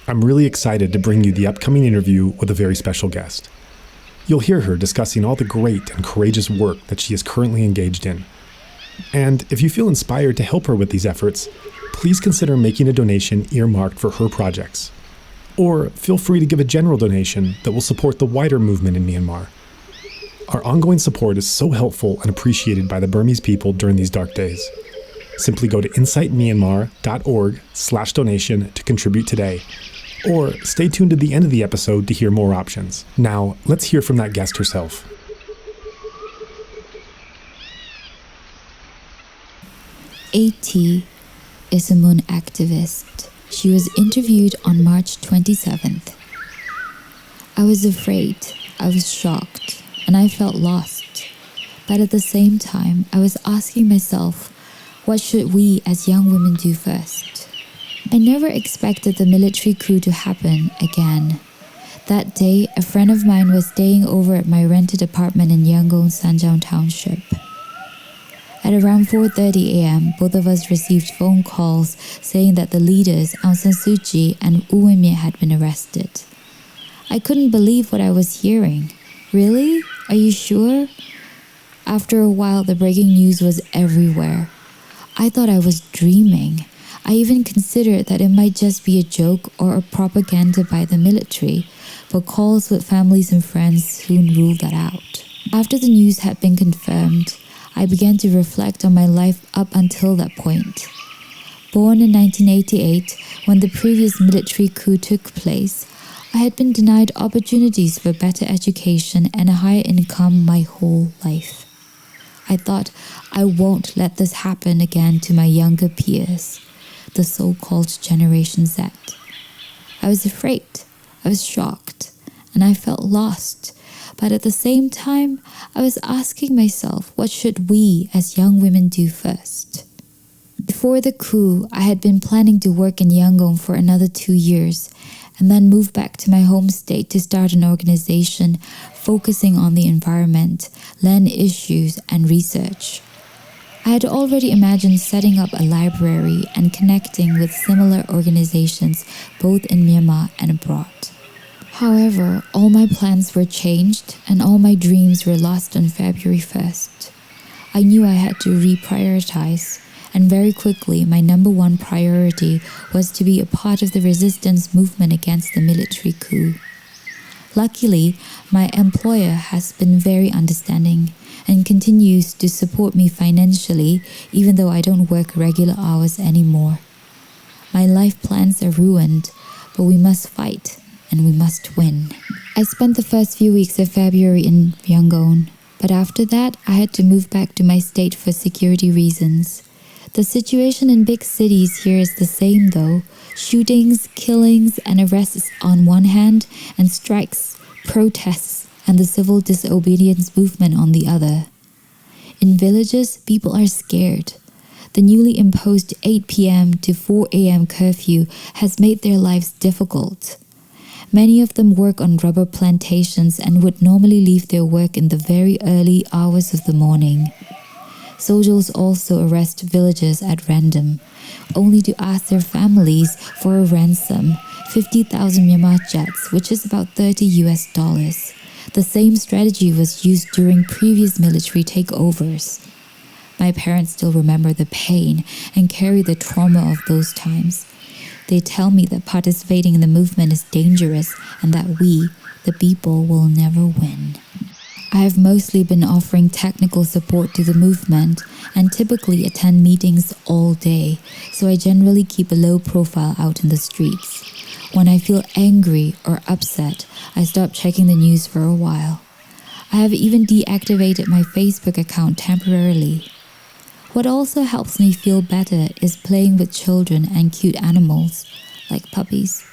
I'm really excited to bring you the upcoming interview with a very special guest. You'll hear her discussing all the great and courageous work that she is currently engaged in. And if you feel inspired to help her with these efforts, please consider making a donation earmarked for her projects. Or feel free to give a general donation that will support the wider movement in Myanmar. Our ongoing support is so helpful and appreciated by the Burmese people during these dark days. Simply go to insightmyanmar.org/donation to contribute today. Or stay tuned to the end of the episode to hear more options. Now, let's hear from that guest herself. A.T. is a moon activist. She was interviewed on March 27th. I was afraid, I was shocked, and I felt lost. But at the same time, I was asking myself, what should we as young women do first? I never expected the military coup to happen again. That day, a friend of mine was staying over at my rented apartment in Yangon, Sanjiao Township. At around 4:30 a.m., both of us received phone calls saying that the leaders, Aung San Suu Kyi and U Win Myint, had been arrested. I couldn't believe what I was hearing. Really? Are you sure? After a while, the breaking news was everywhere. I thought I was dreaming. I even considered that it might just be a joke or a propaganda by the military, but calls with families and friends soon ruled that out. After the news had been confirmed, I began to reflect on my life up until that point. Born in 1988, when the previous military coup took place, I had been denied opportunities for better education and a higher income my whole life. I thought, I won't let this happen again to my younger peers, the so-called Generation Z. I was afraid, I was shocked, and I felt lost. But at the same time, I was asking myself, what should we as young women do first? Before the coup, I had been planning to work in Yangon for another 2 years, and then move back to my home state to start an organization focusing on the environment, land issues, and research. I had already imagined setting up a library and connecting with similar organizations both in Myanmar and abroad. However, all my plans were changed and all my dreams were lost on February 1st. I knew I had to reprioritize, and very quickly my number one priority was to be a part of the resistance movement against the military coup. Luckily, my employer has been very understanding and continues to support me financially even though I don't work regular hours anymore. My life plans are ruined, but we must fight and we must win. I spent the first few weeks of February in Yangon, but after that I had to move back to my state for security reasons. The situation in big cities here is the same though. Shootings, killings, and arrests on one hand, and strikes, protests, and the civil disobedience movement on the other. In villages, people are scared. The newly imposed 8 p.m. to 4 a.m. curfew has made their lives difficult. Many of them work on rubber plantations and would normally leave their work in the very early hours of the morning. Soldiers also arrest villagers at random, only to ask their families for a ransom, 50,000 Myanmar kyats, which is about $30. The same strategy was used during previous military takeovers. My parents still remember the pain and carry the trauma of those times. They tell me that participating in the movement is dangerous and that we, the people, will never win. I have mostly been offering technical support to the movement and typically attend meetings all day, so I generally keep a low profile out in the streets. When I feel angry or upset, I stop checking the news for a while. I have even deactivated my Facebook account temporarily. What also helps me feel better is playing with children and cute animals, like puppies.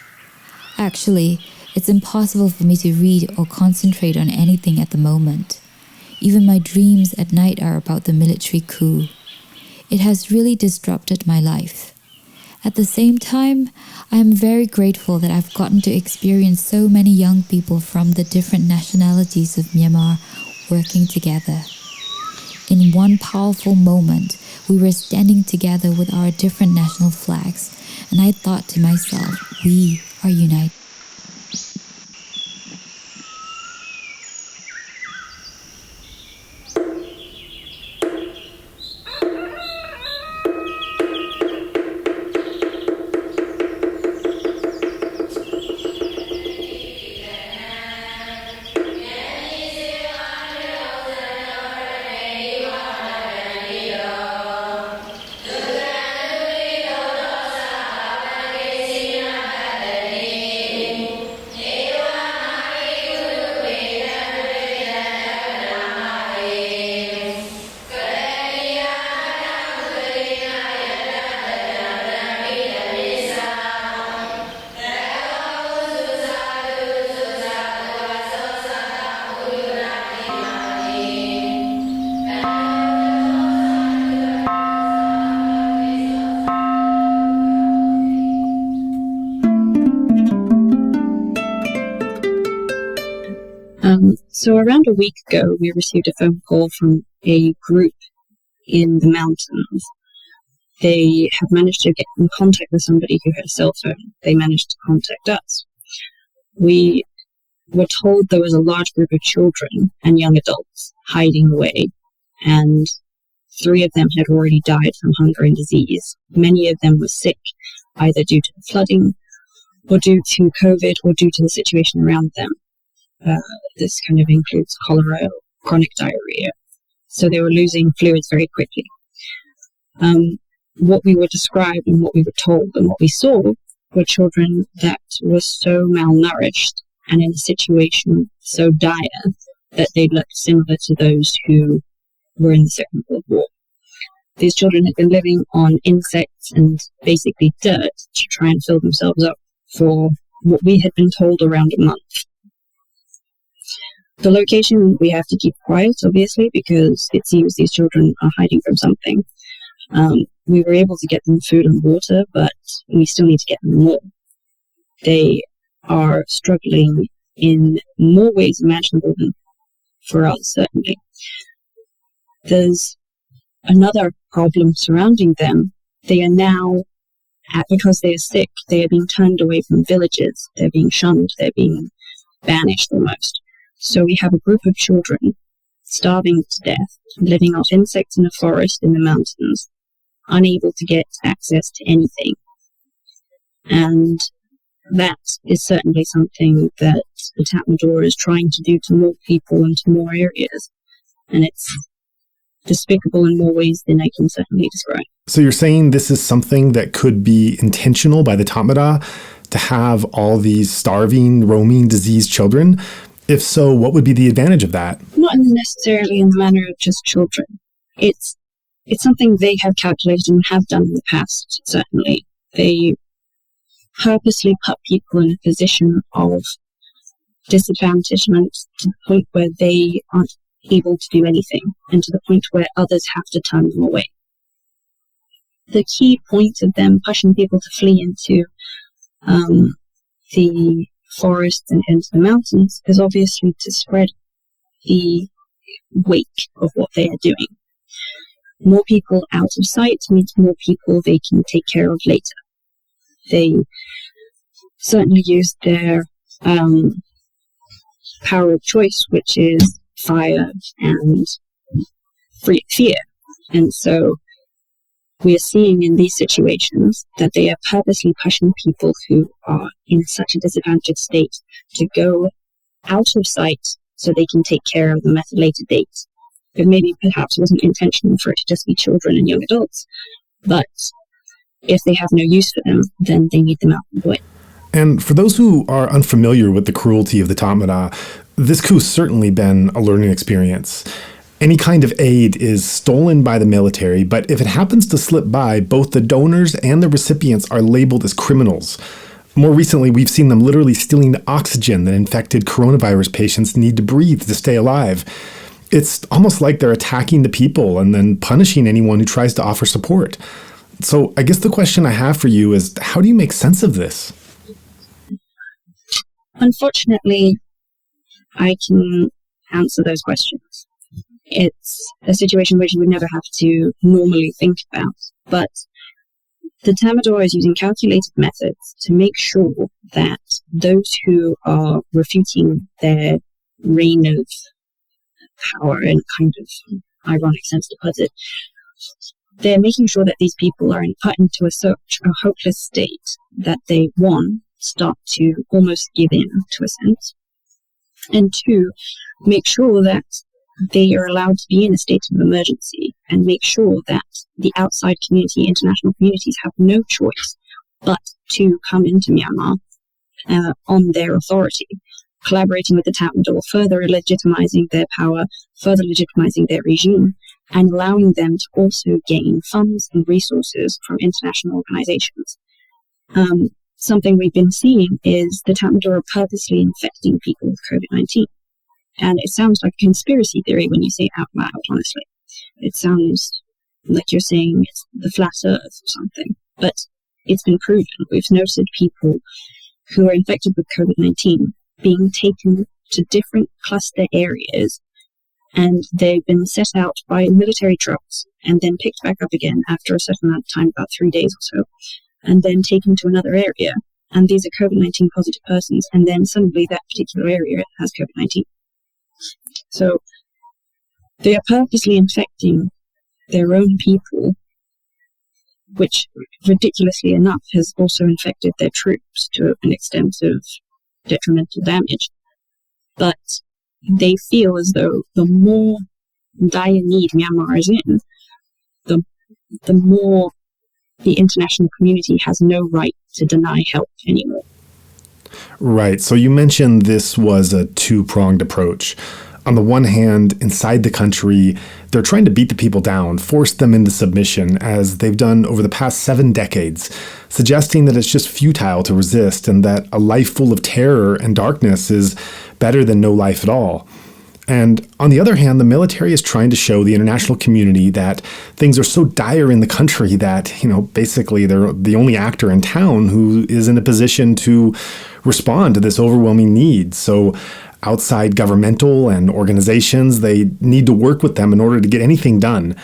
Actually, it's impossible for me to read or concentrate on anything at the moment. Even my dreams at night are about the military coup. It has really disrupted my life. At the same time, I am very grateful that I've gotten to experience so many young people from the different nationalities of Myanmar working together. In one powerful moment, we were standing together with our different national flags, and I thought to myself, we are united. So around a week ago, we received a phone call from a group in the mountains. They had managed to get in contact with somebody who had a cell phone. They managed to contact us. We were told there was a large group of children and young adults hiding away, and 3 of them had already died from hunger and disease. Many of them were sick, either due to the flooding, or due to COVID, or due to the situation around them. This kind of includes cholera, chronic diarrhea. So they were losing fluids very quickly. What we were described and what we were told and what we saw were children that were so malnourished and in a situation so dire that they looked similar to those who were in the Second World War. These children had been living on insects and basically dirt to try and fill themselves up for what we had been told around a month. The location we have to keep quiet, obviously, because it seems these children are hiding from something. We were able to get them food and water, but we still need to get them more. They are struggling in more ways imaginable than for us, certainly. There's another problem surrounding them. They are now, because they are sick, they are being turned away from villages. They're being shunned. They're being banished almost. So we have a group of children starving to death, living off insects in a forest in the mountains, unable to get access to anything. And that is certainly something that the Tatmadaw is trying to do to more people and to more areas. And it's despicable in more ways than I can certainly describe. So you're saying this is something that could be intentional by the Tatmadaw to have all these starving, roaming, diseased children? If so, what would be the advantage of that? Not necessarily in the manner of just children. It's something they have calculated and have done in the past, certainly. They purposely put people in a position of disadvantagement to the point where they aren't able to do anything, and to the point where others have to turn them away. The key point of them pushing people to flee into the forests and into the mountains is obviously to spread the wake of what they are doing. More people out of sight means more people they can take care of later. They certainly use their power of choice, which is fire and fear. And so we are seeing in these situations that they are purposely pushing people who are in such a disadvantaged state to go out of sight so they can take care of them at a later date. It maybe perhaps wasn't intentional for it to just be children and young adults, but if they have no use for them, then they need them out of the way. And for those who are unfamiliar with the cruelty of the Tatmadaw, this coup's certainly been a learning experience. Any kind of aid is stolen by the military, but if it happens to slip by, both the donors and the recipients are labeled as criminals. More recently, we've seen them literally stealing the oxygen that infected coronavirus patients need to breathe to stay alive. It's almost like they're attacking the people and then punishing anyone who tries to offer support. So I guess the question I have for you is, how do you make sense of this? Unfortunately, I can answer those questions. It's a situation which you would never have to normally think about, but the Tamador is using calculated methods to make sure that those who are refuting their reign of power, in a kind of ironic sense to put it, they're making sure that these people are put into such a hopeless state that they, one, start to almost give in, to a sense, and two, make sure that they are allowed to be in a state of emergency and make sure that the outside community, international communities, have no choice but to come into Myanmar on their authority, collaborating with the Tatmadaw, further legitimizing their power, further legitimizing their regime, and allowing them to also gain funds and resources from international organizations. Something we've been seeing is the Tatmadaw are purposely infecting people with COVID-19. And it sounds like a conspiracy theory when you say it out loud, honestly. It sounds like you're saying it's the flat earth or something. But it's been proven. We've noted people who are infected with COVID-19 being taken to different cluster areas, and they've been set out by military trucks and then picked back up again after a certain amount of time, about 3 days or so, and then taken to another area. And these are COVID-19 positive persons, and then suddenly that particular area has COVID-19. So they are purposely infecting their own people, which, ridiculously enough, has also infected their troops to an extent of detrimental damage. But they feel as though the more dire need Myanmar is in, the more the international community has no right to deny help anymore. Right. So you mentioned this was a two-pronged approach. On the one hand, inside the country, they're trying to beat the people down, force them into submission, as they've done over the past 7 decades, suggesting that it's just futile to resist and that a life full of terror and darkness is better than no life at all. And on the other hand, the military is trying to show the international community that things are so dire in the country that, basically they're the only actor in town who is in a position to respond to this overwhelming need. So outside governmental and organizations, they need to work with them in order to get anything done,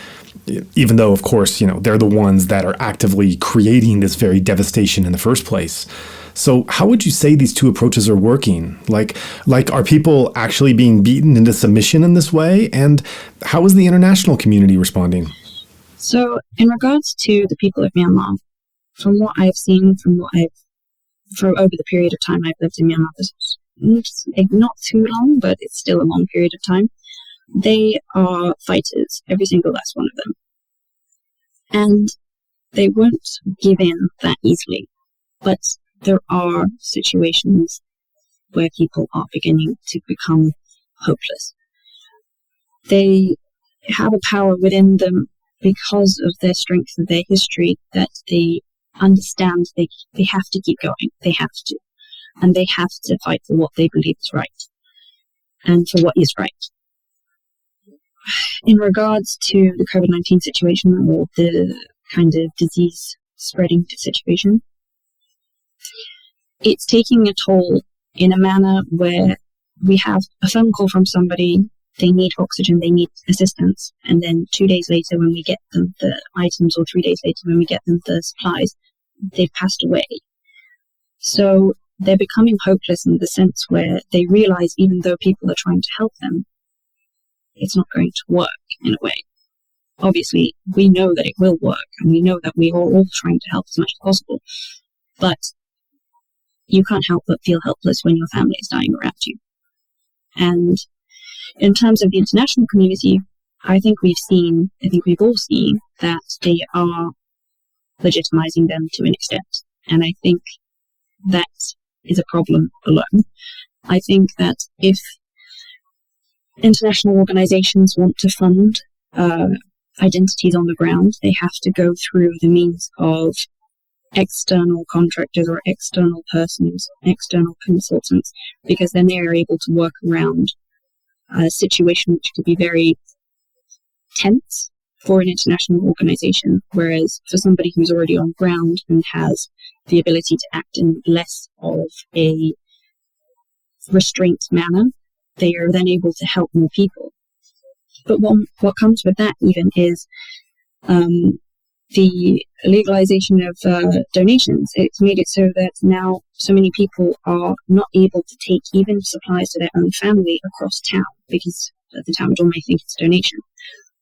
even though, of course, they're the ones that are actively creating this very devastation in the first place. So how would you say these two approaches are working? Like, are people actually being beaten into submission in this way? And how is the international community responding? So in regards to the people of Myanmar, from what I've seen, from over the period of time I've lived in Myanmar, not too long, but it's still a long period of time, they are fighters, every single last one of them. And they won't give in that easily. But there are situations where people are beginning to become hopeless. They have a power within them because of their strength and their history that they understand they have to keep going. They have to. And they have to fight for what they believe is right and for what is right. In regards to the COVID-19 situation, or the kind of disease spreading situation, it's taking a toll in a manner where we have a phone call from somebody, they need oxygen, they need assistance, and then 2 days later when we get them the items, or 3 days later when we get them the supplies, they've passed away. So they're becoming hopeless in the sense where they realize even though people are trying to help them, it's not going to work in a way. Obviously, we know that it will work, and we know that we are all trying to help as much as possible, but you can't help but feel helpless when your family is dying around you. And in terms of the international community, I think we've all seen that they are legitimizing them to an extent. And I think that is a problem alone. I think that if international organizations want to fund identities on the ground, they have to go through the means of external contractors or external persons, external consultants, because then they are able to work around a situation which could be very tense for an international organization, whereas for somebody who's already on ground and has the ability to act in less of a restraint manner, they are then able to help more people. But what comes with that even is the legalization of donations. It's made it so that now so many people are not able to take even supplies to their own family across town because the Tamil may think it's a donation.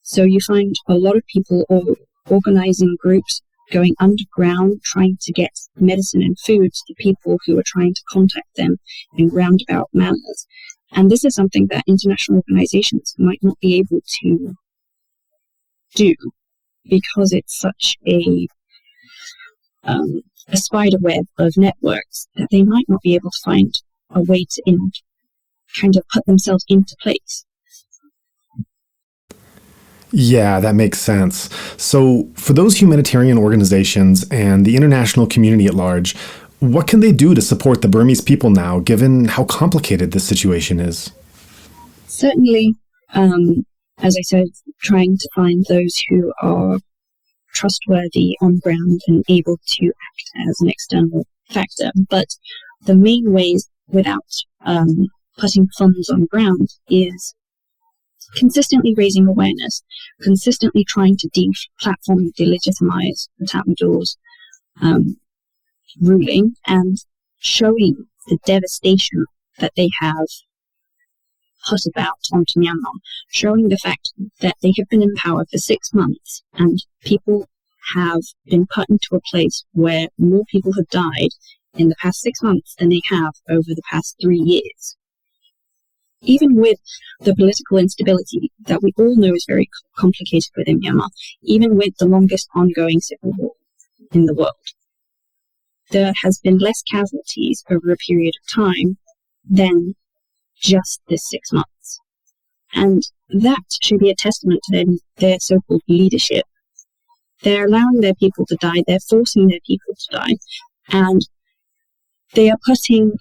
So you find a lot of people organizing groups going underground, trying to get medicine and food to people who are trying to contact them in roundabout manners. And this is something that international organizations might not be able to do because it's such a spider web of networks that they might not be able to find a way to kind of put themselves into place. Yeah, that makes sense. So for those humanitarian organizations and the international community at large, what can they do to support the Burmese people now, given how complicated this situation is? Certainly, as I said, trying to find those who are trustworthy on the ground and able to act as an external factor. But the main ways without putting funds on the ground is consistently raising awareness, consistently trying to de-platform and delegitimize the Tatmadaws ruling and showing the devastation that they have put about onto Myanmar, showing the fact that they have been in power for 6 months and people have been put into a place where more people have died in the past 6 months than they have over the past 3 years. Even with the political instability that we all know is very complicated within Myanmar, even with the longest ongoing civil war in the world, there has been less casualties over a period of time than just this 6 months. And that should be a testament to their so-called leadership. They're allowing their people to die, they're forcing their people to die, and they are putting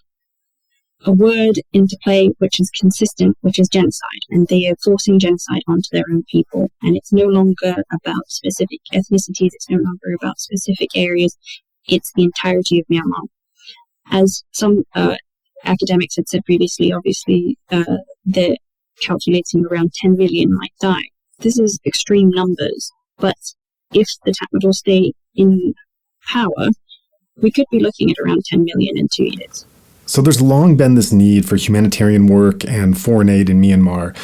a word into play which is consistent, which is genocide, and they are forcing genocide onto their own people. And it's no longer about specific ethnicities, it's no longer about specific areas, it's the entirety of Myanmar. As some academics had said previously, obviously they're calculating around 10 million might die. This is extreme numbers, but if the Tatmadaw stay in power, we could be looking at around 10 million in 2 years. So there's long been this need for humanitarian work and foreign aid in Myanmar,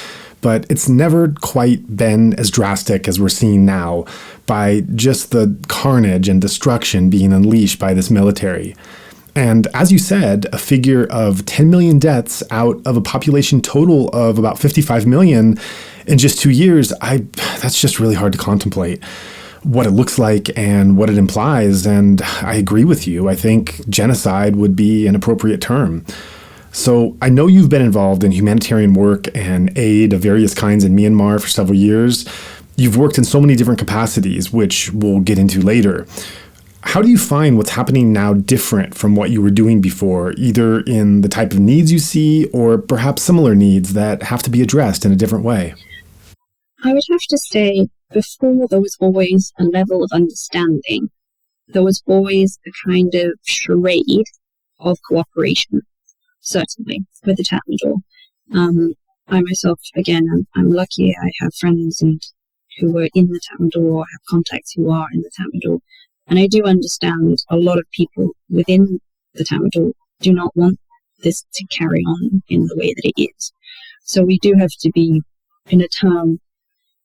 but it's never quite been as drastic as we're seeing now by just the carnage and destruction being unleashed by this military. And as you said, a figure of 10 million deaths out of a population total of about 55 million in just 2 years, that's just really hard to contemplate what it looks like and what it implies. And I agree with you. I think genocide would be an appropriate term. So I know you've been involved in humanitarian work and aid of various kinds in Myanmar for several years. You've worked in so many different capacities, which we'll get into later. How do you find what's happening now different from what you were doing before, either in the type of needs you see or perhaps similar needs that have to be addressed in a different way? I would have to say, before there was always a level of understanding. There was always a kind of charade of cooperation, certainly, with the Tatmadaw. I myself, again, I'm lucky I have friends who were in the Tatmadaw or have contacts who are in the Tatmadaw. And I do understand a lot of people within the Tatmadaw do not want this to carry on in the way that it is. So we do have to be, in a term,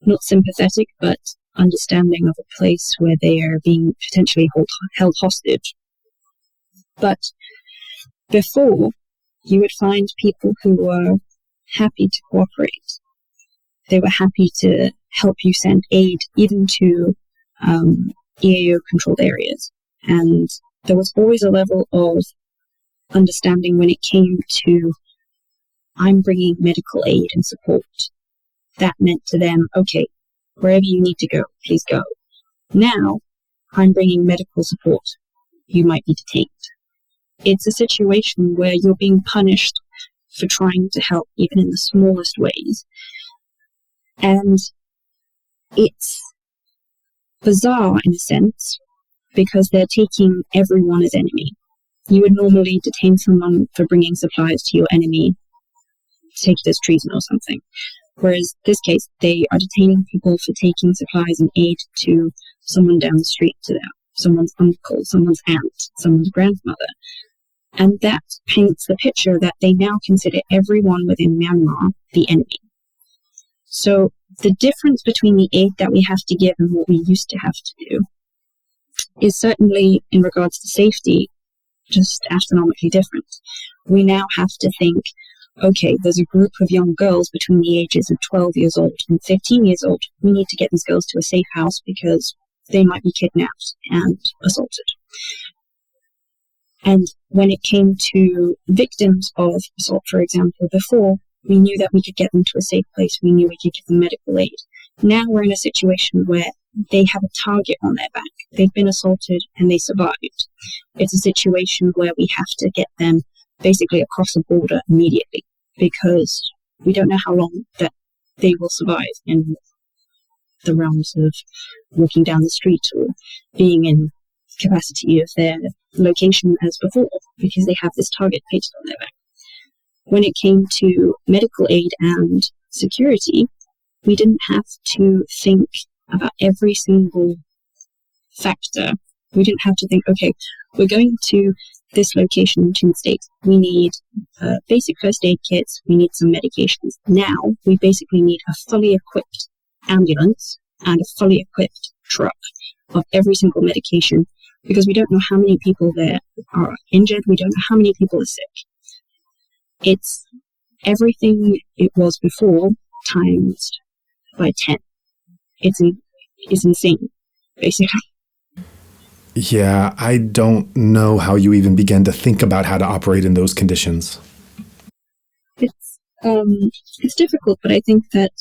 not sympathetic, but understanding of a place where they are being potentially held hostage. But before, you would find people who were happy to cooperate. They were happy to help you send aid, even to EAO-controlled areas. And there was always a level of understanding when it came to, I'm bringing medical aid and support. That meant to them, okay, wherever you need to go, please go. Now, I'm bringing medical support. You might be detained. It's a situation where you're being punished for trying to help, even in the smallest ways. And it's bizarre in a sense, because they're taking everyone as enemy. You would normally detain someone for bringing supplies to your enemy take it as treason or something. Whereas this case, they are detaining people for taking supplies and aid to someone down the street to them, someone's uncle, someone's aunt, someone's grandmother. And that paints the picture that they now consider everyone within Myanmar the enemy. So the difference between the aid that we have to give and what we used to have to do is certainly, in regards to safety, just astronomically different. We now have to think, okay, there's a group of young girls between the ages of 12 years old and 15 years old. We need to get these girls to a safe house because they might be kidnapped and assaulted. And when it came to victims of assault, for example, before, we knew that we could get them to a safe place. We knew we could give them medical aid. Now we're in a situation where they have a target on their back. They've been assaulted and they survived. It's a situation where we have to get them basically across a border immediately because we don't know how long that they will survive in the realms of walking down the street or being in capacity of their location as before, because they have this target painted on their back. When it came to medical aid and security, we didn't have to think about every single factor. We didn't have to think, okay, we're going to this location in Chin State. We need basic first aid kits. We need some medications. Now we basically need a fully equipped ambulance and a fully equipped truck of every single medication, because we don't know how many people there are injured. We don't know how many people are sick. It's everything it was before times by 10. It's insane, basically. Yeah, I don't know how you even begin to think about how to operate in those conditions. It's difficult, but I think that,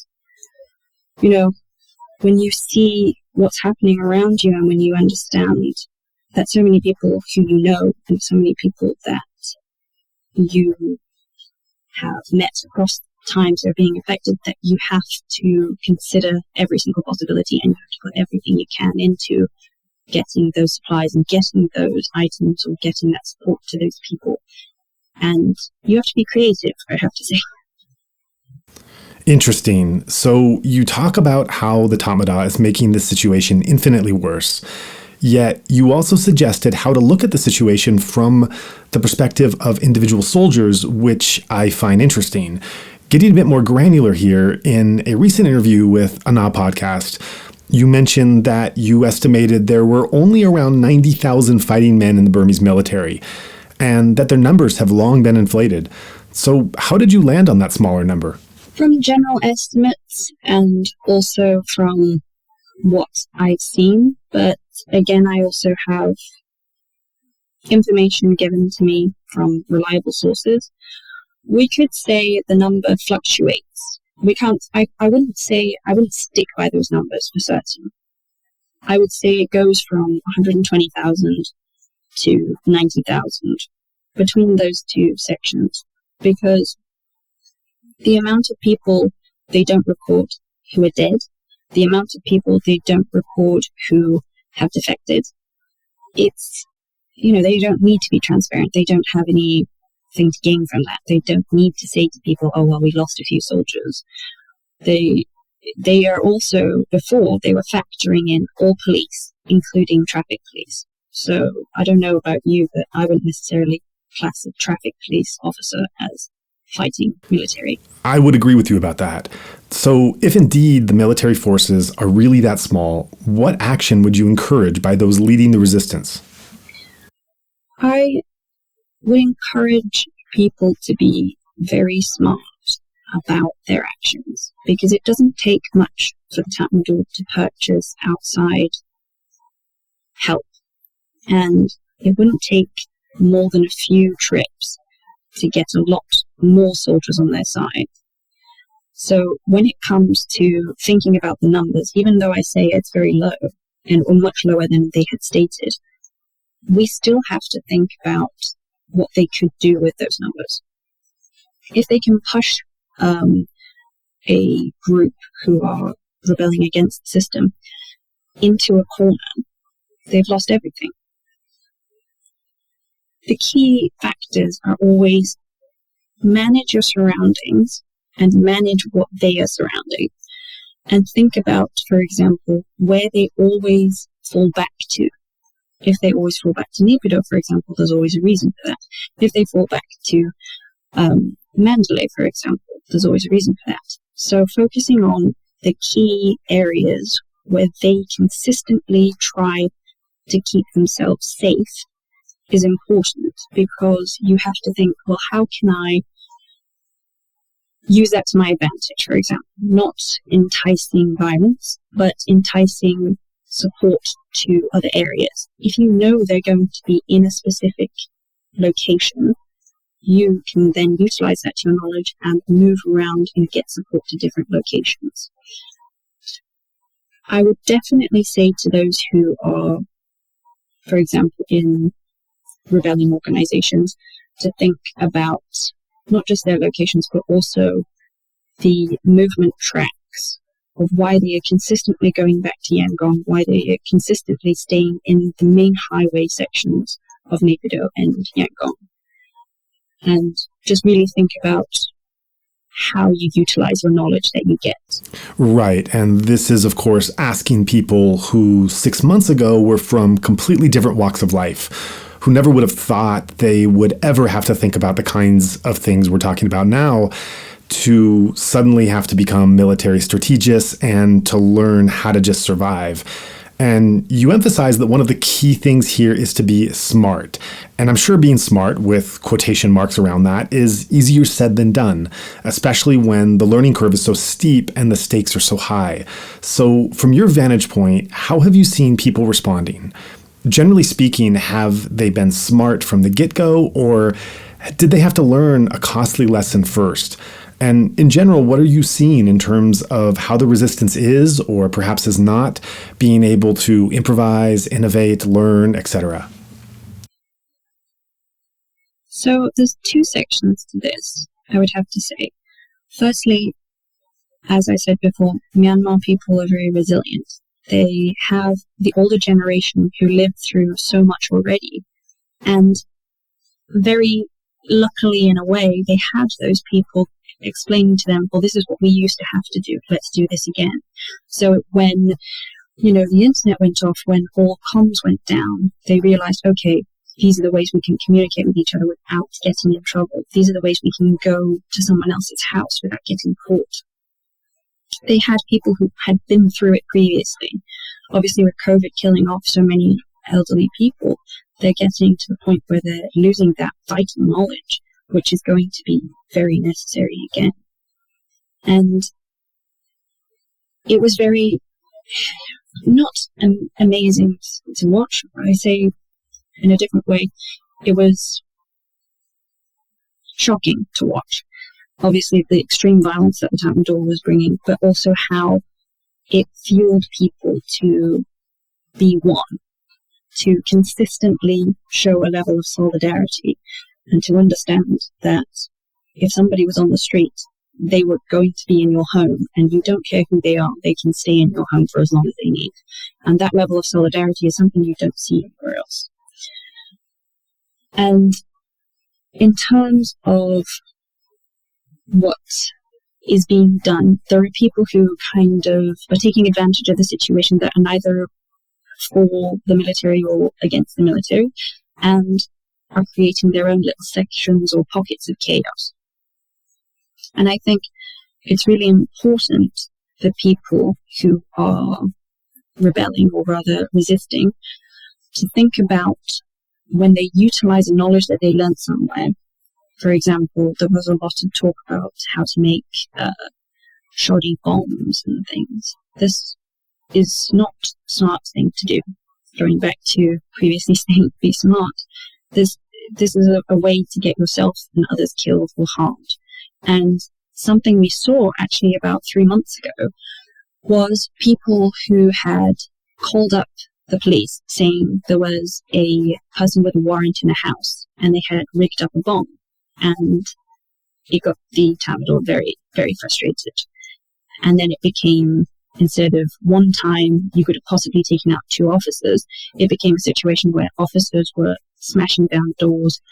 when you see what's happening around you and when you understand that so many people who you know and so many people that you have met across times are being affected, that you have to consider every single possibility and you have to put everything you can into getting those supplies and getting those items or getting that support to those people. And you have to be creative, I have to say. Interesting. So you talk about how the Tamada is making this situation infinitely worse. Yet you also suggested how to look at the situation from the perspective of individual soldiers, which I find interesting. Getting a bit more granular here, in a recent interview with Ana podcast, you mentioned that you estimated there were only around 90,000 fighting men in the Burmese military, and that their numbers have long been inflated. So how did you land on that smaller number? From general estimates and also from what I've seen, but again, I also have information given to me from reliable sources. We could say the number fluctuates. I wouldn't stick by those numbers for certain. I would say it goes from 120,000 to 90,000 between those two sections, because the amount of people they don't record who are dead, the amount of people they don't record who have defected, it's, they don't need to be transparent. They don't have anything to gain from that. They don't need to say to people, oh, well, we lost a few soldiers. They are also, before, they were factoring in all police, including traffic police. So I don't know about you, but I wouldn't necessarily class a traffic police officer as fighting military. I would agree with you about that. So if indeed the military forces are really that small, what action would you encourage by those leading the resistance? I would encourage people to be very smart about their actions, because it doesn't take much for the Tatmadaw to purchase outside help, and it wouldn't take more than a few trips to get a lot more soldiers on their side. So when it comes to thinking about the numbers, even though I say it's very low or much lower than they had stated, we still have to think about what they could do with those numbers. If they can push a group who are rebelling against the system into a corner, they've lost everything. The key factors are always manage your surroundings and manage what they are surrounding. And think about, for example, where they always fall back to. If they always fall back to Nepido, for example, there's always a reason for that. If they fall back to Mandalay, for example, there's always a reason for that. So focusing on the key areas where they consistently try to keep themselves safe is important, because you have to think, well, how can I use that to my advantage, for example? Not enticing violence, but enticing support to other areas. If you know they're going to be in a specific location, you can then utilize that to your knowledge and move around and get support to different locations. I would definitely say to those who are, for example, in rebelling organizations, to think about not just their locations, but also the movement tracks of why they are consistently going back to Yangon, why they are consistently staying in the main highway sections of Naypyidaw and Yangon. And just really think about how you utilize your knowledge that you get. Right. And this is, of course, asking people who 6 months ago were from completely different walks of life, who never would have thought they would ever have to think about the kinds of things we're talking about now, to suddenly have to become military strategists and to learn how to just survive. And you emphasize that one of the key things here is to be smart. And I'm sure being smart, with quotation marks around that, is easier said than done, especially when the learning curve is so steep and the stakes are so high. So from your vantage point, how have you seen people responding? Generally speaking, have they been smart from the get-go, or did they have to learn a costly lesson first? And in general, what are you seeing in terms of how the resistance is, or perhaps is not, being able to improvise, innovate, learn, etc.? So there's two sections to this, I would have to say. Firstly, as I said before, Myanmar people are very resilient. They have the older generation who lived through so much already. And very luckily, in a way, they had those people explaining to them, well, this is what we used to have to do. Let's do this again. So when, the internet went off, when all comms went down, they realized, okay, these are the ways we can communicate with each other without getting in trouble. These are the ways we can go to someone else's house without getting caught. They had people who had been through it previously. Obviously, with COVID killing off so many elderly people, they're getting to the point where they're losing that vital knowledge, which is going to be very necessary again. And it was very not amazing to watch. I say in a different way, it was shocking to watch. Obviously, the extreme violence that the Tatmadaw was bringing, but also how it fueled people to be one, to consistently show a level of solidarity, and to understand that if somebody was on the street, they were going to be in your home, and you don't care who they are, they can stay in your home for as long as they need. And that level of solidarity is something you don't see anywhere else. And in terms of what is being done, there are people who kind of are taking advantage of the situation that are neither for the military or against the military, and are creating their own little sections or pockets of chaos. And I think it's really important for people who are rebelling, or rather resisting, to think about when they utilize the knowledge that they learned somewhere. For example, there was a lot of talk about how to make shoddy bombs and things. This is not a smart thing to do. Going back to previously saying be smart, this is a way to get yourself and others killed or harmed. And something we saw actually about 3 months ago was people who had called up the police saying there was a person with a warrant in a house and they had rigged up a bomb. And it got the Tatmadaw very, very frustrated. And then it became, instead of one time you could have possibly taken out 2 officers, it became a situation where officers were smashing down doors,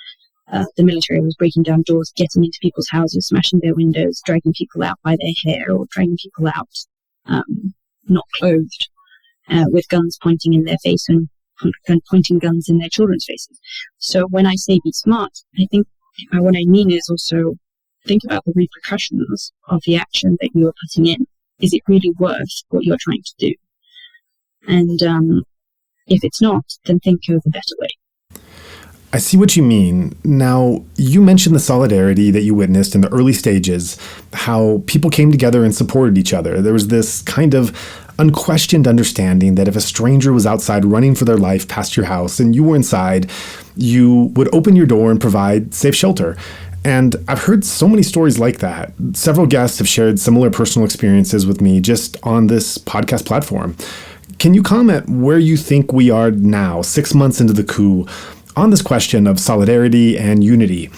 the military was breaking down doors, getting into people's houses, smashing their windows, dragging people out by their hair, or dragging people out not clothed, with guns pointing in their face and pointing guns in their children's faces. So when I say be smart, I think what I mean is also think about the repercussions of the action that you are putting in. Is it really worth what you're trying to do? And if it's not, then think of a better way. I see what you mean. Now, you mentioned the solidarity that you witnessed in the early stages, how people came together and supported each other. There was this kind of unquestioned understanding that if a stranger was outside running for their life past your house and you were inside, you would open your door and provide safe shelter. And I've heard so many stories like that. Several guests have shared similar personal experiences with me just on this podcast platform. Can you comment where you think we are now, 6 months into the coup, on this question of solidarity and unity?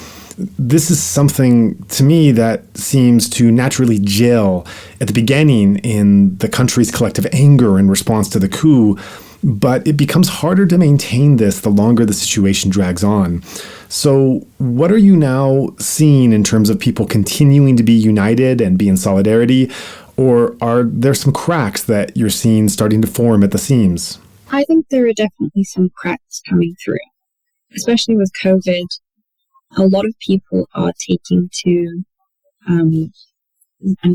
This is something to me that seems to naturally gel at the beginning in the country's collective anger in response to the coup, but it becomes harder to maintain this the longer the situation drags on. So what are you now seeing in terms of people continuing to be united and be in solidarity, or are there some cracks that you're seeing starting to form at the seams? I think there are definitely some cracks coming through, especially with COVID. A lot of people are taking to, and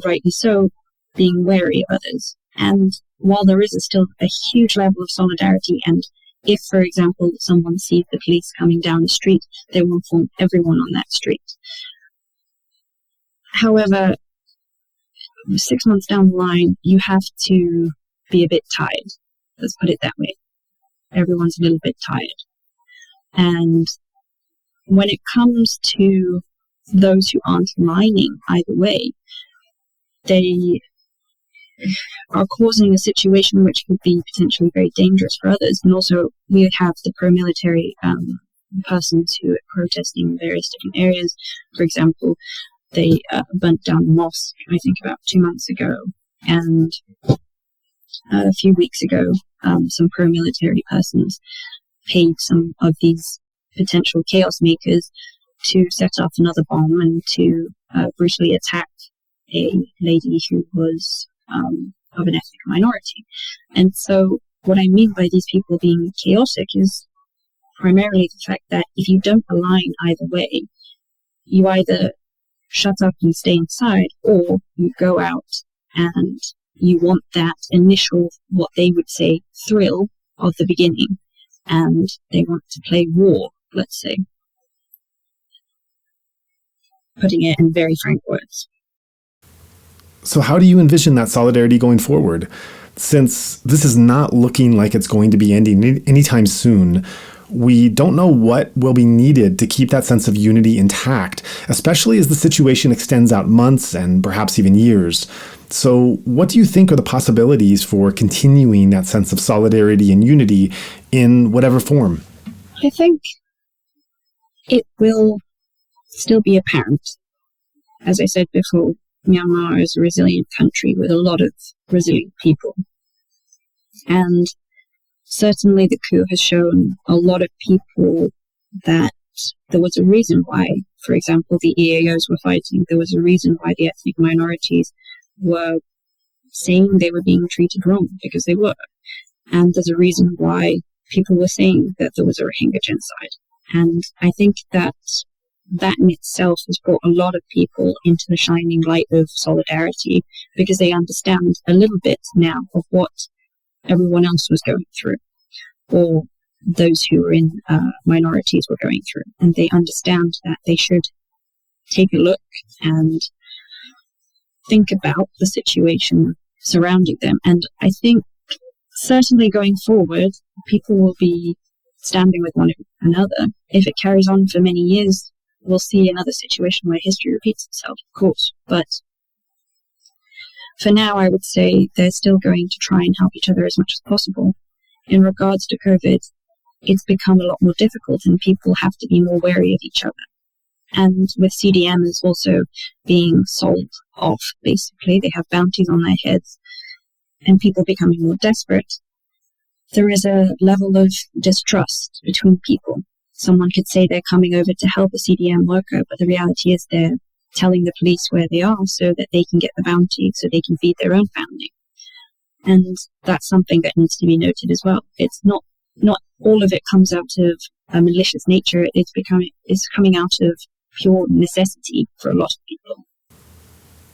rightly so, being wary of others. And while there is still a huge level of solidarity, and if, for example, someone sees the police coming down the street, they will inform everyone on that street. However, 6 months down the line, you have to be a bit tired. Let's put it that way. Everyone's a little bit tired. And when it comes to those who aren't aligning either way, they are causing a situation which could be potentially very dangerous for others. And also, we have the pro-military persons who are protesting in various different areas. For example, they burnt down a mosque, I think, about 2 months ago. And a few weeks ago, some pro-military persons paid some of these potential chaos makers to set off another bomb and to brutally attack a lady who was of an ethnic minority. And so what I mean by these people being chaotic is primarily the fact that if you don't align either way, you either shut up and stay inside, or you go out and you want that initial, what they would say, thrill of the beginning, and they want to play war, let's say. Putting it in very frank words. So how do you envision that solidarity going forward? Since this is not looking like it's going to be ending anytime soon, we don't know what will be needed to keep that sense of unity intact, especially as the situation extends out months and perhaps even years. So what do you think are the possibilities for continuing that sense of solidarity and unity in whatever form? I think it will still be apparent. As I said before, Myanmar is a resilient country with a lot of resilient people. And certainly the coup has shown a lot of people that there was a reason why, for example, the EAOs were fighting. There was a reason why the ethnic minorities were saying they were being treated wrong, because they were. And there's a reason why people were saying that there was a Rohingya genocide. And I think that in itself has brought a lot of people into the shining light of solidarity, because they understand a little bit now of what everyone else was going through, or those who were in minorities were going through. And they understand that they should take a look and think about the situation surrounding them. And I think certainly going forward, people will be standing with one another. If it carries on for many years, we'll see another situation where history repeats itself, of course. But for now, I would say they're still going to try and help each other as much as possible. In regards to COVID, it's become a lot more difficult, and people have to be more wary of each other. And with CDMs also being sold off, basically, they have bounties on their heads, and people becoming more desperate, there is a level of distrust between people. someone could say they're coming over to help a CDM worker, but the reality is they're telling the police where they are so that they can get the bounty, so they can feed their own family. And that's something that needs to be noted as well. It's not all of it comes out of a malicious nature. It's coming out of pure necessity for a lot of people.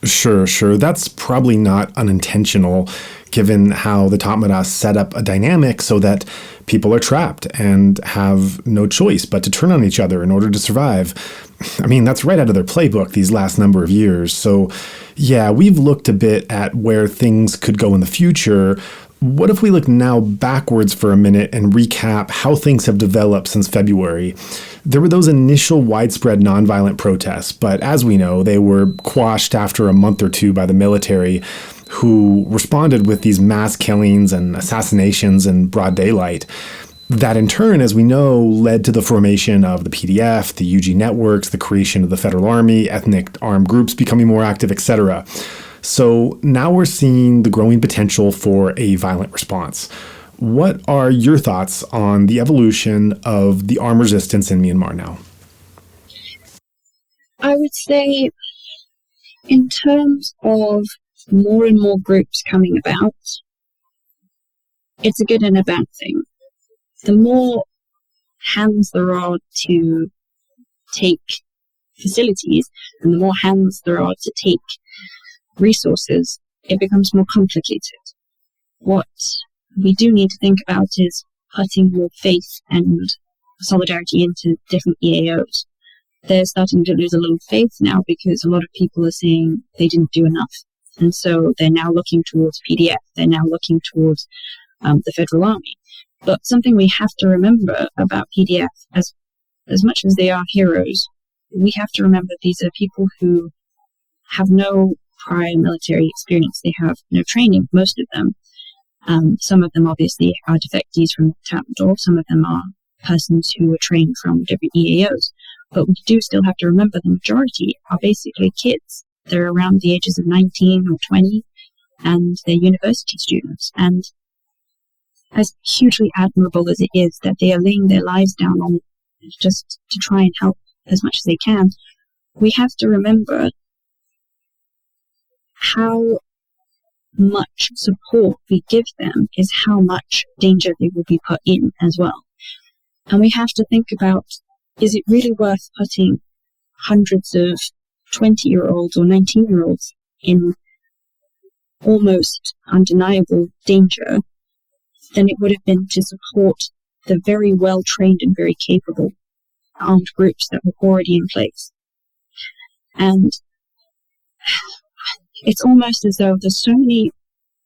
Sure. That's probably not unintentional, given how the Tatmadaw set up a dynamic so that people are trapped and have no choice but to turn on each other in order to survive. I mean, that's right out of their playbook these last number of years. So, yeah, we've looked a bit at where things could go in the future. What if we look now backwards for a minute and recap how things have developed since February? There were those initial widespread nonviolent protests, but as we know, they were quashed after a month or two by the military, who responded with these mass killings and assassinations in broad daylight. That in turn, as we know, led to the formation of the PDF, the UG networks, the creation of the Federal Army, ethnic armed groups becoming more active, etc. So now we're seeing the growing potential for a violent response. What are your thoughts on the evolution of the armed resistance in Myanmar now? I would say, in terms of more and more groups coming about, it's a good and a bad thing. The more hands there are to take facilities, and the more hands there are to take resources, it becomes more complicated. What we do need to think about is putting more faith and solidarity into different EAOs. They're starting to lose a little faith now because a lot of people are saying they didn't do enough. And so they're now looking towards PDF. They're now looking towards the Federal Army. But something we have to remember about PDF, as much as they are heroes, we have to remember these are people who have no prior military experience. They have no training, most of them. Some of them obviously are defectees from Tatmadaw. Some of them are persons who were trained from different EAOs. But we do still have to remember the majority are basically kids. They're around the ages of 19 or 20, and they're university students. And as hugely admirable as it is that they are laying their lives down on just to try and help as much as they can, we have to remember how much support we give them is how much danger they will be put in as well. And we have to think about, is it really worth putting hundreds of 20-year-olds or 19-year-olds in almost undeniable danger than it would have been to support the very well-trained and very capable armed groups that were already in place? And it's almost as though there's so many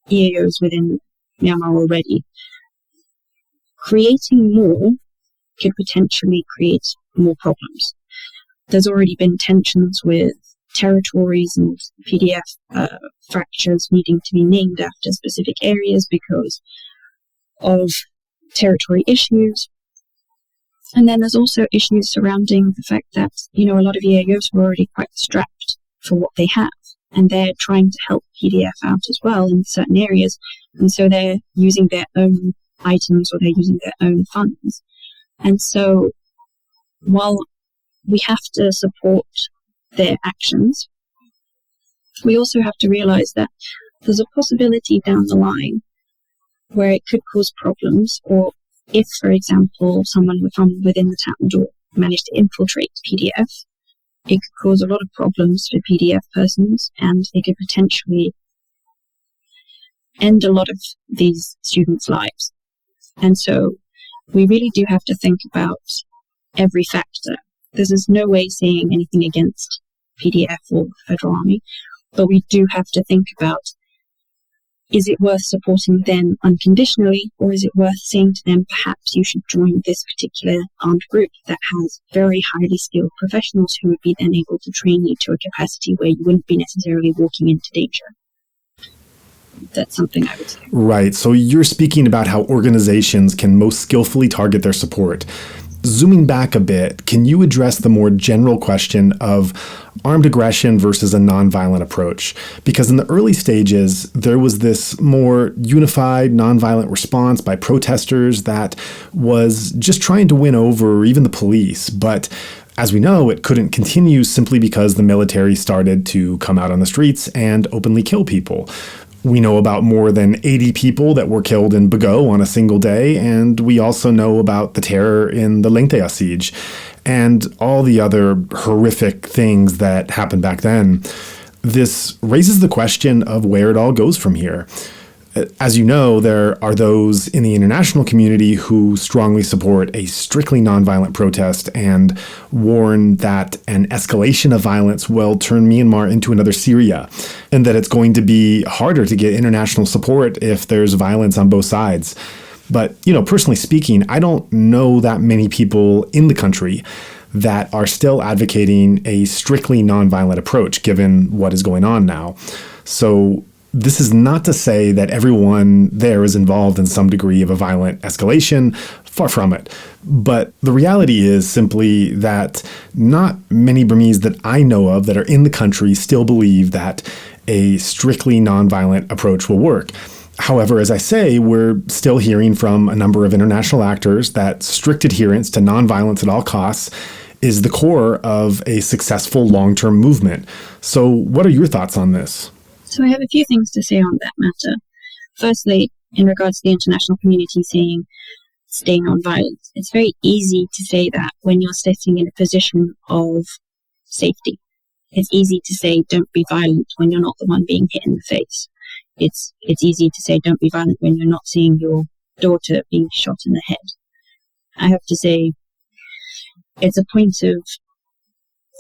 EAOs within Myanmar already. Creating more could potentially create more problems. There's already been tensions with territories and PDF fractures needing to be named after specific areas because of territory issues. And then there's also issues surrounding the fact that, a lot of EAOs were already quite strapped for what they have. And they're trying to help PDF out as well in certain areas. And so they're using their own items or they're using their own funds. And so while we have to support their actions, we also have to realize that there's a possibility down the line where it could cause problems, or if, for example, someone from within the Tatmadaw managed to infiltrate PDF, it could cause a lot of problems for PDF persons, and it could potentially end a lot of these students' lives. And so we really do have to think about every factor. There's no way saying anything against PDF or Federal Army, but we do have to think about, is it worth supporting them unconditionally, or is it worth saying to them, perhaps you should join this particular armed group that has very highly skilled professionals who would be then able to train you to a capacity where you wouldn't be necessarily walking into danger? That's something I would say. Right. So you're speaking about how organizations can most skillfully target their support. zooming back a bit, can you address the more general question of armed aggression versus a nonviolent approach? Because in the early stages, there was this more unified nonviolent response by protesters that was just trying to win over even the police. But as we know, it couldn't continue simply because the military started to come out on the streets and openly kill people. We know about more than 80 people that were killed in Bago on a single day, and we also know about the terror in the Lengthea siege and all the other horrific things that happened back then. This raises the question of where it all goes from here. As you know, there are those in the international community who strongly support a strictly nonviolent protest and warn that an escalation of violence will turn Myanmar into another Syria, and that it's going to be harder to get international support if there's violence on both sides. But, personally speaking, I don't know that many people in the country that are still advocating a strictly nonviolent approach, given what is going on now. So this is not to say that everyone there is involved in some degree of a violent escalation, far from it. But the reality is simply that not many Burmese that I know of that are in the country still believe that a strictly nonviolent approach will work. However, as I say, we're still hearing from a number of international actors that strict adherence to nonviolence at all costs is the core of a successful long-term movement. So what are your thoughts on this? So I have a few things to say on that matter. Firstly, in regards to the international community saying stay non-violent, it's very easy to say that when you're sitting in a position of safety. It's easy to say don't be violent when you're not the one being hit in the face. It's easy to say don't be violent when you're not seeing your daughter being shot in the head. I have to say it's a point of,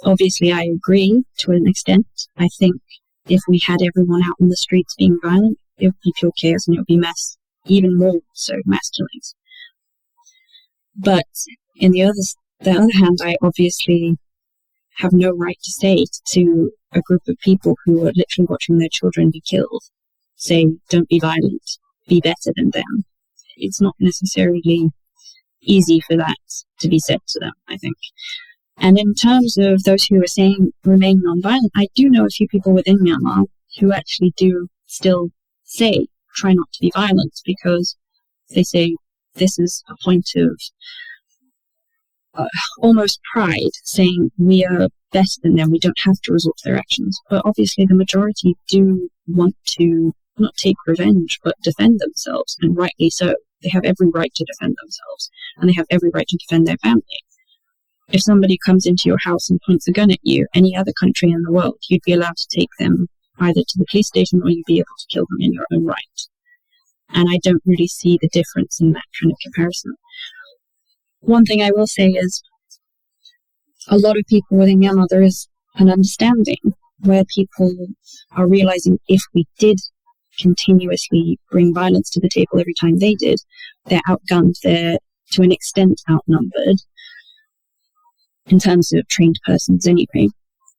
obviously I agree to an extent. I think if we had everyone out on the streets being violent, it would be pure chaos and it would be even more so mass killings. But in the other hand, I obviously have no right to say to a group of people who are literally watching their children be killed, say, don't be violent, be better than them. It's not necessarily easy for that to be said to them, I think. And in terms of those who are saying remain non-violent, I do know a few people within Myanmar who actually do still say try not to be violent, because they say this is a point of almost pride, saying we are better than them, we don't have to resort to their actions. But obviously the majority do want to not take revenge, but defend themselves, and rightly so. They have every right to defend themselves, and they have every right to defend their family. If somebody comes into your house and points a gun at you, any other country in the world, you'd be allowed to take them either to the police station or you'd be able to kill them in your own right. And I don't really see the difference in that kind of comparison. One thing I will say is a lot of people within Myanmar, there is an understanding where people are realizing if we did continuously bring violence to the table every time they did, they're outgunned, they're to an extent outnumbered in terms of trained persons anyway,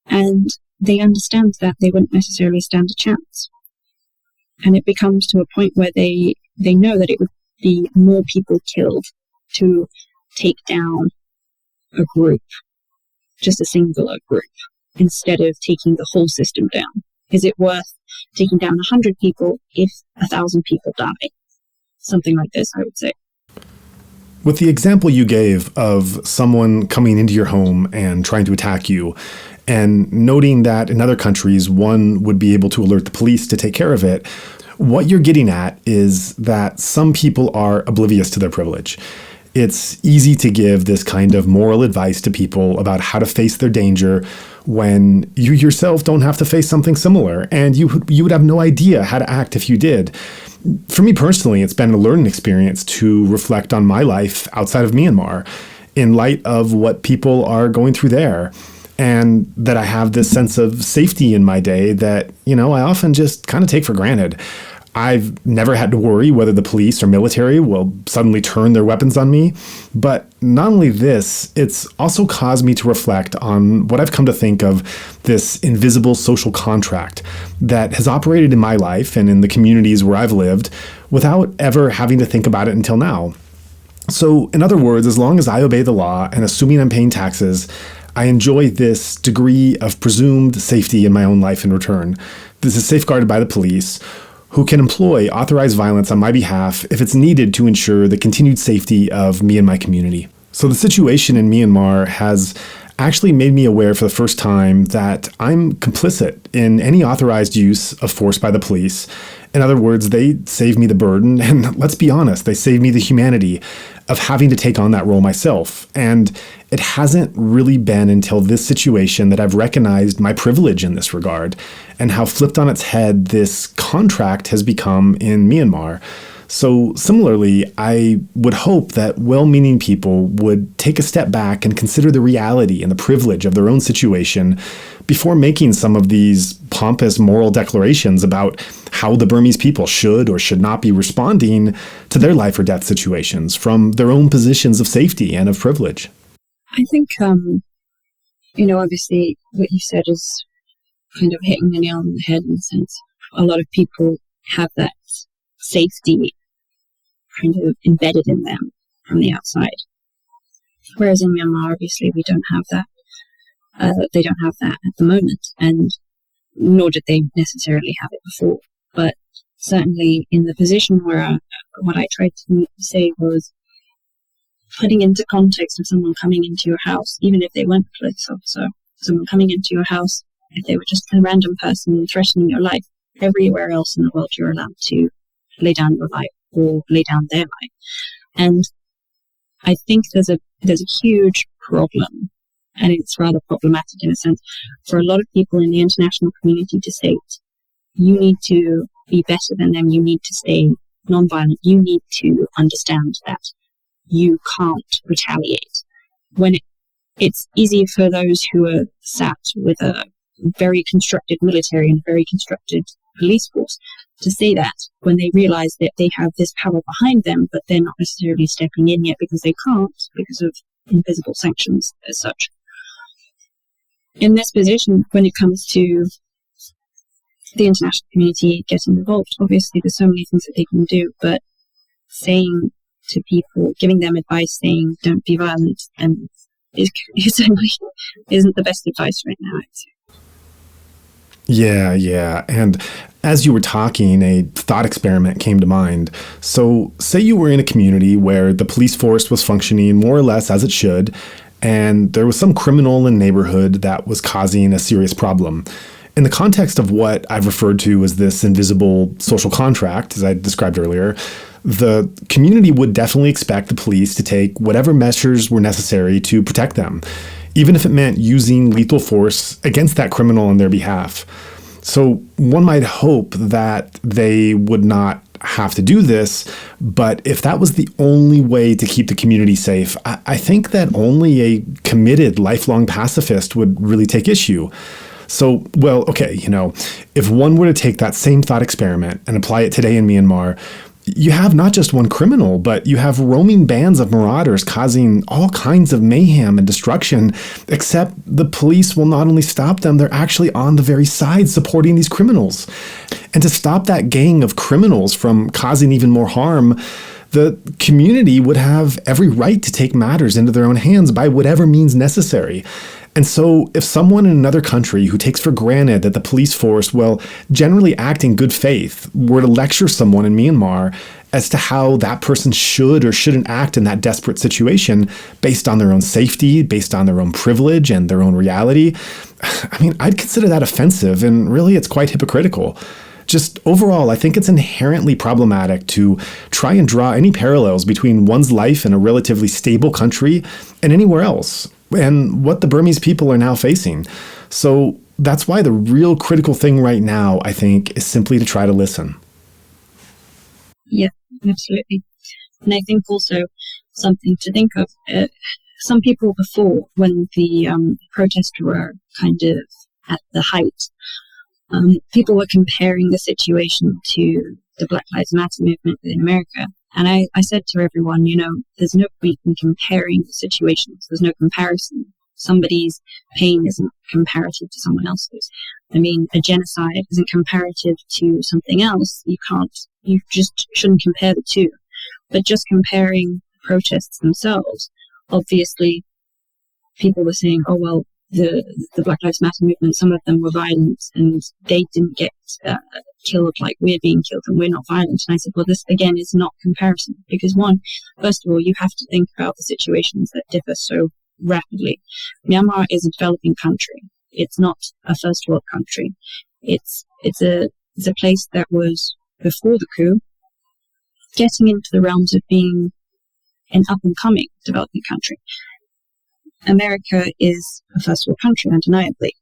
and they understand that they wouldn't necessarily stand a chance. And it becomes to a point where they know that it would be more people killed to take down a group, just a singular group, instead of taking the whole system down. Is it worth taking down 100 people if 1,000 people die? Something like this, I would say. With the example you gave of someone coming into your home and trying to attack you, and noting that in other countries, one would be able to alert the police to take care of it, what you're getting at is that some people are oblivious to their privilege. It's easy to give this kind of moral advice to people about how to face their danger when you yourself don't have to face something similar, and you would have no idea how to act if you did. For me personally, it's been a learning experience to reflect on my life outside of Myanmar in light of what people are going through there, and that I have this sense of safety in my day that, I often just kind of take for granted. I've never had to worry whether the police or military will suddenly turn their weapons on me. But not only this, it's also caused me to reflect on what I've come to think of this invisible social contract that has operated in my life and in the communities where I've lived without ever having to think about it until now. So, in other words, as long as I obey the law and assuming I'm paying taxes, I enjoy this degree of presumed safety in my own life in return. This is safeguarded by the police, who can employ authorized violence on my behalf if it's needed to ensure the continued safety of me and my community. So the situation in Myanmar has actually made me aware for the first time that I'm complicit in any authorized use of force by the police. In other words, they save me the burden, and let's be honest, they save me the humanity of having to take on that role myself. And it hasn't really been until this situation that I've recognized my privilege in this regard and how flipped on its head this contract has become in Myanmar. So similarly, I would hope that well-meaning people would take a step back and consider the reality and the privilege of their own situation before making some of these pompous moral declarations about how the Burmese people should or should not be responding to their life or death situations from their own positions of safety and of privilege. I think, obviously what you said is kind of hitting the nail on the head in a sense. A lot of people have that safety kind of embedded in them from the outside. Whereas in Myanmar, obviously, we don't have that. They don't have that at the moment, and nor did they necessarily have it before. But certainly in the position where what I tried to say was putting into context of someone coming into your house, even if they weren't a police officer, someone coming into your house, if they were just a random person threatening your life, everywhere else in the world you're allowed to lay down your life or lay down their life. And I think there's a huge problem, and it's rather problematic in a sense, for a lot of people in the international community to state, you need to be better than them, you need to stay nonviolent, you need to understand that you can't retaliate. When it's easy for those who are sat with a very constructed military and a very constructed police force to say that when they realize that they have this power behind them, but they're not necessarily stepping in yet because they can't, because of invisible sanctions as such. In this position, when it comes to the international community getting involved, obviously there's so many things that they can do, but saying to people, giving them advice, saying don't be violent, isn't the best advice right now, I'd say. Yeah. And as you were talking, a thought experiment came to mind. So say you were in a community where the police force was functioning more or less as it should, and there was some criminal in the neighborhood that was causing a serious problem. In the context of what I've referred to as this invisible social contract, as I described earlier, the community would definitely expect the police to take whatever measures were necessary to protect them, even if it meant using lethal force against that criminal on their behalf. So one might hope that they would not have to do this, but if that was the only way to keep the community safe, I think that only a committed lifelong pacifist would really take issue. So, well, okay, if one were to take that same thought experiment and apply it today in Myanmar, you have not just one criminal, but you have roaming bands of marauders causing all kinds of mayhem and destruction, except the police will not only stop them, they're actually on the very side supporting these criminals. And to stop that gang of criminals from causing even more harm, the community would have every right to take matters into their own hands by whatever means necessary. And so if someone in another country who takes for granted that the police force will generally act in good faith were to lecture someone in Myanmar as to how that person should or shouldn't act in that desperate situation based on their own safety, based on their own privilege and their own reality, I'd consider that offensive, and really it's quite hypocritical. Just overall, I think it's inherently problematic to try and draw any parallels between one's life in a relatively stable country and anywhere else, and what the Burmese people are now facing. So that's why the real critical thing right now, I think, is simply to try to listen. Yeah, absolutely. And I think also something to think of, some people before, when the protests were kind of at the height, people were comparing the situation to the Black Lives Matter movement in America. And I said to everyone, there's no point in comparing the situations. There's no comparison. Somebody's pain isn't comparative to someone else's. A genocide isn't comparative to something else. You just shouldn't compare the two. But just comparing protests themselves, obviously people were saying, oh, well, the Black Lives Matter movement, some of them were violent and they didn't get killed like we're being killed and we're not violent. And I said, well, this again is not comparison, because first of all, you have to think about the situations that differ so rapidly. Myanmar is a developing country. It's not a first world country. It's a place that was, before the coup, getting into the realms of being an up-and-coming developing country. America is a first world country, undeniably.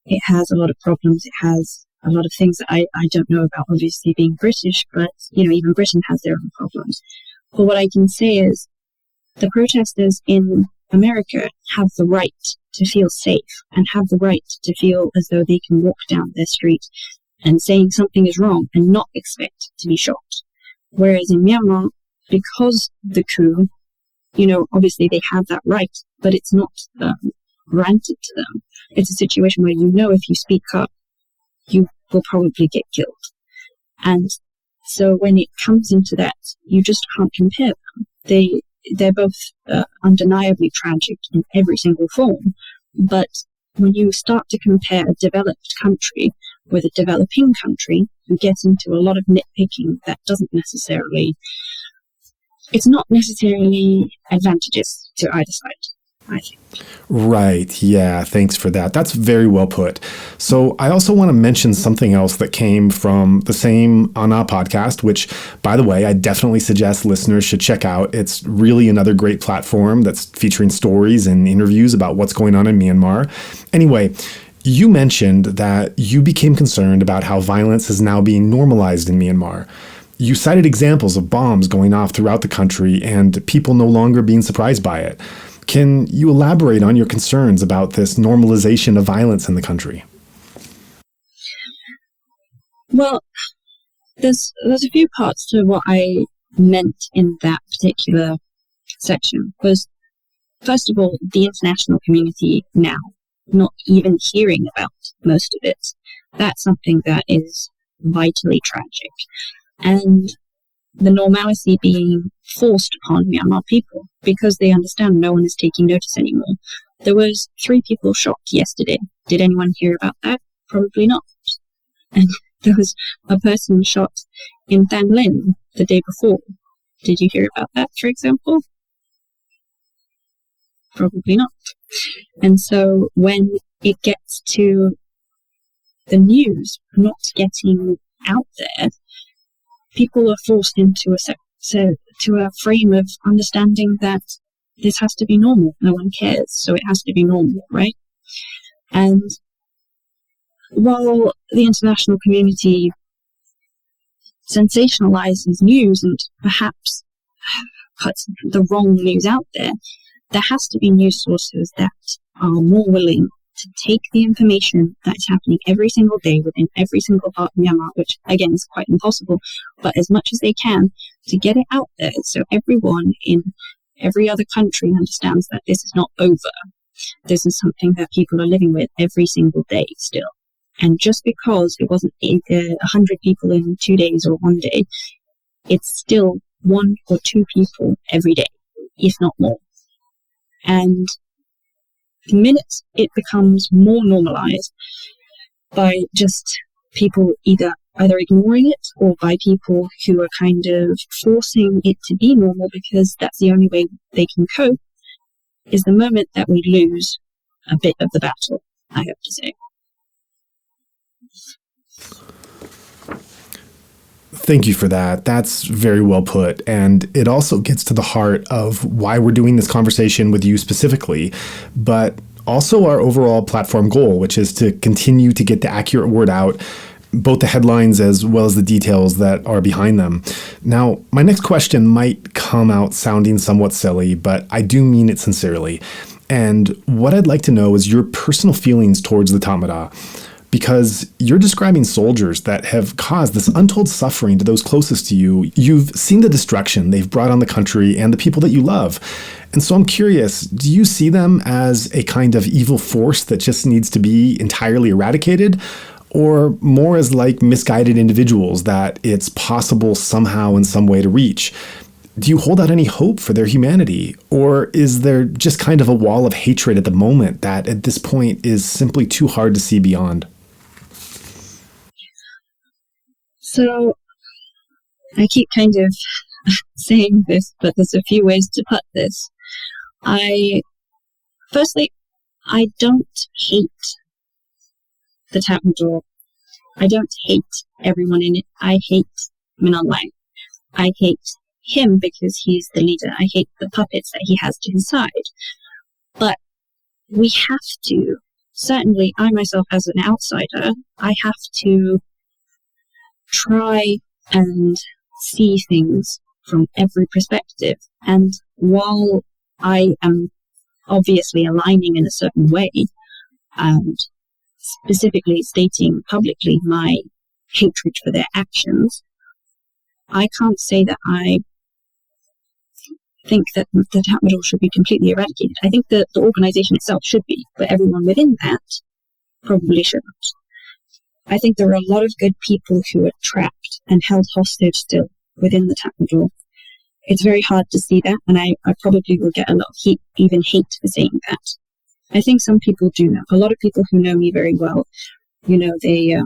It has a lot of problems. It has a lot of things that I don't know about, obviously, being British, but, even Britain has their own problems. But what I can say is the protesters in America have the right to feel safe and have the right to feel as though they can walk down their street and saying something is wrong and not expect to be shot. Whereas in Myanmar, because the coup, obviously they have that right, but it's not granted to them. It's a situation where if you speak up, you will probably get killed. And so when it comes into that, you just can't compare them. They're both undeniably tragic in every single form. But when you start to compare a developed country with a developing country, you get into a lot of nitpicking that it's not necessarily advantageous to either side, I think. Right. Yeah. Thanks for that. That's very well put. So I also want to mention something else that came from the same Ana podcast, which, by the way, I definitely suggest listeners should check out. It's really another great platform that's featuring stories and interviews about what's going on in Myanmar. Anyway, you mentioned that you became concerned about how violence is now being normalized in Myanmar. You cited examples of bombs going off throughout the country and people no longer being surprised by it. Can you elaborate on your concerns about this normalization of violence in the country? Well, there's a few parts to what I meant in that particular section. Was, first of all, the international community now not even hearing about most of it. That's something that is vitally tragic. And the normality being forced upon Myanmar people because they understand no one is taking notice anymore. There was 3 people shot yesterday. Did anyone hear about that? Probably not. And there was a person shot in Than Lin the day before. Did you hear about that, for example? Probably not. And so when it gets to the news not getting out there, people are forced into a frame of understanding that this has to be normal. No one cares, so it has to be normal, right? And while the international community sensationalizes news and perhaps puts the wrong news out there, there has to be news sources that are more willing to take the information that's happening every single day within every single part of Myanmar, which again is quite impossible, but as much as they can to get it out there so everyone in every other country understands that this is not over. This is something that people are living with every single day still. And just because it wasn't 100 people in 2 days or 1 day, it's still 1 or 2 people every day, if not more. And the minute it becomes more normalized by just people either ignoring it or by people who are kind of forcing it to be normal because that's the only way they can cope, is the moment that we lose a bit of the battle, I have to say. Thank you for that. That's very well put. And it also gets to the heart of why we're doing this conversation with you specifically, but also our overall platform goal, which is to continue to get the accurate word out, both the headlines as well as the details that are behind them. Now, my next question might come out sounding somewhat silly, but I do mean it sincerely. And what I'd like to know is your personal feelings towards the Tamada, because you're describing soldiers that have caused this untold suffering to those closest to you. You've seen the destruction they've brought on the country and the people that you love. And so I'm curious, do you see them as a kind of evil force that just needs to be entirely eradicated, or more as like misguided individuals that it's possible somehow in some way to reach? Do you hold out any hope for their humanity? Or is there just kind of a wall of hatred at the moment that at this point is simply too hard to see beyond? So I keep kind of saying this, but there's a few ways to put this. Firstly, I don't hate the Tatmadaw. I don't hate everyone in it. I hate Minalai. I hate him because he's the leader. I hate the puppets that he has to his side. But we have to, certainly I myself as an outsider, I have to try and see things from every perspective. And while I am obviously aligning in a certain way and specifically stating publicly my hatred for their actions, I can't say that I think that the Tatmadaw should be completely eradicated. I think that the organization itself should be, but everyone within that probably shouldn't. I think there are a lot of good people who are trapped and held hostage still within the Tatmadaw. It's very hard to see that, and I probably will get a lot of heat, even hate for saying that. I think some people do know. A lot of people who know me very well, you know, they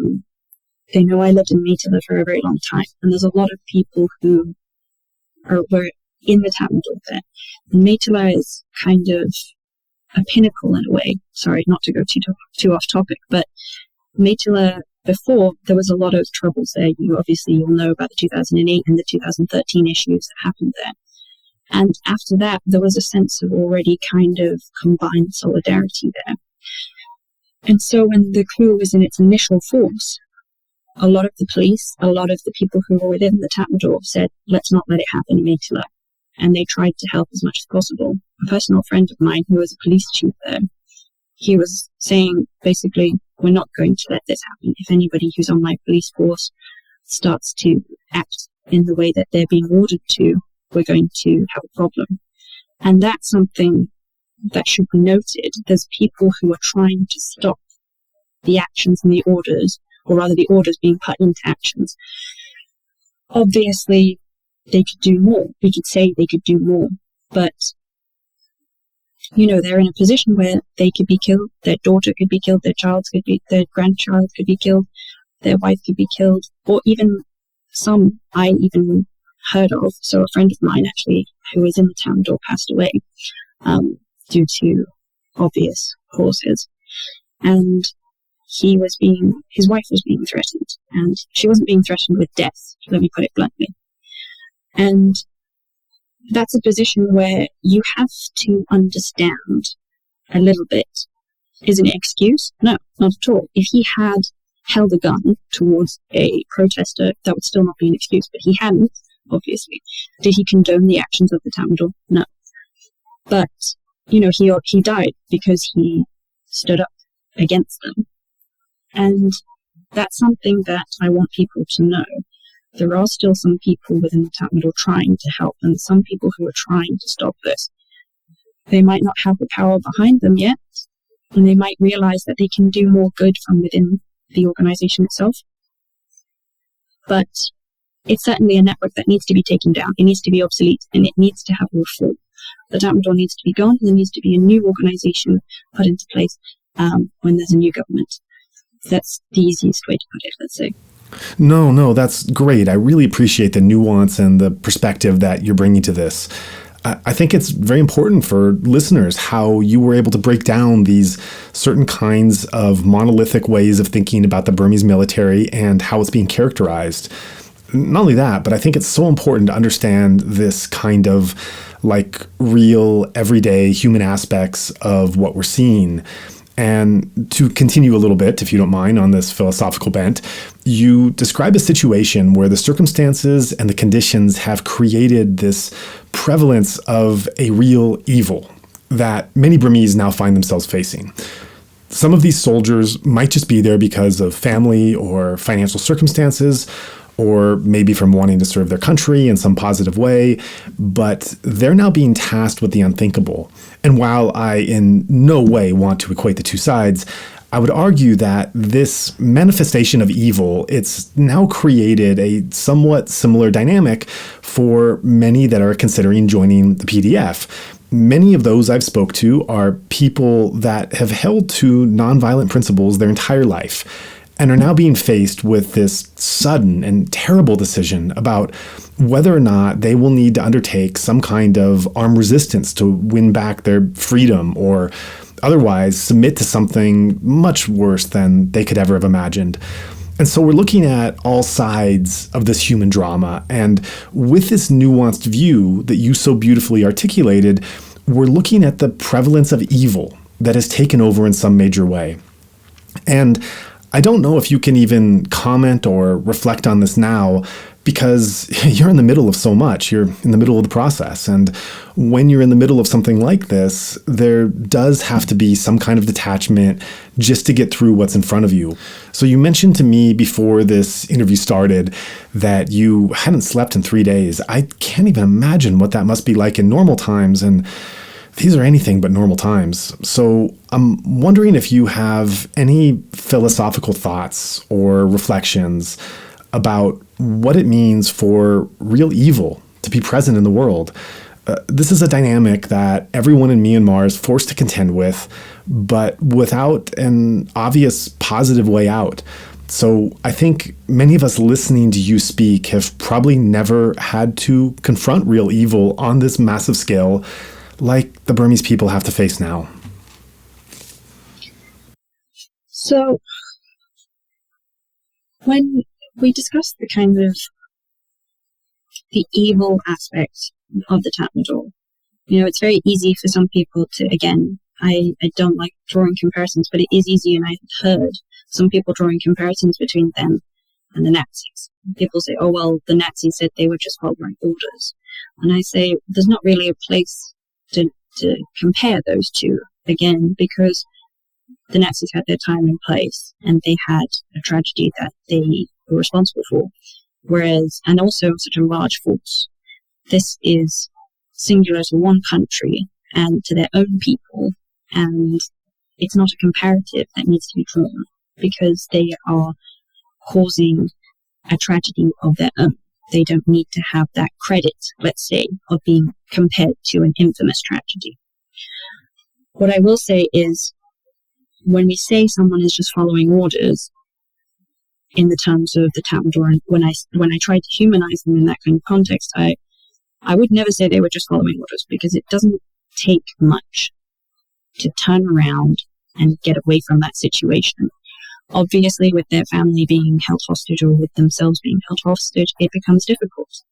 know I lived in Meitila for a very long time, and there's a lot of people who were in the Tatmadaw there. And Meitila is kind of a pinnacle in a way. Sorry, not to go too off topic, but Meitila, before, there was a lot of troubles there. You'll know about the 2008 and the 2013 issues that happened there. And after that, there was a sense of already kind of combined solidarity there. And so when the coup was in its initial force, a lot of the police, a lot of the people who were within the Tatmadaw said, let's not let it happen in Meitila. And they tried to help as much as possible. A personal friend of mine who was a police chief there, he was saying, basically, we're not going to let this happen. If anybody who's on my police force starts to act in the way that they're being ordered to, we're going to have a problem. And that's something that should be noted. There's people who are trying to stop the actions and the orders, or rather the orders being put into actions. Obviously, they could do more. We could say they could do more, but you know, they're in a position where they could be killed, their daughter could be killed, their grandchild could be killed, their wife could be killed, or even some I even heard of. So a friend of mine actually, who was in the Tatmadaw, passed away due to obvious causes. And his wife was being threatened, and she wasn't being threatened with death, let me put it bluntly. And that's a position where you have to understand a little bit. Is it an excuse? No, not at all. If he had held a gun towards a protester, that would still not be an excuse, but he hadn't, obviously. Did he condone the actions of the Tatmadaw? No. But, you know, he died because he stood up against them. And that's something that I want people to know. There are still some people within the Tatmadaw trying to help, and some people who are trying to stop this. They might not have the power behind them yet, and they might realize that they can do more good from within the organization itself. But it's certainly a network that needs to be taken down. It needs to be obsolete, and it needs to have reform. The Tatmadaw needs to be gone, and there needs to be a new organization put into place when there's a new government. That's the easiest way to put it, let's say. No, that's great. I really appreciate the nuance and the perspective that you're bringing to this. I think it's very important for listeners how you were able to break down these certain kinds of monolithic ways of thinking about the Burmese military and how it's being characterized. Not only that, but I think it's so important to understand this kind of like real, everyday human aspects of what we're seeing. And to continue a little bit, if you don't mind, on this philosophical bent, you describe a situation where the circumstances and the conditions have created this prevalence of a real evil that many Burmese now find themselves facing. Some of these soldiers might just be there because of family or financial circumstances, or maybe from wanting to serve their country in some positive way, but they're now being tasked with the unthinkable. And while I in no way want to equate the two sides, I would argue that this manifestation of evil, it's now created a somewhat similar dynamic for many that are considering joining the PDF. Many of those I've spoke to are people that have held to nonviolent principles their entire life and are now being faced with this sudden and terrible decision about whether or not they will need to undertake some kind of armed resistance to win back their freedom or otherwise submit to something much worse than they could ever have imagined. And so we're looking at all sides of this human drama. And with this nuanced view that you so beautifully articulated, we're looking at the prevalence of evil that has taken over in some major way. And I don't know if you can even comment or reflect on this now, because you're in the middle of so much. You're in the middle of the process. And when you're in the middle of something like this, there does have to be some kind of detachment just to get through what's in front of you. So you mentioned to me before this interview started that you hadn't slept in 3 days. I can't even imagine what that must be like in normal times. And these are anything but normal times. So I'm wondering if you have any philosophical thoughts or reflections about what it means for real evil to be present in the world. This is a dynamic that everyone in Myanmar is forced to contend with, but without an obvious positive way out. So I think many of us listening to you speak have probably never had to confront real evil on this massive scale like the Burmese people have to face now. So when we discussed the kind of the evil aspect of the Tatmadaw, it's very easy for some people to, again, I don't like drawing comparisons, but it is easy, and I've heard some people drawing comparisons between them and the Nazis. People say, oh, well, the Nazis said they were just following orders. And I say, there's not really a place to compare those two, again, because the Nazis had their time and place, and they had a tragedy that they were responsible for. Whereas, and also such a large force. This is singular to one country and to their own people, and it's not a comparative that needs to be drawn because they are causing a tragedy of their own. They don't need to have that credit, let's say, of being compared to an infamous tragedy. What I will say is, when we say someone is just following orders, in the terms of the Tatmadaw, and when I try to humanize them in that kind of context, I would never say they were just following orders, because it doesn't take much to turn around and get away from that situation. Obviously, with their family being held hostage or with themselves being held hostage, it becomes difficult.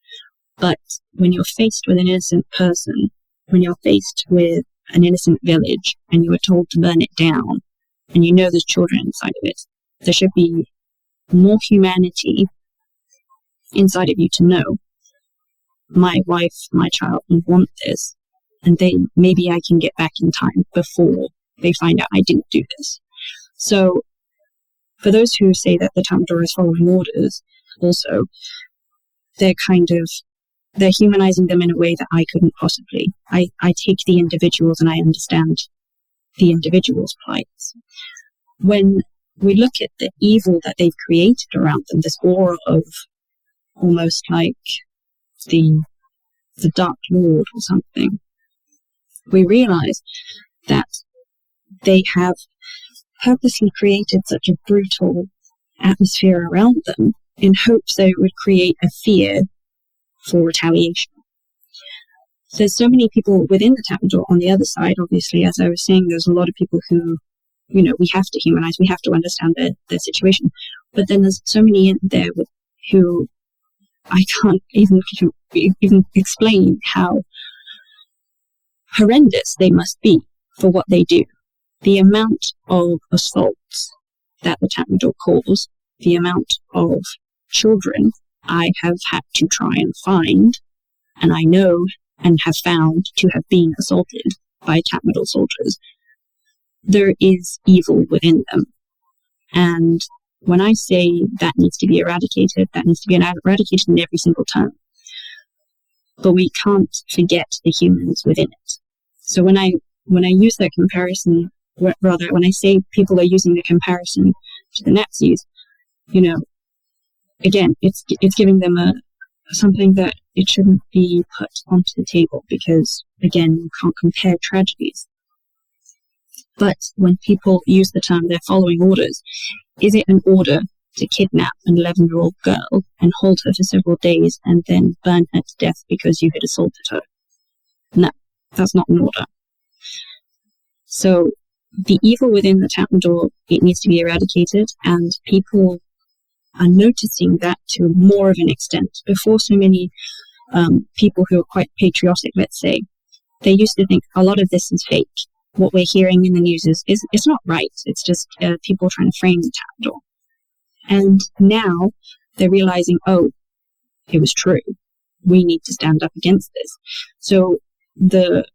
But when you're faced with an innocent person, when you're faced with an innocent village and you are told to burn it down, and there's children inside of it, there should be more humanity inside of you to know, my wife, my child want this, and maybe I can get back in time before they find out I didn't do this. So for those who say that the Tatmadaw is following orders, also, they're humanizing them in a way that I couldn't possibly. I take the individuals and I understand the individuals' plights. When we look at the evil that they've created around them, this aura of almost like the Dark Lord or something, we realize that they have purposely created such a brutal atmosphere around them in hopes that it would create a fear for retaliation. There's so many people within the Tatmadaw on the other side, obviously, as I was saying, there's a lot of people who, we have to humanize, we have to understand their situation. But then there's so many in there who I can't even explain how horrendous they must be for what they do. The amount of assaults that the Tatmadaw cause, the amount of children I have had to try and find, and I know and have found to have been assaulted by Tatmadaw soldiers, there is evil within them. And when I say that needs to be eradicated, that needs to be eradicated in every single term. But we can't forget the humans within it. So when I use that comparison rather, when I say people are using the comparison to the Nazis, again, it's giving them something that it shouldn't be put onto the table, because, again, you can't compare tragedies. But when people use the term they're following orders, is it an order to kidnap an 11-year-old girl and hold her for several days and then burn her to death because you had assaulted her? No, that's not an order. So the evil within the Tatmadaw, it needs to be eradicated, and people are noticing that to more of an extent. Before, so many people who are quite patriotic, let's say, they used to think a lot of this is fake. What we're hearing in the news is it's not right. It's just people trying to frame the Tatmadaw. And now they're realizing, oh, it was true. We need to stand up against this. So the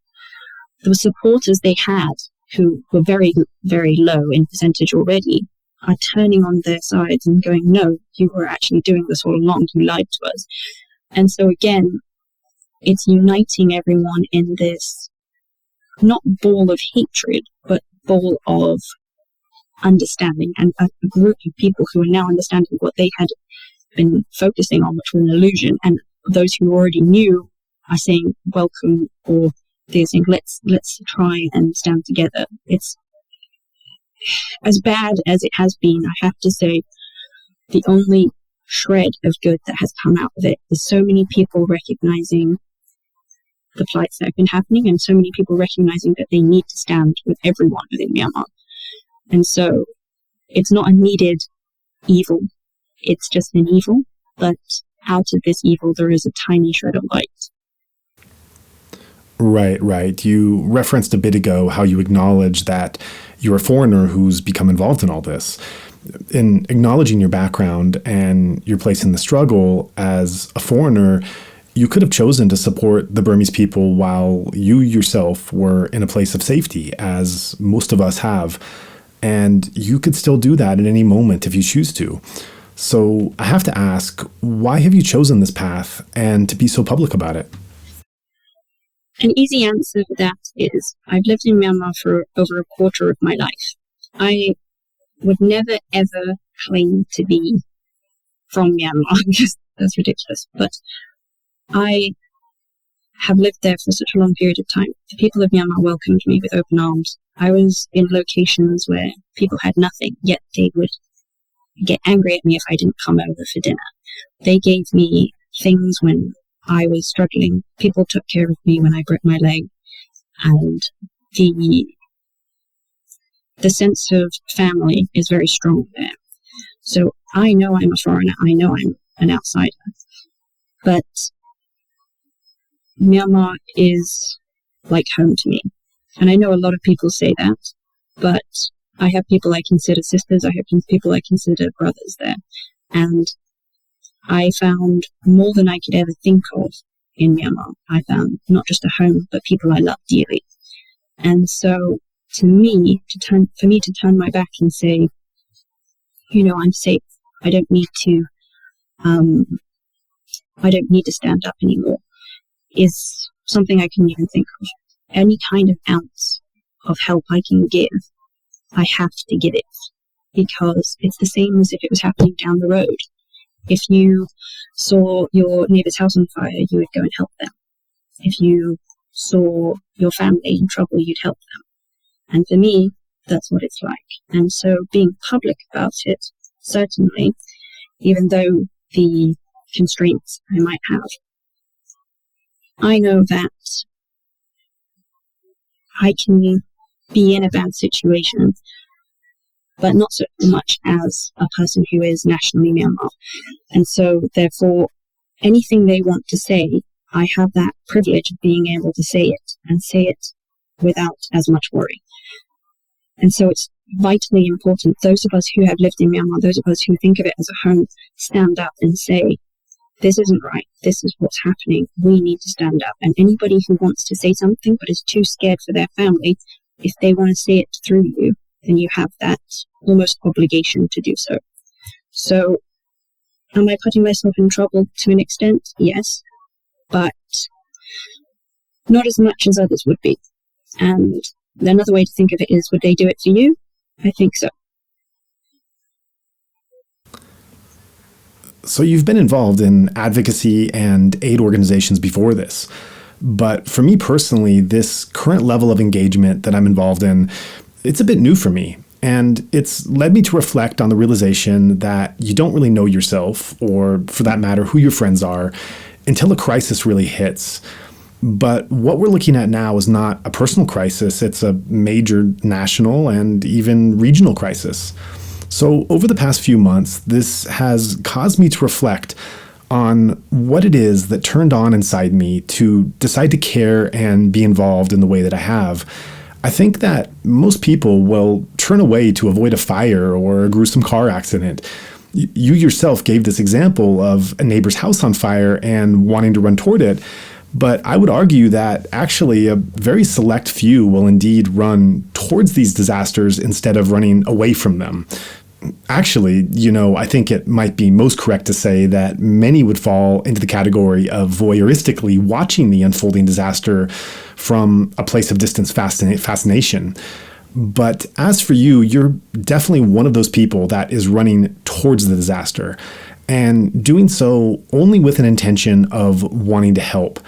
supporters they had, who were very, very low in percentage already, are turning on their sides and going, no, you were actually doing this all along. You lied to us. And so again, it's uniting everyone in this, not ball of hatred, but ball of understanding, and a group of people who are now understanding what they had been focusing on, which was an illusion. And those who already knew are saying welcome, or they're saying let's try and stand together. It's as bad as it has been. I have to say, the only shred of good that has come out of it is so many people recognizing the plights that have been happening, and so many people recognizing that they need to stand with everyone within Myanmar. And so it's not a needed evil, it's just an evil, but out of this evil there is a tiny shred of light. Right. You referenced a bit ago how you acknowledge that you're a foreigner who's become involved in all this. In acknowledging your background and your place in the struggle as a foreigner, you could have chosen to support the Burmese people while you yourself were in a place of safety, as most of us have. And you could still do that at any moment if you choose to. So I have to ask, why have you chosen this path and to be so public about it? An easy answer to that is I've lived in Myanmar for over a quarter of my life. I would never, ever claim to be from Myanmar, because that's ridiculous. But I have lived there for such a long period of time. The people of Myanmar welcomed me with open arms. I was in locations where people had nothing, yet they would get angry at me if I didn't come over for dinner. They gave me things when I was struggling. People took care of me when I broke my leg. And the sense of family is very strong there. So I know I'm a foreigner. I know I'm an outsider. But Myanmar is like home to me. And I know a lot of people say that, but I have people I consider sisters. I have people I consider brothers there. And I found more than I could ever think of in Myanmar. I found not just a home, but people I love dearly. And so for me to turn my back and say, I'm safe. I don't need to stand up anymore, is something I can even think of. Any kind of ounce of help I can give, I have to give it, because it's the same as if it was happening down the road. If you saw your neighbour's house on fire, you would go and help them. If you saw your family in trouble, you'd help them. And for me, that's what it's like. And so being public about it, certainly, even though the constraints I might have, I know that I can be in a bad situation, but not so much as a person who is nationally Myanmar. And so, therefore, anything they want to say, I have that privilege of being able to say it, and say it without as much worry. And so it's vitally important, those of us who have lived in Myanmar, those of us who think of it as a home, stand up and say, this isn't right, this is what's happening, we need to stand up. And anybody who wants to say something but is too scared for their family, if they want to say it through you, then you have that almost obligation to do so. So, am I putting myself in trouble to an extent? Yes, but not as much as others would be. And Another way to think of it is, would they do it for you? I think so. So you've been involved in advocacy and aid organizations before this. But for me personally, this current level of engagement that I'm involved in, it's a bit new for me. And it's led me to reflect on the realization that you don't really know yourself, or for that matter, who your friends are, until a crisis really hits. But what we're looking at now is not a personal crisis, it's a major national and even regional crisis. So over the past few months, this has caused me to reflect on what it is that turned on inside me to decide to care and be involved in the way that I have. I think that most people will turn away to avoid a fire or a gruesome car accident. You yourself gave this example of a neighbor's house on fire and wanting to run toward it. But I would argue that actually a very select few will indeed run towards these disasters instead of running away from them. Actually, I think it might be most correct to say that many would fall into the category of voyeuristically watching the unfolding disaster from a place of distant fascination. But as for you, you're definitely one of those people that is running towards the disaster and doing so only with an intention of wanting to help.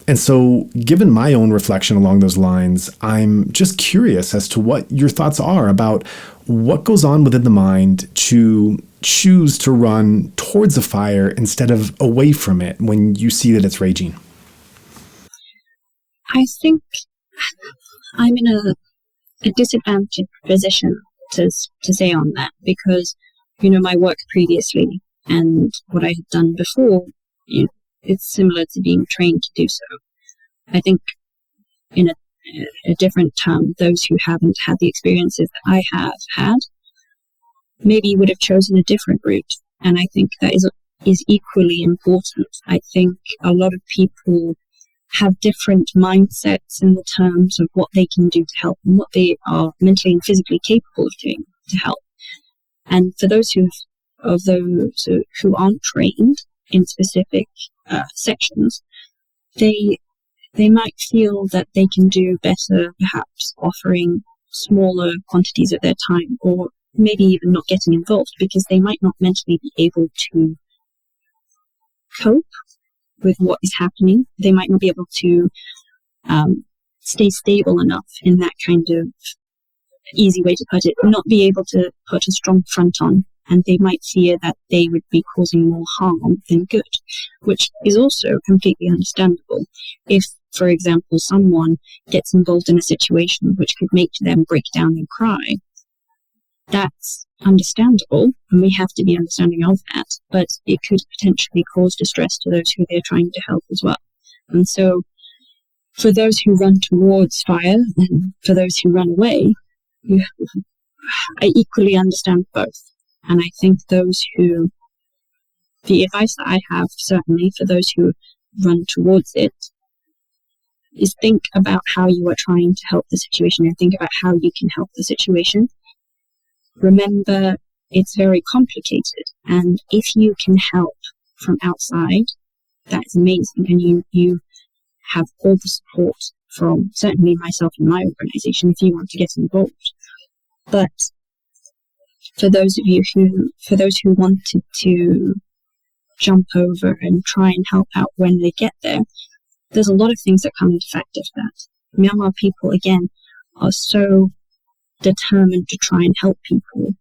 And so, given my own reflection along those lines, I'm just curious as to what your thoughts are about what goes on within the mind to choose to run towards a fire instead of away from it when you see that it's raging. I think I'm in a disadvantaged position to say on that, because, my work previously and what I had done before, it's similar to being trained to do so. I think in a different term, those who haven't had the experiences that I have had maybe would have chosen a different route. And I think that is equally important. I think a lot of people have different mindsets in the terms of what they can do to help and what they are mentally and physically capable of doing to help. And for those who aren't trained in specific sections, they might feel that they can do better, perhaps offering smaller quantities of their time, or maybe even not getting involved because they might not mentally be able to cope with what is happening. They might not be able to stay stable enough, in that kind of easy way to put it, not be able to put a strong front on, and they might fear that they would be causing more harm than good, which is also completely understandable. If, for example, someone gets involved in a situation which could make them break down and cry, that's understandable, and we have to be understanding of that, but it could potentially cause distress to those who they're trying to help as well. And so for those who run towards fire and for those who run away, I equally understand both. And I think the advice that I have, certainly for those who run towards it, is think about how you are trying to help the situation and think about how you can help the situation. Remember, it's very complicated, and if you can help from outside, that is amazing, and you have all the support from certainly myself and my organization if you want to get involved. But for those who wanted to jump over and try and help out when they get there, there's a lot of things that come into factor for that. Myanmar people, again, are so determined to try and help people,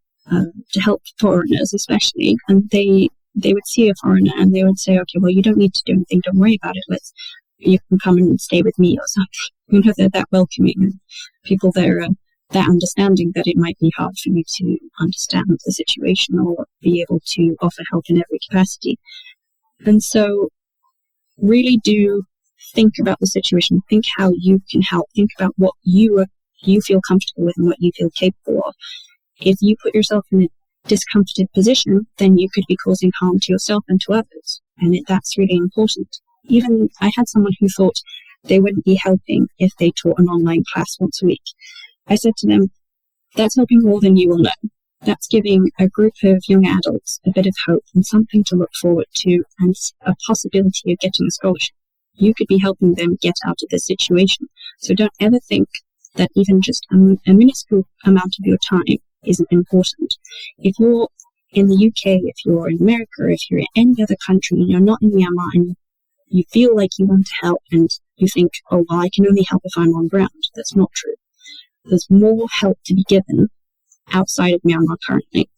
to help foreigners especially, and they would see a foreigner and they would say, okay, well, you don't need to do anything, don't worry about it, you can come and stay with me or something. They're that welcoming, and people there are that understanding that it might be hard for you to understand the situation or be able to offer help in every capacity. And so really do think about the situation, think how you can help, think about what you feel comfortable with and what you feel capable of. If you put yourself in a discomforted position, then you could be causing harm to yourself and to others. And that's really important. Even I had someone who thought they wouldn't be helping if they taught an online class once a week. I said to them, that's helping more than you will know. That's giving a group of young adults a bit of hope and something to look forward to and a possibility of getting a scholarship. You could be helping them get out of this situation. So don't ever think that even just a minuscule amount of your time isn't important. If you're in the UK, if you're in America, if you're in any other country and you're not in Myanmar and you feel like you want to help and you think, oh, well, I can only help if I'm on ground. That's not true. There's more help to be given outside of Myanmar currently.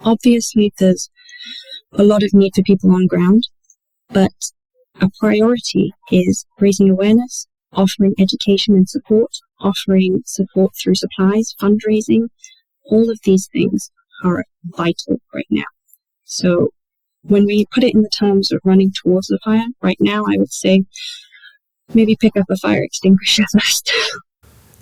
Obviously, there's a lot of need for people on ground, but a priority is raising awareness, offering education and support, offering support through supplies, fundraising. All of these things are vital right now. So when we put it in the terms of running towards the fire, right now I would say maybe pick up a fire extinguisher first.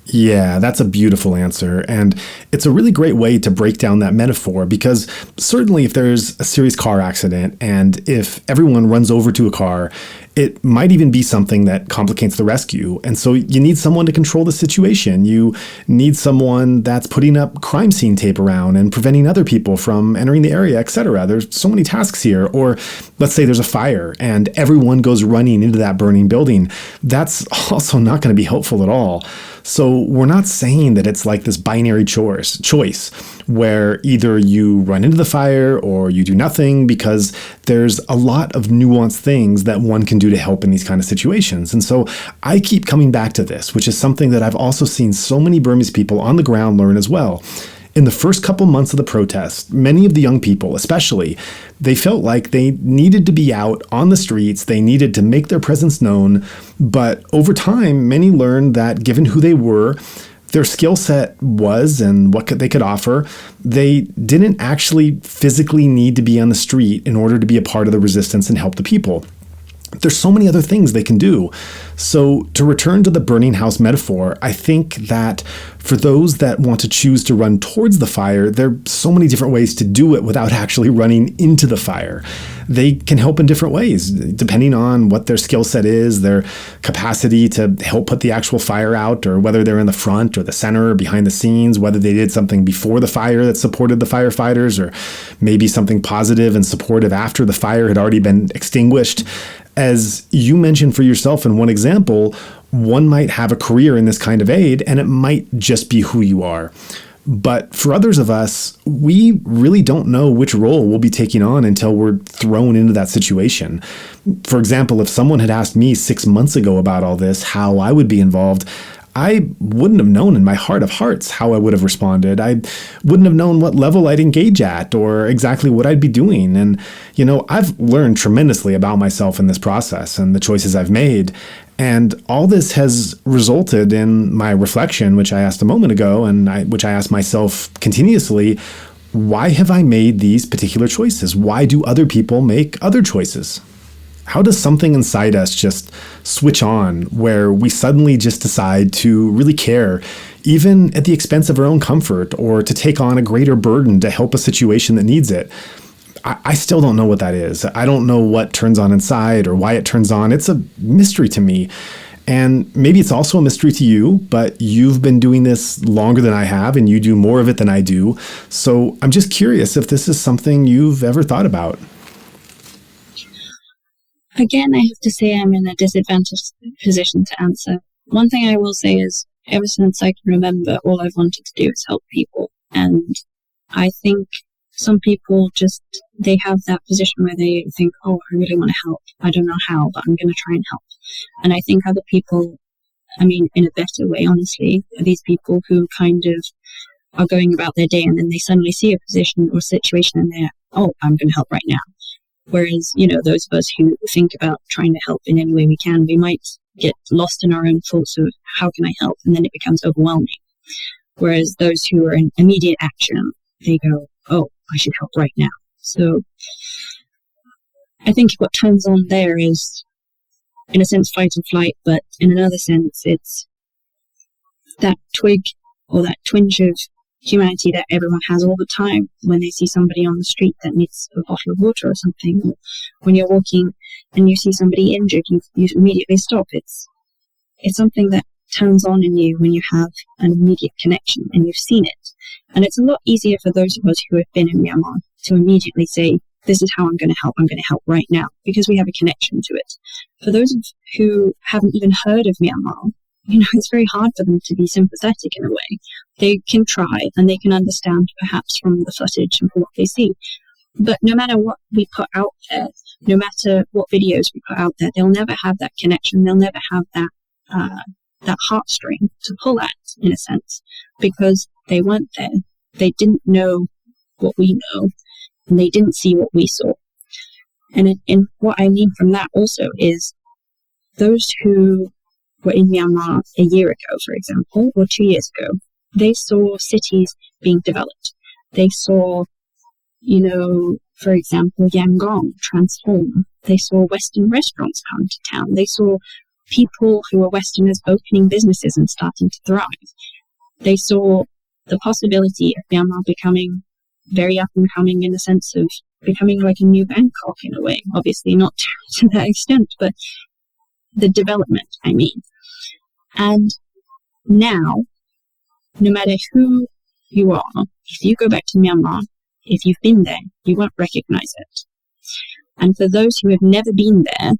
Yeah, that's a beautiful answer. And it's a really great way to break down that metaphor, because certainly if there's a serious car accident and if everyone runs over to a car, it might even be something that complicates the rescue. And so you need someone to control the situation. You need someone that's putting up crime scene tape around and preventing other people from entering the area, etc. There's so many tasks here. Or let's say there's a fire and everyone goes running into that burning building. That's also not going to be helpful at all. So we're not saying that it's like this binary choice where either you run into the fire or you do nothing, because there's a lot of nuanced things that one can do to help in these kind of situations. And so I keep coming back to this, which is something that I've also seen so many Burmese people on the ground learn as well. In the first couple months of the protest, many of the young people, especially, they felt like they needed to be out on the streets, they needed to make their presence known. But over time, many learned that given who they were, their skill set was and what they could offer, they didn't actually physically need to be on the street in order to be a part of the resistance and help the people. There's so many other things they can do. So to return to the burning house metaphor, I think that for those that want to choose to run towards the fire, there are so many different ways to do it without actually running into the fire. They can help in different ways, depending on what their skill set is, their capacity to help put the actual fire out, or whether they're in the front or the center or behind the scenes, whether they did something before the fire that supported the firefighters, or maybe something positive and supportive after the fire had already been extinguished. As you mentioned for yourself in one example, one might have a career in this kind of aid, and it might just be who you are. But for others of us, we really don't know which role we'll be taking on until we're thrown into that situation. For example, if someone had asked me 6 months ago about all this, how I would be involved, I wouldn't have known in my heart of hearts how I would have responded. I wouldn't have known what level I'd engage at or exactly what I'd be doing. And, I've learned tremendously about myself in this process and the choices I've made. And all this has resulted in my reflection, which I asked a moment ago, and which I ask myself continuously: why have I made these particular choices? Why do other people make other choices? How does something inside us just switch on where we suddenly just decide to really care, even at the expense of our own comfort, or to take on a greater burden to help a situation that needs it? I still don't know what that is. I don't know what turns on inside or why it turns on. It's a mystery to me. And maybe it's also a mystery to you, but you've been doing this longer than I have, and you do more of it than I do. So I'm just curious if this is something you've ever thought about. Again, I have to say I'm in a disadvantaged position to answer. One thing I will say is, ever since I can remember, all I've wanted to do is help people. And I think some people they have that position where they think, oh, I really want to help. I don't know how, but I'm going to try and help. And I think other people, in a better way, honestly, are these people who kind of are going about their day and then they suddenly see a position or situation and they're, oh, I'm going to help right now. Whereas, those of us who think about trying to help in any way we can, we might get lost in our own thoughts of how can I help? And then it becomes overwhelming. Whereas those who are in immediate action, they go, oh, I should help right now. So I think what turns on there is, in a sense, fight or flight, but in another sense, it's that twig or that twinge of humanity that everyone has all the time when they see somebody on the street that needs a bottle of water or something. Or when you're walking and you see somebody injured, you immediately stop. It's something that turns on in you when you have an immediate connection and you've seen it. And it's a lot easier for those of us who have been in Myanmar to immediately say, this is how I'm going to help. I'm going to help right now, because we have a connection to it. For those who haven't even heard of Myanmar, it's very hard for them to be sympathetic in a way. They can try and they can understand perhaps from the footage and from what they see. But no matter what we put out there, no matter what videos we put out there, they'll never have that connection. They'll never have that heartstring to pull at, in a sense, because they weren't there. They didn't know what we know, and they didn't see what we saw. And what I mean from that also is those who were in Myanmar a year ago, for example, or 2 years ago, they saw cities being developed. They saw, for example, Yangon transform. They saw Western restaurants come to town. They saw people who were Westerners opening businesses and starting to thrive. They saw the possibility of Myanmar becoming very up and coming, in the sense of becoming like a new Bangkok in a way. Obviously not to that extent, but the development, I mean. And now, no matter who you are, if you go back to Myanmar, if you've been there, you won't recognize it. And for those who have never been there,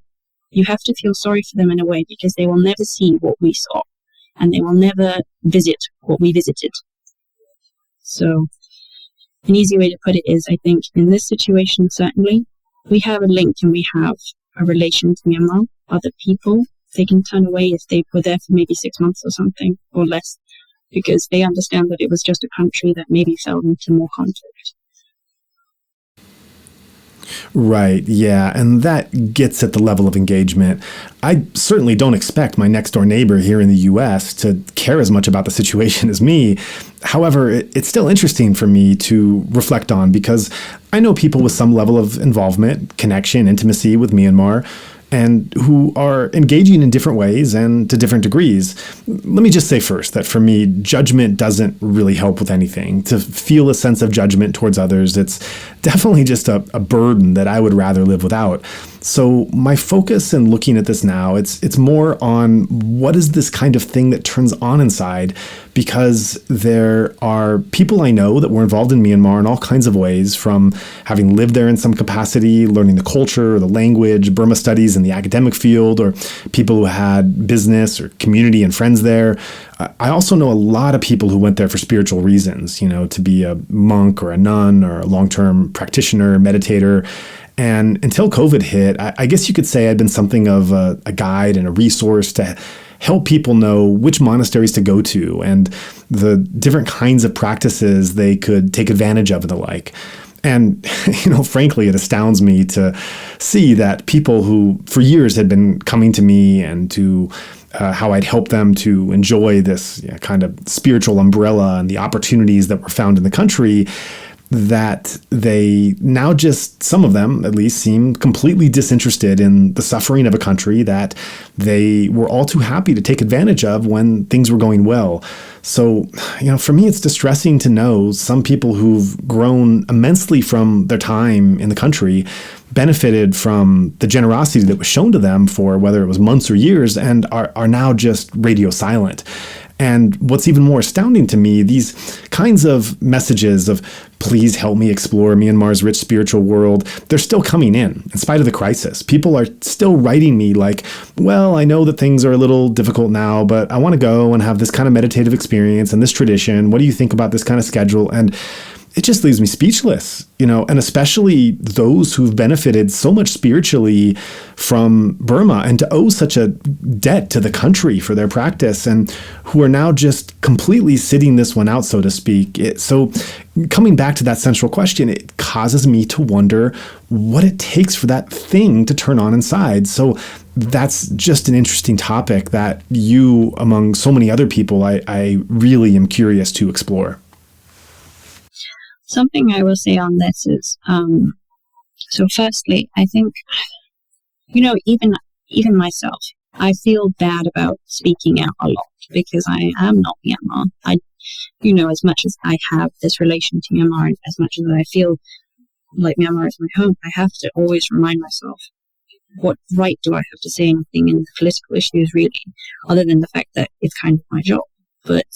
you have to feel sorry for them in a way, because they will never see what we saw, and they will never visit what we visited. So an easy way to put it is, I think, in this situation, certainly, we have a link and we have a relation to Myanmar. Other people, they can turn away if they were there for maybe 6 months or something, or less, because they understand that it was just a country that maybe fell into more conflict. Right, yeah, and that gets at the level of engagement. I certainly don't expect my next door neighbor here in the US to care as much about the situation as me. However, it's still interesting for me to reflect on, because I know people with some level of involvement, connection, intimacy with Myanmar, and who are engaging in different ways and to different degrees. Let me just say first that for me, judgment doesn't really help with anything. To feel a sense of judgment towards others, it's definitely just a burden that I would rather live without. So my focus in looking at this now, it's more on what is this kind of thing that turns on inside, because there are people I know that were involved in Myanmar in all kinds of ways, from having lived there in some capacity, learning the culture, the language, Burma studies in the academic field, or people who had business or community and friends there. I also know a lot of people who went there for spiritual reasons, to be a monk or a nun or a long-term practitioner, meditator. And until COVID hit, I guess you could say I'd been something of a guide and a resource to help people know which monasteries to go to and the different kinds of practices they could take advantage of and the like. And, frankly, it astounds me to see that people who for years had been coming to me and to how I'd help them to enjoy this kind of spiritual umbrella and the opportunities that were found in the country, that they now just, some of them at least, seem completely disinterested in the suffering of a country that they were all too happy to take advantage of when things were going well. So, for me, it's distressing to know some people who've grown immensely from their time in the country benefited from the generosity that was shown to them for whether it was months or years, and are now just radio silent. And what's even more astounding to me, these kinds of messages of please help me explore Myanmar's rich spiritual world, they're still coming in spite of the crisis. People are still writing me like, well, I know that things are a little difficult now, but I want to go and have this kind of meditative experience and this tradition. What do you think about this kind of schedule? And it just leaves me speechless, and especially those who've benefited so much spiritually from Burma and to owe such a debt to the country for their practice, and who are now just completely sitting this one out, so to speak. So coming back to that central question, it causes me to wonder what it takes for that thing to turn on inside. So that's just an interesting topic that you, among so many other people, I really am curious to explore. Something I will say on this is, so firstly, I think, even myself, I feel bad about speaking out a lot, because I am not Myanmar. As much as I have this relation to Myanmar, and as much as I feel like Myanmar is my home, I have to always remind myself, what right do I have to say anything in the political issues, really, other than the fact that it's kind of my job. But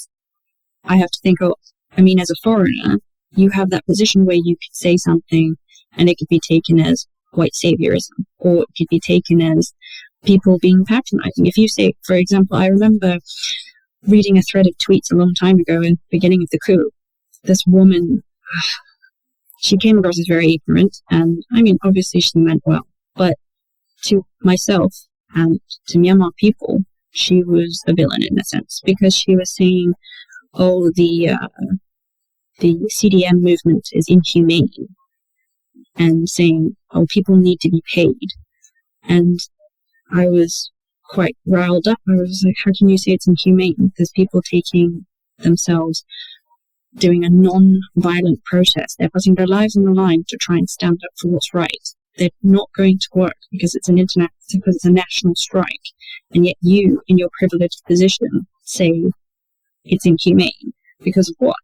I have to think, as a foreigner, you have that position where you could say something and it could be taken as white saviorism, or it could be taken as, people being patronizing. If you say, for example, I remember reading a thread of tweets a long time ago in the beginning of the coup. This woman, she came across as very ignorant, and I mean, obviously she meant well, but to myself and to Myanmar people, she was a villain in a sense, because she was saying, oh, the CDM movement is inhumane, and saying, oh, people need to be paid. And I was quite riled up. I was like, how can you say it's inhumane? There's people taking themselves, doing a non-violent protest. They're putting their lives on the line to try and stand up for what's right. They're not going to work because it's a national strike. And yet you, in your privileged position, say it's inhumane. Because of what?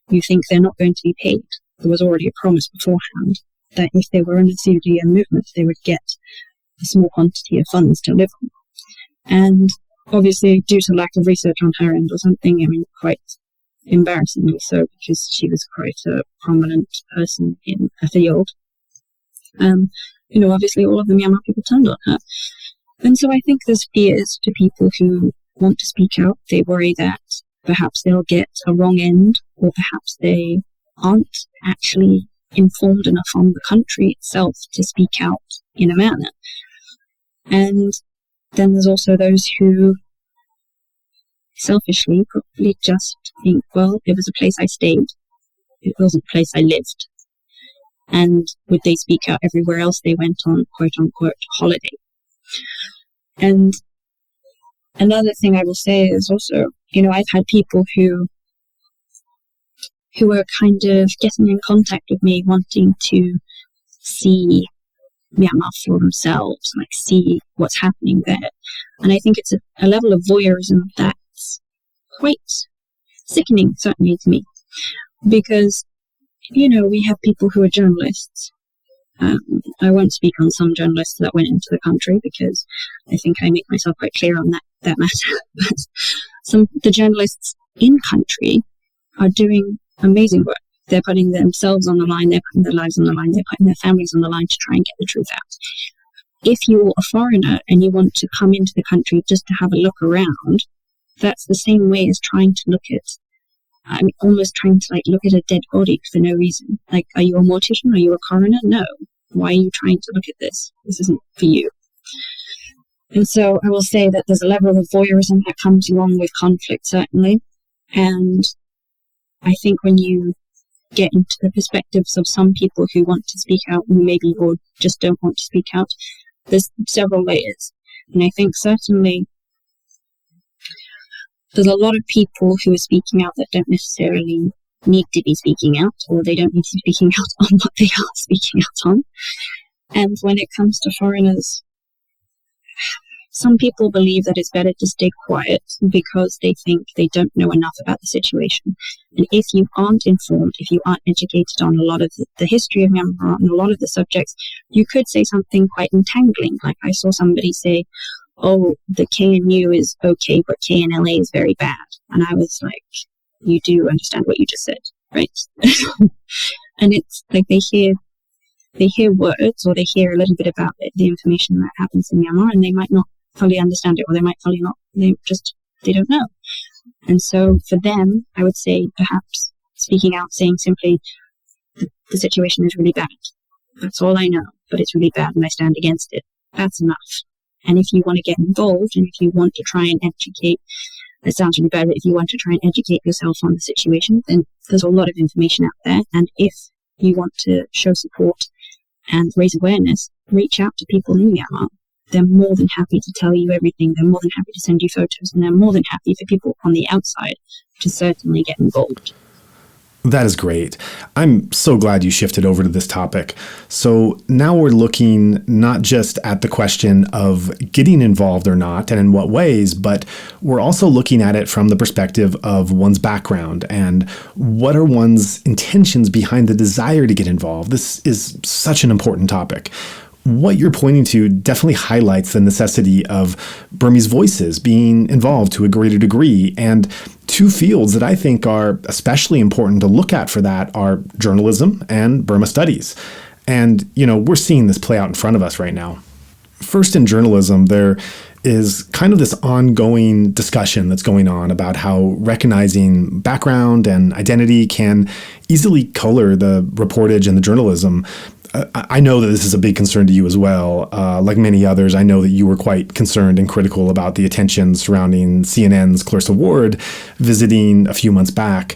You think they're not going to be paid. There was already a promise beforehand that if they were in the CDM movement, they would get a small quantity of funds to live on. And obviously, due to lack of research on her end or something, I mean, quite embarrassingly so, because she was quite a prominent person in a field. Obviously all of the Myanmar people turned on her. And so I think there's fears to people who want to speak out. They worry that perhaps they'll get a wrong end, or perhaps they aren't actually informed enough on the country itself to speak out in a manner. And then there's also those who selfishly probably just think, well, it was a place I stayed. It wasn't a place I lived. And would they speak out everywhere else they went on, quote unquote, holiday? And another thing I will say is also, I've had people who are kind of getting in contact with me, wanting to see Myanmar for themselves, like see what's happening there. And I think it's a level of voyeurism that's quite sickening, certainly to me, because, we have people who are journalists. I won't speak on some journalists that went into the country, because I think I make myself quite clear on that matter. But the journalists in country are doing amazing work. They're putting themselves on the line, they're putting their lives on the line, they're putting their families on the line to try and get the truth out. If you're a foreigner and you want to come into the country just to have a look around, that's the same way as trying to look at, almost trying to look at a dead body for no reason. Like, are you a mortician? Are you a coroner? No. Why are you trying to look at this? This isn't for you. And so I will say that there's a level of voyeurism that comes along with conflict, certainly. And I think when you get into the perspectives of some people who want to speak out, maybe, or just don't want to speak out, there's several layers. And I think certainly there's a lot of people who are speaking out that don't necessarily need to be speaking out, or they don't need to be speaking out on what they are speaking out on. And when it comes to foreigners, some people believe that it's better to stay quiet because they think they don't know enough about the situation. And if you aren't informed, if you aren't educated on a lot of the history of Myanmar and a lot of the subjects, you could say something quite entangling. Like I saw somebody say, oh, the KNU is okay, but KNLA is very bad. And I was like, you do understand what you just said, right? And it's like they hear words, or they hear a little bit about the information that happens in Myanmar, and they might not fully understand it, or they might fully not, they don't know. And so for them, I would say perhaps speaking out, saying simply, the situation is really bad. That's all I know, but it's really bad and I stand against it. That's enough. And if you want to get involved, and if you want to try and educate, it sounds really bad, but if you want to try and educate yourself on the situation, then there's a lot of information out there. And if you want to show support and raise awareness, reach out to people in Myanmar. They're more than happy to tell you everything. They're more than happy to send you photos, and they're more than happy for people on the outside to certainly get involved. That is great. I'm so glad you shifted over to this topic. So now we're looking not just at the question of getting involved or not, and in what ways, but we're also looking at it from the perspective of one's background and what are one's intentions behind the desire to get involved. This is such an important topic. What you're pointing to definitely highlights the necessity of Burmese voices being involved to a greater degree. And two fields that I think are especially important to look at for that are journalism and Burma studies. And, we're seeing this play out in front of us right now. First, in journalism, there is kind of this ongoing discussion that's going on about how recognizing background and identity can easily color the reportage and the journalism. I know that this is a big concern to you as well. Like many others, I know that you were quite concerned and critical about the attention surrounding CNN's Clarissa Ward visiting a few months back.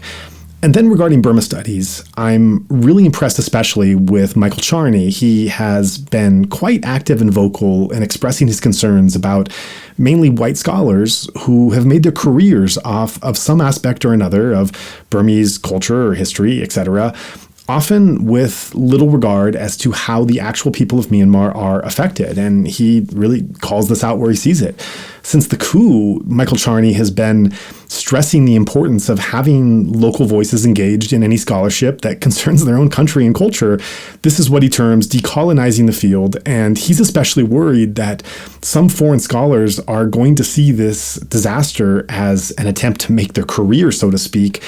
And then regarding Burma studies, I'm really impressed especially with Michael Charney. He has been quite active and vocal in expressing his concerns about mainly white scholars who have made their careers off of some aspect or another of Burmese culture or history, etc., often with little regard as to how the actual people of Myanmar are affected. And he really calls this out where he sees it. Since the coup, Michael Charney has been stressing the importance of having local voices engaged in any scholarship that concerns their own country and culture. This is what he terms decolonizing the field. And he's especially worried that some foreign scholars are going to see this disaster as an attempt to make their career, so to speak,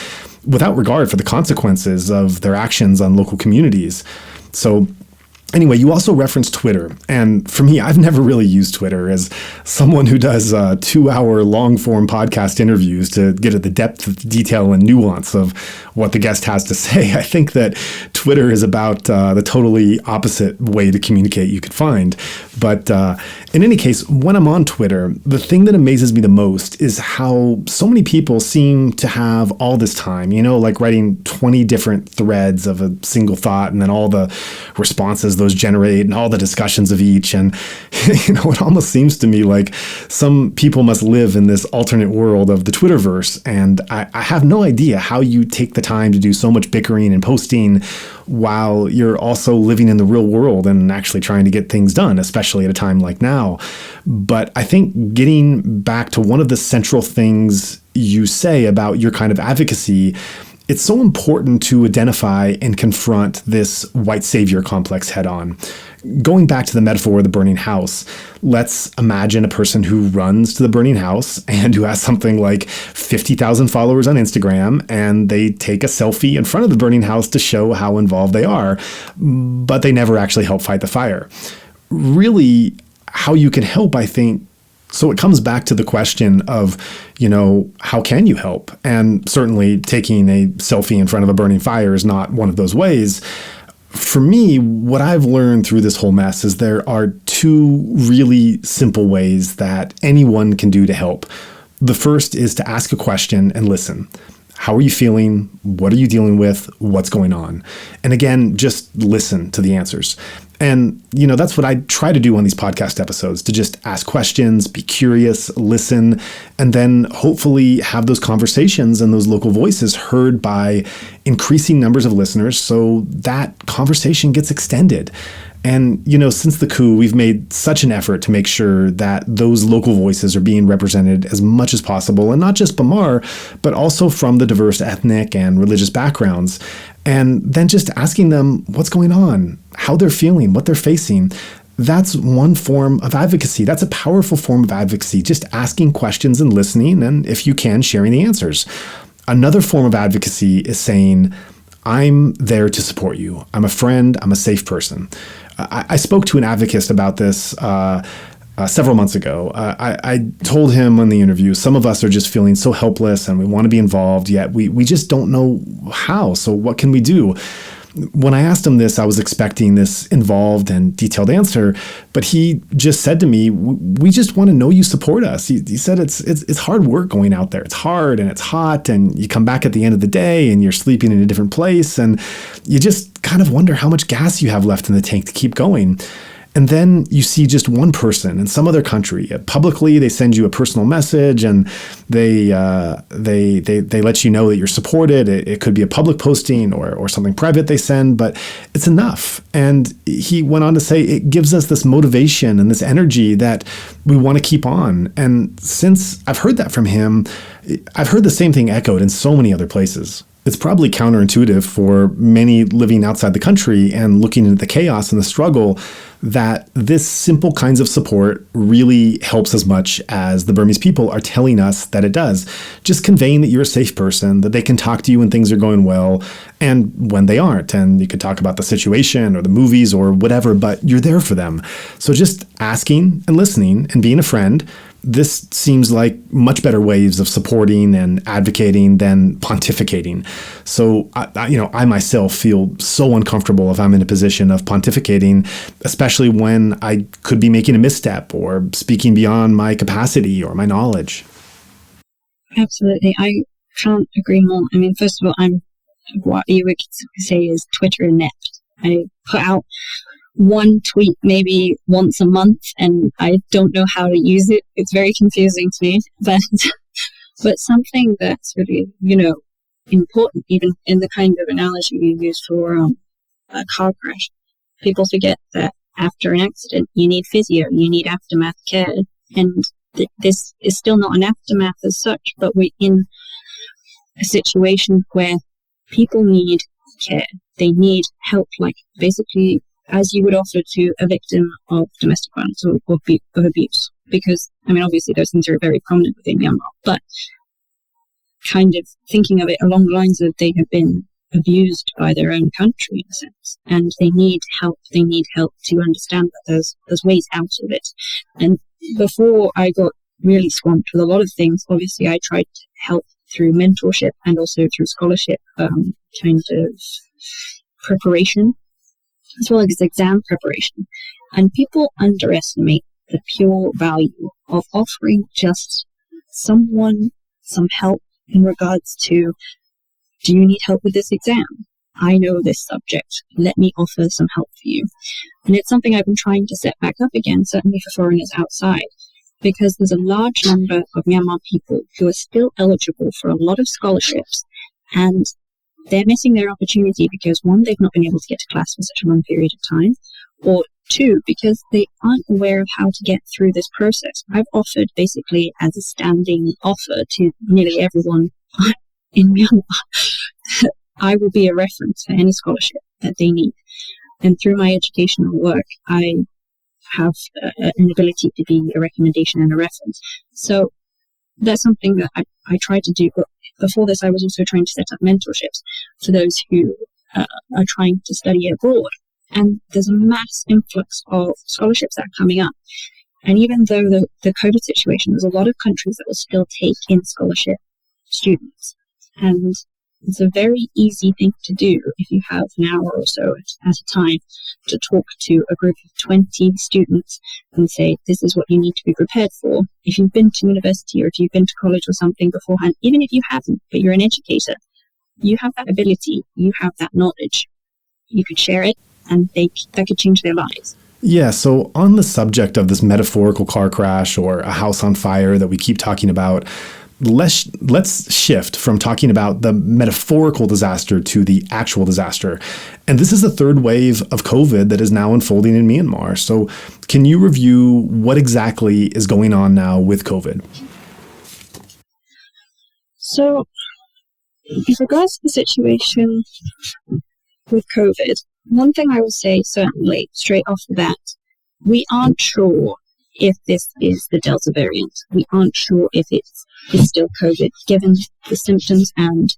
without regard for the consequences of their actions on local communities. So anyway, you also referenced Twitter. And for me, I've never really used Twitter as someone who does 2-hour long-form podcast interviews to get at the depth of detail and nuance of what the guest has to say. I think that Twitter is about the totally opposite way to communicate you could find. But in any case, when I'm on Twitter, the thing that amazes me the most is how so many people seem to have all this time, like writing 20 different threads of a single thought and then all the responses those generate and all the discussions of each. And, it almost seems to me like some people must live in this alternate world of the Twitterverse. And I have no idea how you take the time to do so much bickering and posting while you're also living in the real world and actually trying to get things done, especially at a time like now. But I think getting back to one of the central things you say about your kind of advocacy, it's so important to identify and confront this white savior complex head on. Going back to the metaphor of the burning house, let's imagine a person who runs to the burning house and who has something like 50,000 followers on Instagram, and they take a selfie in front of the burning house to show how involved they are, but they never actually help fight the fire. Really, how you can help, I think, so it comes back to the question of, how can you help? And certainly taking a selfie in front of a burning fire is not one of those ways. For me, what I've learned through this whole mess is there are two really simple ways that anyone can do to help. The first is to ask a question and listen. How are you feeling? What are you dealing with? What's going on? And again, just listen to the answers. And, that's what I try to do on these podcast episodes, to just ask questions, be curious, listen, and then hopefully have those conversations and those local voices heard by increasing numbers of listeners so that conversation gets extended. And, since the coup, we've made such an effort to make sure that those local voices are being represented as much as possible, and not just Bamar, but also from the diverse ethnic and religious backgrounds. And then just asking them what's going on, how they're feeling, what they're facing. That's one form of advocacy. That's a powerful form of advocacy, just asking questions and listening, and if you can, sharing the answers. Another form of advocacy is saying, I'm there to support you. I'm a friend. I'm a safe person. I spoke to an advocate about this several months ago. I told him on the interview, some of us are just feeling so helpless and we want to be involved, yet we just don't know how. So what can we do? When I asked him this, I was expecting this involved and detailed answer, but he just said to me, we just want to know you support us. He said it's hard work going out there. It's hard and it's hot, and you come back at the end of the day and you're sleeping in a different place, and you just kind of wonder how much gas you have left in the tank to keep going. And then you see just one person in some other country. Publicly, they send you a personal message and they let you know that you're supported. It could be a public posting or something private they send, but it's enough. And he went on to say it gives us this motivation and this energy that we want to keep on. And since I've heard that from him, I've heard the same thing echoed in so many other places. It's probably counterintuitive for many living outside the country and looking into the chaos and the struggle that this simple kinds of support really helps as much as the Burmese people are telling us that it does. Just conveying that you're a safe person, that they can talk to you when things are going well and when they aren't. And you could talk about the situation or the movies or whatever, but you're there for them. So just asking and listening and being a friend, this seems like much better ways of supporting and advocating than pontificating. So, I myself feel so uncomfortable if I'm in a position of pontificating, especially when I could be making a misstep or speaking beyond my capacity or my knowledge. Absolutely. I can't agree more. I mean, first of all, what you would say is Twitter inept. I put out one tweet maybe once a month, and I don't know how to use it. It's very confusing to me, but something that's really, important, even in the kind of analogy you use for a car crash. People forget that after an accident, you need physio, you need aftermath care, and this is still not an aftermath as such, but we're in a situation where people need care. They need help, like basically as you would offer to a victim of domestic violence or of abuse. Because, obviously those things are very prominent within Myanmar, but kind of thinking of it along the lines of they have been abused by their own country in a sense, and they need help. They need help to understand that there's ways out of it. And before I got really swamped with a lot of things, obviously I tried to help through mentorship and also through scholarship, kind of preparation, as well as exam preparation. And people underestimate the pure value of offering just someone some help in regards to, do you need help with this exam? I know this subject. Let me offer some help for you. And it's something I've been trying to set back up again, certainly for foreigners outside, because there's a large number of Myanmar people who are still eligible for a lot of scholarships, and they're missing their opportunity because, one, they've not been able to get to class for such a long period of time, or two, because they aren't aware of how to get through this process. I've offered basically as a standing offer to nearly everyone in Myanmar. I will be a reference for any scholarship that they need. And through my educational work, I have an ability to be a recommendation and a reference. So that's something that I try to do. But before this, I was also trying to set up mentorships for those who are trying to study abroad. And there's a mass influx of scholarships that are coming up. And even though the COVID situation, there's a lot of countries that will still take in scholarship students. And it's a very easy thing to do if you have an hour or so at a time to talk to a group of 20 students and say, this is what you need to be prepared for. If you've been to university or if you've been to college or something beforehand, even if you haven't, but you're an educator, you have that ability, you have that knowledge. You could share it, and that could change their lives. Yeah, so on the subject of this metaphorical car crash or a house on fire that we keep talking about, let's shift from talking about the metaphorical disaster to the actual disaster. And this is the third wave of COVID that is now unfolding in Myanmar. So can you review what exactly is going on now with COVID? So in regards to the situation with COVID, one thing I will say certainly straight off the bat, we aren't sure if this is the Delta variant. We aren't sure if it's still COVID, given the symptoms and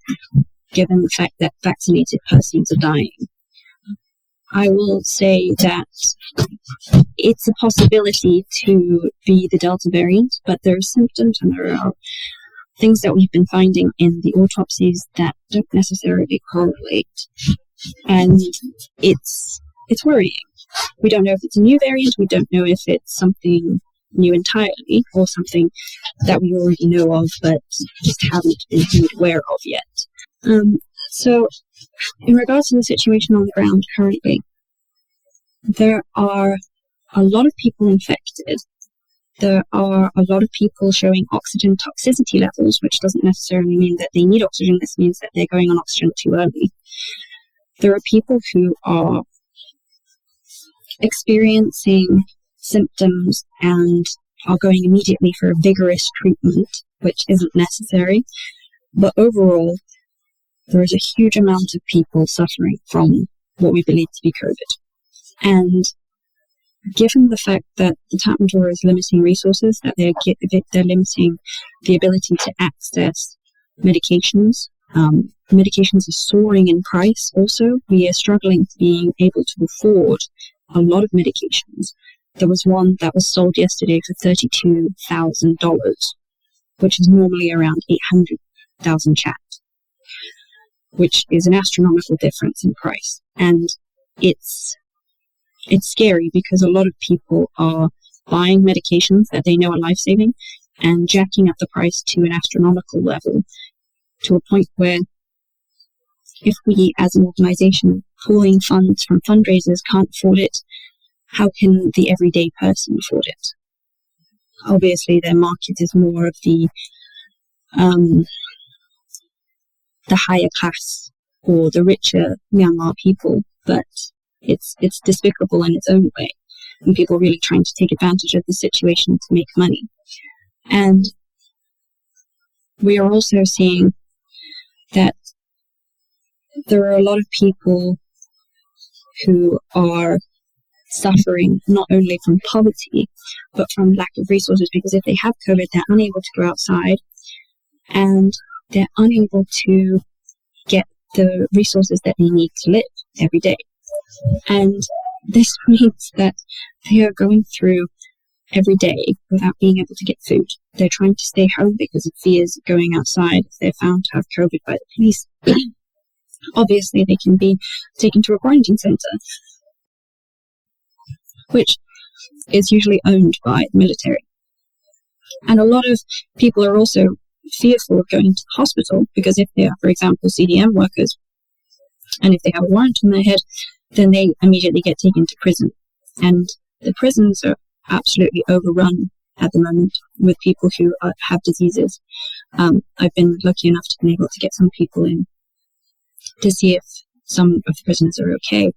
given the fact that vaccinated persons are dying. I will say that it's a possibility to be the Delta variant, but there are symptoms and there are things that we've been finding in the autopsies that don't necessarily correlate. And it's worrying. We don't know if it's a new variant. We don't know if it's something new entirely or something that we already know of but just haven't been made aware of yet. So in regards to the situation on the ground currently, there are a lot of people infected. There are a lot of people showing oxygen toxicity levels, which doesn't necessarily mean that they need oxygen. This means that they're going on oxygen too early. There are people who are experiencing symptoms and are going immediately for a vigorous treatment, which isn't necessary. But overall, there is a huge amount of people suffering from what we believe to be COVID. And given the fact that the Tatmadaw is limiting resources, that they're limiting the ability to access medications, medications are soaring in price also. We are struggling being able to afford a lot of medications. There was one that was sold yesterday for $32,000, which is normally around 800,000 kyat, which is an astronomical difference in price. And it's scary because a lot of people are buying medications that they know are life-saving and jacking up the price to an astronomical level, to a point where if we as an organization pulling funds from fundraisers can't afford it, how can the everyday person afford it? Obviously, their market is more of the higher class or the richer Myanmar people, but it's despicable in its own way, and people really trying to take advantage of the situation to make money. And we are also seeing that there are a lot of people who are suffering not only from poverty, but from lack of resources, because if they have COVID, they're unable to go outside and they're unable to get the resources that they need to live every day. And this means that they are going through every day without being able to get food. They're trying to stay home because of fears of going outside if they're found to have COVID by the police. Obviously, they can be taken to a quarantine center, which is usually owned by the military. And a lot of people are also fearful of going to the hospital because if they are, for example, CDM workers, and if they have a warrant on their head, then they immediately get taken to prison. And the prisons are absolutely overrun at the moment with people who have diseases. I've been lucky enough to be able to get some people in to see if some of the prisoners are okay.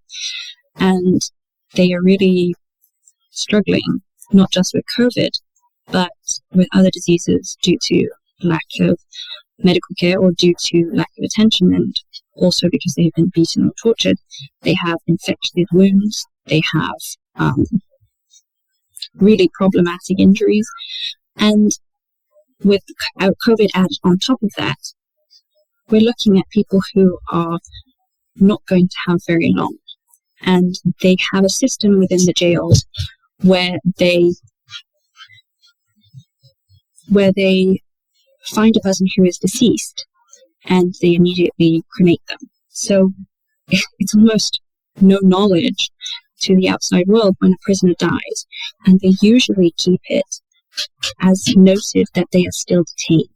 And they are really struggling, not just with COVID, but with other diseases due to lack of medical care or due to lack of attention, and also because they have been beaten or tortured. They have infected wounds, they have really problematic injuries, and with COVID added on top of that, we're looking at people who are not going to have very long, and they have a system within the jails where they find a person who is deceased and they immediately cremate them. So it's almost no knowledge to the outside world when a prisoner dies, and they usually keep it as noted that they are still detained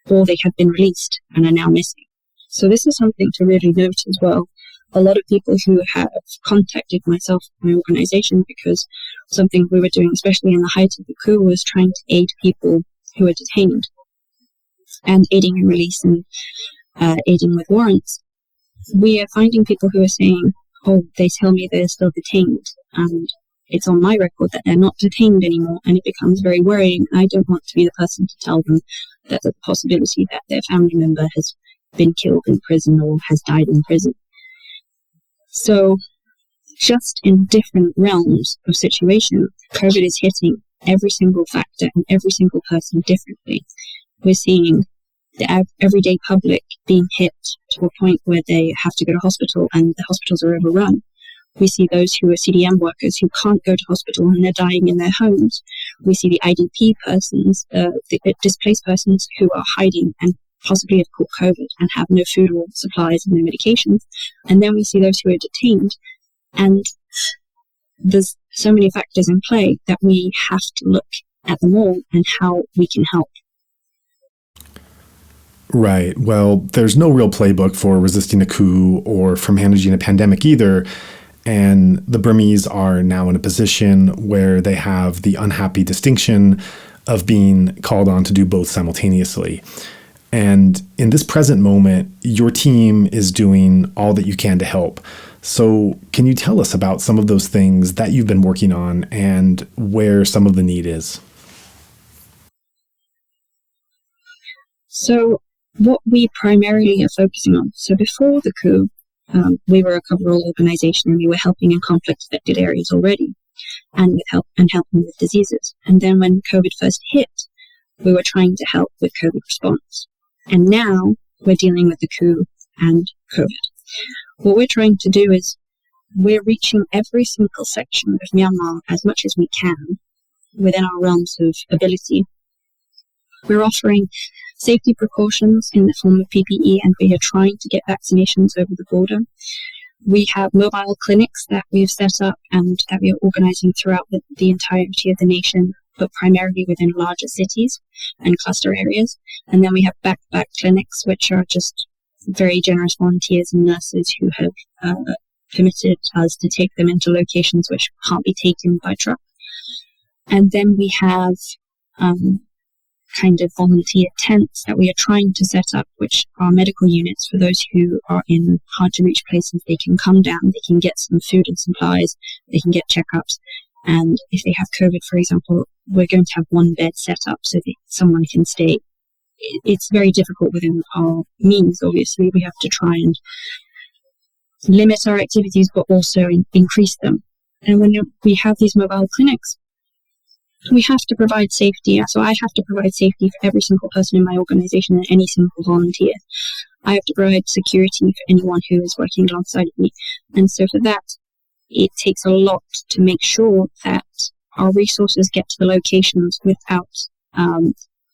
or they have been released and are now missing. So this is something to really note as well. A lot of people who have contacted myself and my organization because something we were doing, especially in the height of the coup, was trying to aid people who are detained and aiding in release and aiding with warrants. We are finding people who are saying, oh, they tell me they're still detained, and it's on my record that they're not detained anymore, and it becomes very worrying. I don't want to be the person to tell them that there's a possibility that their family member has been killed in prison or has died in prison. So just in different realms of situation, COVID is hitting every single factor and every single person differently. We're seeing the everyday public being hit to a point where they have to go to hospital and the hospitals are overrun. We see those who are CDM workers who can't go to hospital and they're dying in their homes. We see the IDP persons, the displaced persons who are hiding and possibly have caught COVID and have no food or supplies and no medications. And then we see those who are detained. And there's so many factors in play that we have to look at them all and how we can help. Right. Well, there's no real playbook for resisting a coup or for managing a pandemic either. And the Burmese are now in a position where they have the unhappy distinction of being called on to do both simultaneously. And in this present moment, your team is doing all that you can to help. So can you tell us about some of those things that you've been working on and where some of the need is? So what we primarily are focusing on. So before the coup, we were a coverall organisation, and we were helping in conflict-affected areas already, and helping with diseases. And then when COVID first hit, we were trying to help with COVID response. And now we're dealing with the coup and COVID. What we're trying to do is we're reaching every single section of Myanmar as much as we can within our realms of ability. We're offering safety precautions in the form of PPE, and we are trying to get vaccinations over the border. We have mobile clinics that we have set up and that we are organising throughout the entirety of the nation, but primarily within larger cities and cluster areas. And then we have back-to-back clinics, which are just very generous volunteers and nurses who have permitted us to take them into locations which can't be taken by truck. And then we have kind of volunteer tents that we are trying to set up, which are medical units for those who are in hard to reach places. They can come down, they can get some food and supplies, they can get checkups. And if they have COVID, for example, we're going to have one bed set up so that someone can stay. It's very difficult within our means, obviously. We have to try and limit our activities, but also increase them. And when we have these mobile clinics, we have to provide safety. So I have to provide safety for every single person in my organization and any single volunteer. I have to provide security for anyone who is working alongside of me. And so for that, it takes a lot to make sure that our resources get to the locations without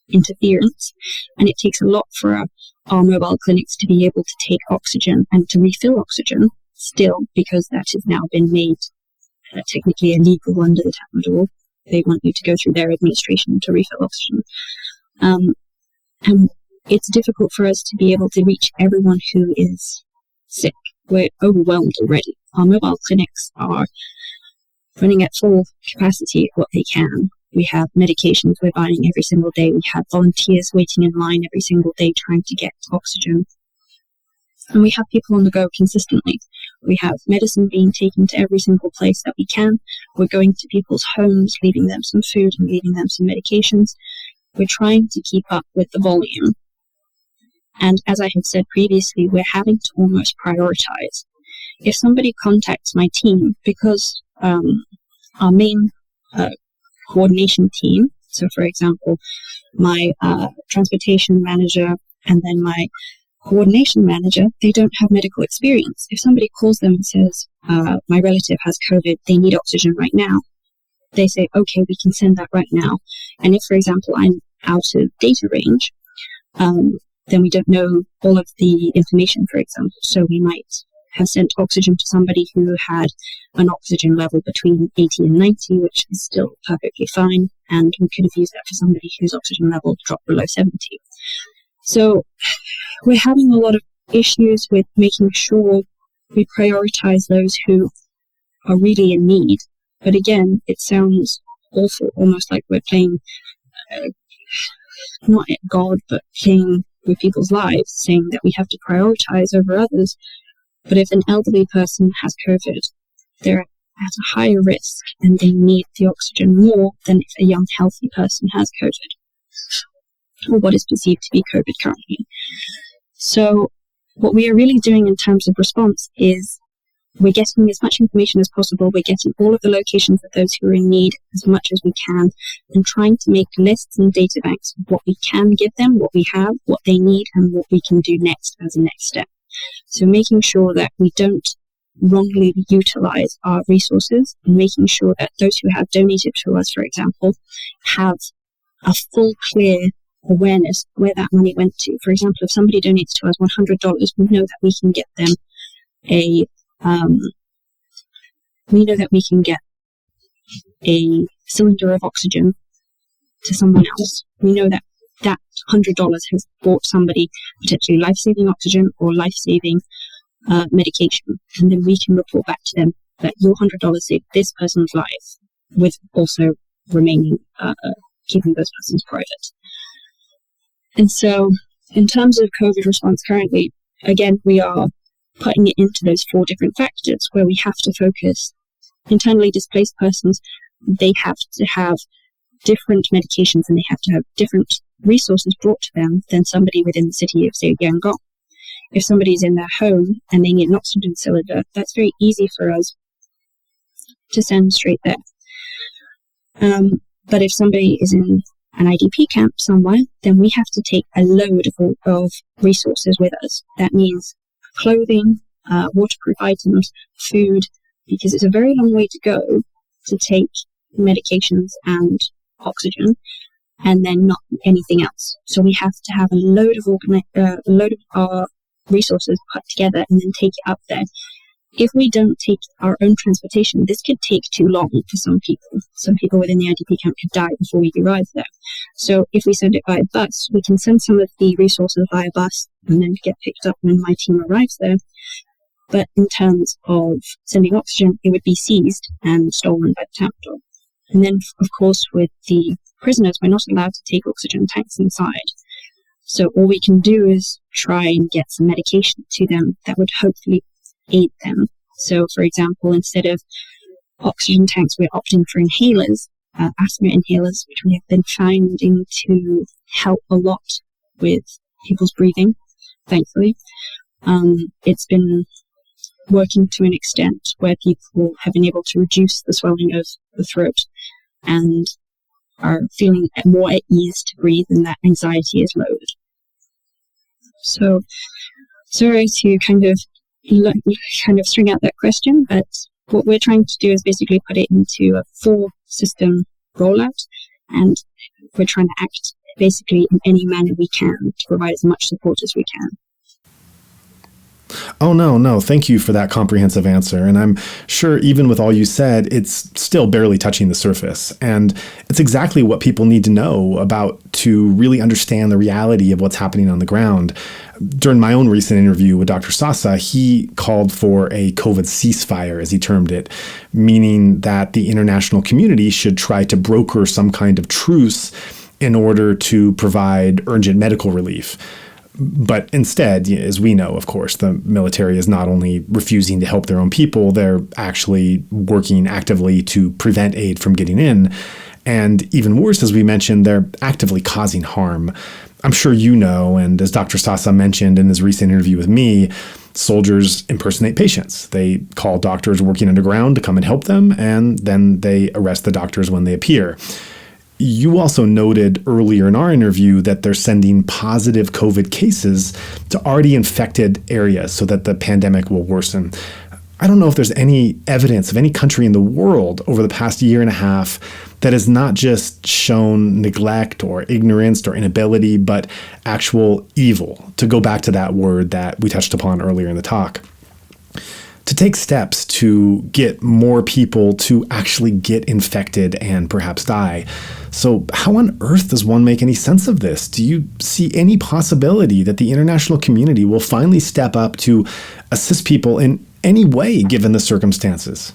interference. And it takes a lot for our mobile clinics to be able to take oxygen and to refill oxygen still, because that has now been made technically illegal under the Tatmadaw. They want you to go through their administration to refill oxygen. And it's difficult for us to be able to reach everyone who is sick. We're overwhelmed already. Our mobile clinics are running at full capacity of what they can. We have medications we're buying every single day. We have volunteers waiting in line every single day trying to get oxygen. And we have people on the go consistently. We have medicine being taken to every single place that we can. We're going to people's homes, leaving them some food and leaving them some medications. We're trying to keep up with the volume. And as I have said previously, we're having to almost prioritize. If somebody contacts my team, because our main coordination team, so for example, my transportation manager and then my coordination manager, they don't have medical experience. If somebody calls them and says, my relative has COVID, they need oxygen right now, they say, okay, we can send that right now. And if, for example, I'm out of data range, then we don't know all of the information, for example. So we might have sent oxygen to somebody who had an oxygen level between 80 and 90, which is still perfectly fine. And we could have used that for somebody whose oxygen level dropped below 70. So we're having a lot of issues with making sure we prioritize those who are really in need. But again, it sounds awful, almost like we're playing, not at God, but playing with people's lives, saying that we have to prioritize over others. But if an elderly person has COVID, they're at a higher risk and they need the oxygen more than if a young, healthy person has COVID, or what is perceived to be COVID currently. So what we are really doing in terms of response is we're getting as much information as possible. We're getting all of the locations of those who are in need as much as we can, and trying to make lists and data banks of what we can give them, what we have, what they need, and what we can do next as a next step. So making sure that we don't wrongly utilize our resources, and making sure that those who have donated to us, for example, have a full, clear awareness where that money went to. For example, if somebody donates to us $100, we know that we can get them a cylinder of oxygen to someone else. We know that that $100 has bought somebody potentially life-saving oxygen or life-saving medication, and then we can report back to them that your $100 saved this person's life, with also remaining keeping those persons private. And so, in terms of COVID response currently, again, we are putting it into those 4 different factors where we have to focus internally displaced persons. They have to have different medications and they have to have different resources brought to them than somebody within the city of, say, Yangon. If somebody's in their home and they need an oxygen cylinder, that's very easy for us to send straight there. But if somebody is in an IDP camp somewhere, then we have to take a load of resources with us. That means clothing, waterproof items, food, because it's a very long way to go to take medications and oxygen, and then not anything else. So we have to have a load of our resources put together and then take it up there. If we don't take our own transportation, this could take too long for some people. Some people within the IDP camp could die before we arrive there. So if we send it by bus, we can send some of the resources via bus and then get picked up when my team arrives there. But in terms of sending oxygen, it would be seized and stolen by the Tatmadaw. And then, of course, with the prisoners, we're not allowed to take oxygen tanks inside. So all we can do is try and get some medication to them that would hopefully aid them. So, for example, instead of oxygen tanks, we're opting for inhalers, asthma inhalers, which we have been finding to help a lot with people's breathing, thankfully. It's been working to an extent where people have been able to reduce the swelling of the throat and are feeling more at ease to breathe, and that anxiety is lowered. So, sorry to kind of string out that question, but what we're trying to do is basically put it into a full system rollout, and we're trying to act basically in any manner we can to provide as much support as we can. Oh, no. Thank you for that comprehensive answer. And I'm sure even with all you said, it's still barely touching the surface. And it's exactly what people need to know about to really understand the reality of what's happening on the ground. During my own recent interview with Dr. Sasa, he called for a COVID ceasefire, as he termed it, meaning that the international community should try to broker some kind of truce in order to provide urgent medical relief. But instead, as we know, of course, the military is not only refusing to help their own people, they're actually working actively to prevent aid from getting in. And even worse, as we mentioned, they're actively causing harm. I'm sure you know, and as Dr. Sasa mentioned in his recent interview with me, soldiers impersonate patients. They call doctors working underground to come and help them, and then they arrest the doctors when they appear. You also noted earlier in our interview that they're sending positive COVID cases to already infected areas so that the pandemic will worsen. I don't know if there's any evidence of any country in the world over the past year and a half that has not just shown neglect or ignorance or inability, but actual evil, to go back to that word that we touched upon earlier in the talk. To take steps to get more people to actually get infected and perhaps die. So how on earth does one make any sense of this? Do you see any possibility that the international community will finally step up to assist people in any way given the circumstances?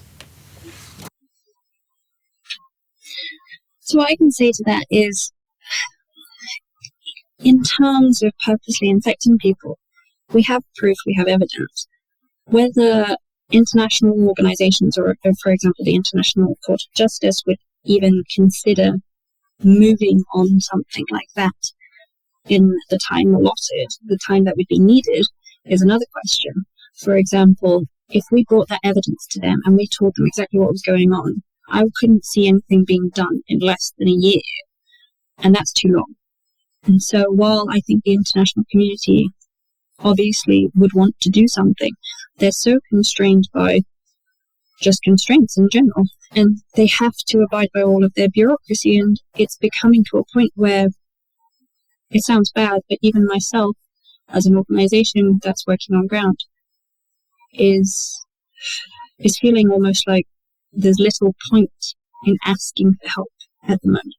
So what I can say to that is, in terms of purposely infecting people, we have proof, we have evidence. Whether international organizations or, for example, the International Court of Justice would even consider moving on something like that in the time allotted, the time that would be needed, is another question. For example, if we brought that evidence to them and we told them exactly what was going on, I couldn't see anything being done in less than a year, and that's too long. And so while I think the international community obviously would want to do something, they're so constrained by just constraints in general, and they have to abide by all of their bureaucracy, and it's becoming to a point where it sounds bad, but even myself, as an organization that's working on ground, is feeling almost like there's little point in asking for help at the moment.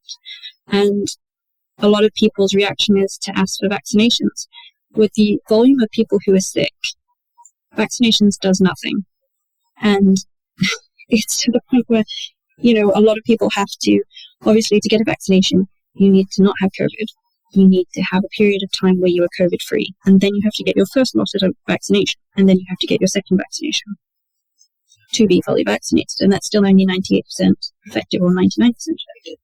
And a lot of people's reaction is to ask for vaccinations. With the volume of people who are sick, vaccinations does nothing. And it's to the point where, a lot of people have to, obviously, to get a vaccination, you need to not have COVID. You need to have a period of time where you are COVID-free. And then you have to get your first lot of vaccination. And then you have to get your second vaccination to be fully vaccinated. And that's still only 98% effective or 99% effective.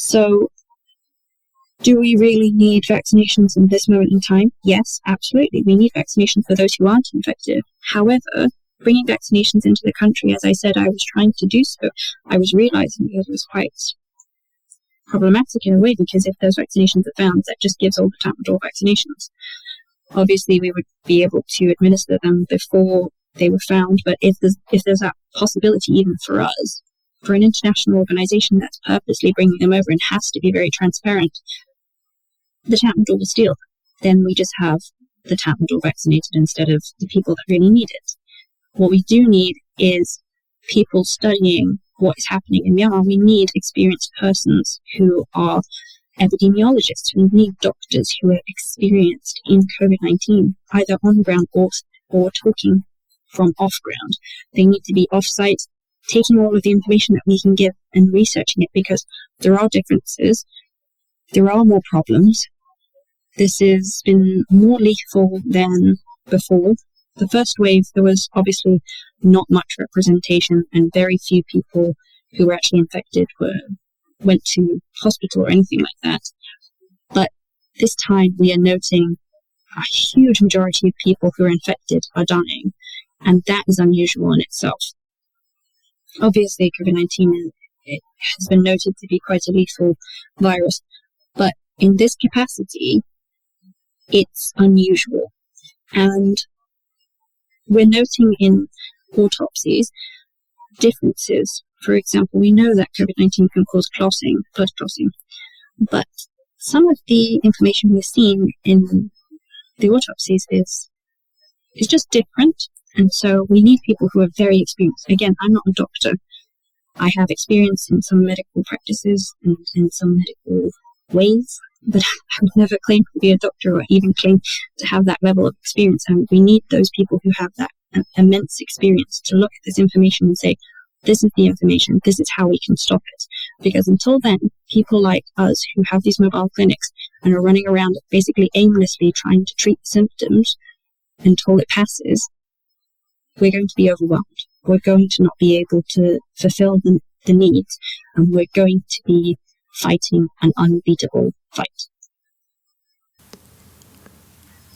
So, do we really need vaccinations in this moment in time? Yes, absolutely. We need vaccinations for those who aren't infected. However, bringing vaccinations into the country, as I said, I was trying to do so. I was realizing that it was quite problematic in a way, because if those vaccinations are found, that just gives all the Tatmadaw vaccinations. Obviously, we would be able to administer them before they were found, but if there's that possibility even for us, for an international organization that's purposely bringing them over and has to be very transparent, the Tatmadaw will steal them. Then we just have the Tatmadaw vaccinated instead of the people that really need it. What we do need is people studying what is happening in Myanmar. We need experienced persons who are epidemiologists. We need doctors who are experienced in COVID-19, either on ground or talking from off ground. They need to be off-site, taking all of the information that we can give and researching it, because there are differences. There are more problems. This has been more lethal than before. The first wave, there was obviously not much representation, and very few people who were actually infected went to hospital or anything like that. But this time we are noting a huge majority of people who are infected are dying, and that is unusual in itself. Obviously, COVID-19 it has been noted to be quite a lethal virus, but in this capacity, it's unusual. And we're noting in autopsies differences. For example, we know that COVID-19 can cause blood clotting, but some of the information we're seeing in the autopsies is just different. And so we need people who are very experienced. Again, I'm not a doctor. I have experience in some medical practices and in some medical ways, but I would never claim to be a doctor or even claim to have that level of experience. And we need those people who have that immense experience to look at this information and say, this is the information, this is how we can stop it. Because until then, people like us who have these mobile clinics and are running around basically aimlessly trying to treat symptoms until it passes, we're going to be overwhelmed. We're going to not be able to fulfill the needs, and we're going to be fighting an unbeatable fight.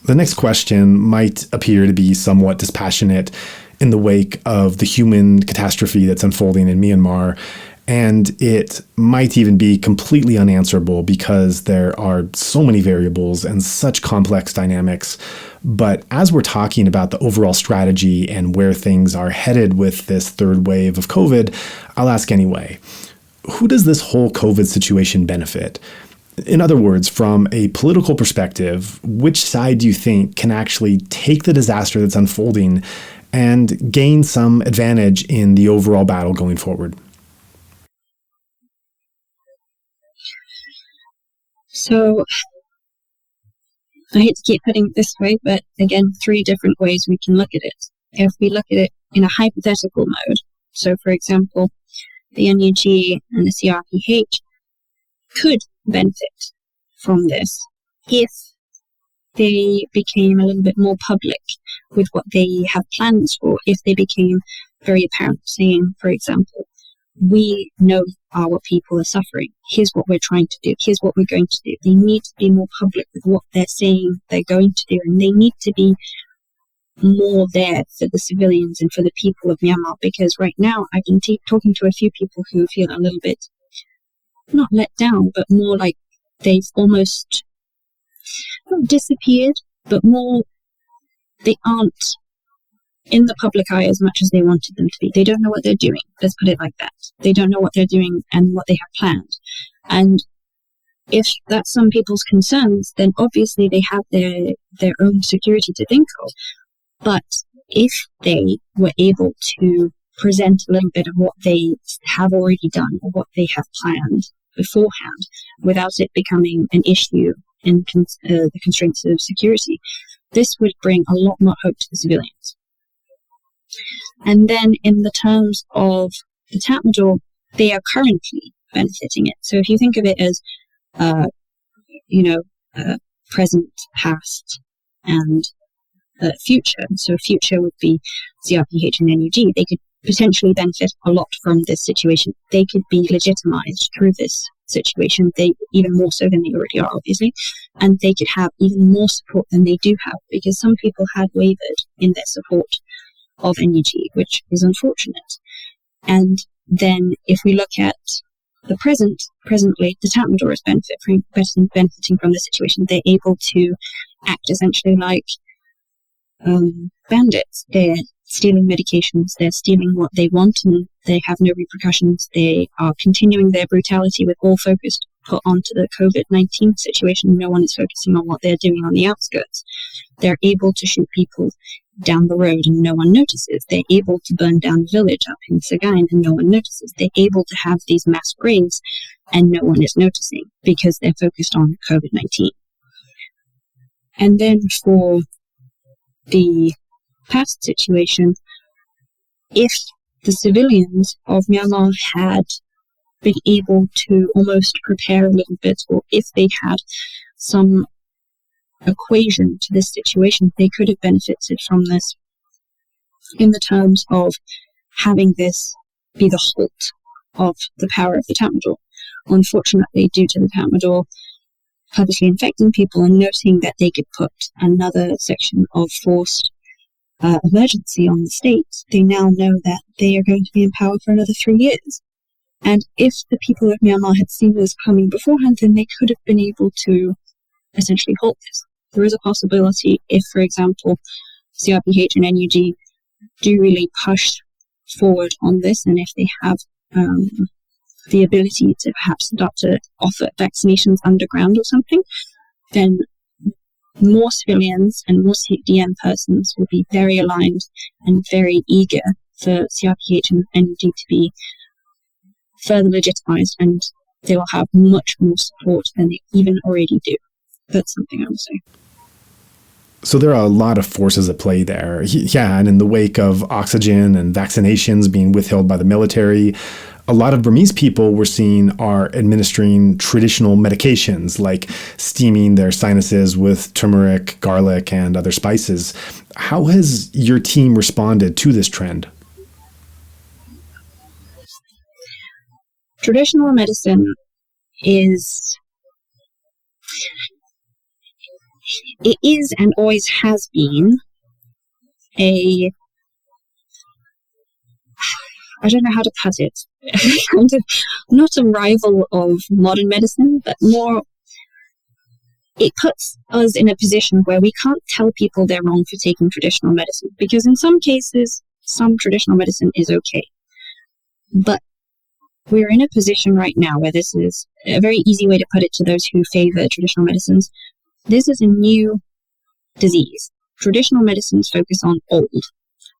The next question might appear to be somewhat dispassionate in the wake of the human catastrophe that's unfolding in Myanmar, and it might even be completely unanswerable because there are so many variables and such complex dynamics. But as we're talking about the overall strategy and where things are headed with this third wave of COVID, I'll ask anyway. Who does this whole COVID situation benefit? In other words, from a political perspective, which side do you think can actually take the disaster that's unfolding and gain some advantage in the overall battle going forward? So, I hate to keep putting it this way, but again, 3 different ways we can look at it. If we look at it in a hypothetical mode, so for example, the NUG and the CRPH could benefit from this if they became a little bit more public with what they have plans for, if they became very apparent, saying, for example, we know our people are suffering. Here's what we're trying to do. Here's what we're going to do. They need to be more public with what they're saying they're going to do, and they need to be more there for the civilians and for the people of Myanmar, because right now I've been talking to a few people who feel a little bit not let down, but more like they've almost not disappeared, but more they aren't in the public eye as much as they wanted them to be. They don't know what they're doing. Let's put it like that. They don't know what they're doing and what they have planned. And if that's some people's concerns, then obviously they have their own security to think of. But if they were able to present a little bit of what they have already done or what they have planned beforehand without it becoming an issue in the constraints of security, this would bring a lot more hope to the civilians. And then in the terms of the Tatmadaw, they are currently benefiting it. So if you think of it as, present, past, and future. So future would be CRPH and NUG. They could potentially benefit a lot from this situation. They could be legitimized through this situation, they even more so than they already are, obviously, and they could have even more support than they do have, because some people had wavered in their support of NUG, which is unfortunate. And then if we look at the presently, the Tatmadaw is benefiting from the situation. They're able to act essentially like bandits. They're stealing medications, they're stealing what they want, and they have no repercussions. They are continuing their brutality with all focus put onto the COVID-19 situation. No one is focusing on what they're doing on the outskirts. They're able to shoot people down the road and no one notices. They're able to burn down a village up in Sagain and no one notices. They're able to have these mass graves and no one is noticing because they're focused on COVID-19. And then for the past situation, if the civilians of Myanmar had been able to almost prepare a little bit, or if they had some equation to this situation, they could have benefited from this in the terms of having this be the halt of the power of the Tatmadaw. Unfortunately, due to the Tatmadaw purposely infecting people and noting that they could put another section of forced emergency on the state, they now know that they are going to be in power for another 3 years. And if the people of Myanmar had seen this coming beforehand, then they could have been able to essentially halt this. There is a possibility if, for example, CRPH and NUG do really push forward on this, and if they have the ability to perhaps start to offer vaccinations underground or something, then more civilians and more CDM persons will be very aligned and very eager for CRPH and NUG to be further legitimized, and they will have much more support than they even already do. That's something I would say. So there are a lot of forces at play there. Yeah, and in the wake of oxygen and vaccinations being withheld by the military, a lot of Burmese people we're seeing are administering traditional medications like steaming their sinuses with turmeric, garlic, and other spices. How has your team responded to this trend? Traditional medicine is and always has been I don't know how to put it, kind of not a rival of modern medicine, but more, it puts us in a position where we can't tell people they're wrong for taking traditional medicine, because in some cases, some traditional medicine is okay. But we're in a position right now where this is a very easy way to put it to those who favor traditional medicines. This is a new disease. Traditional medicines focus on old.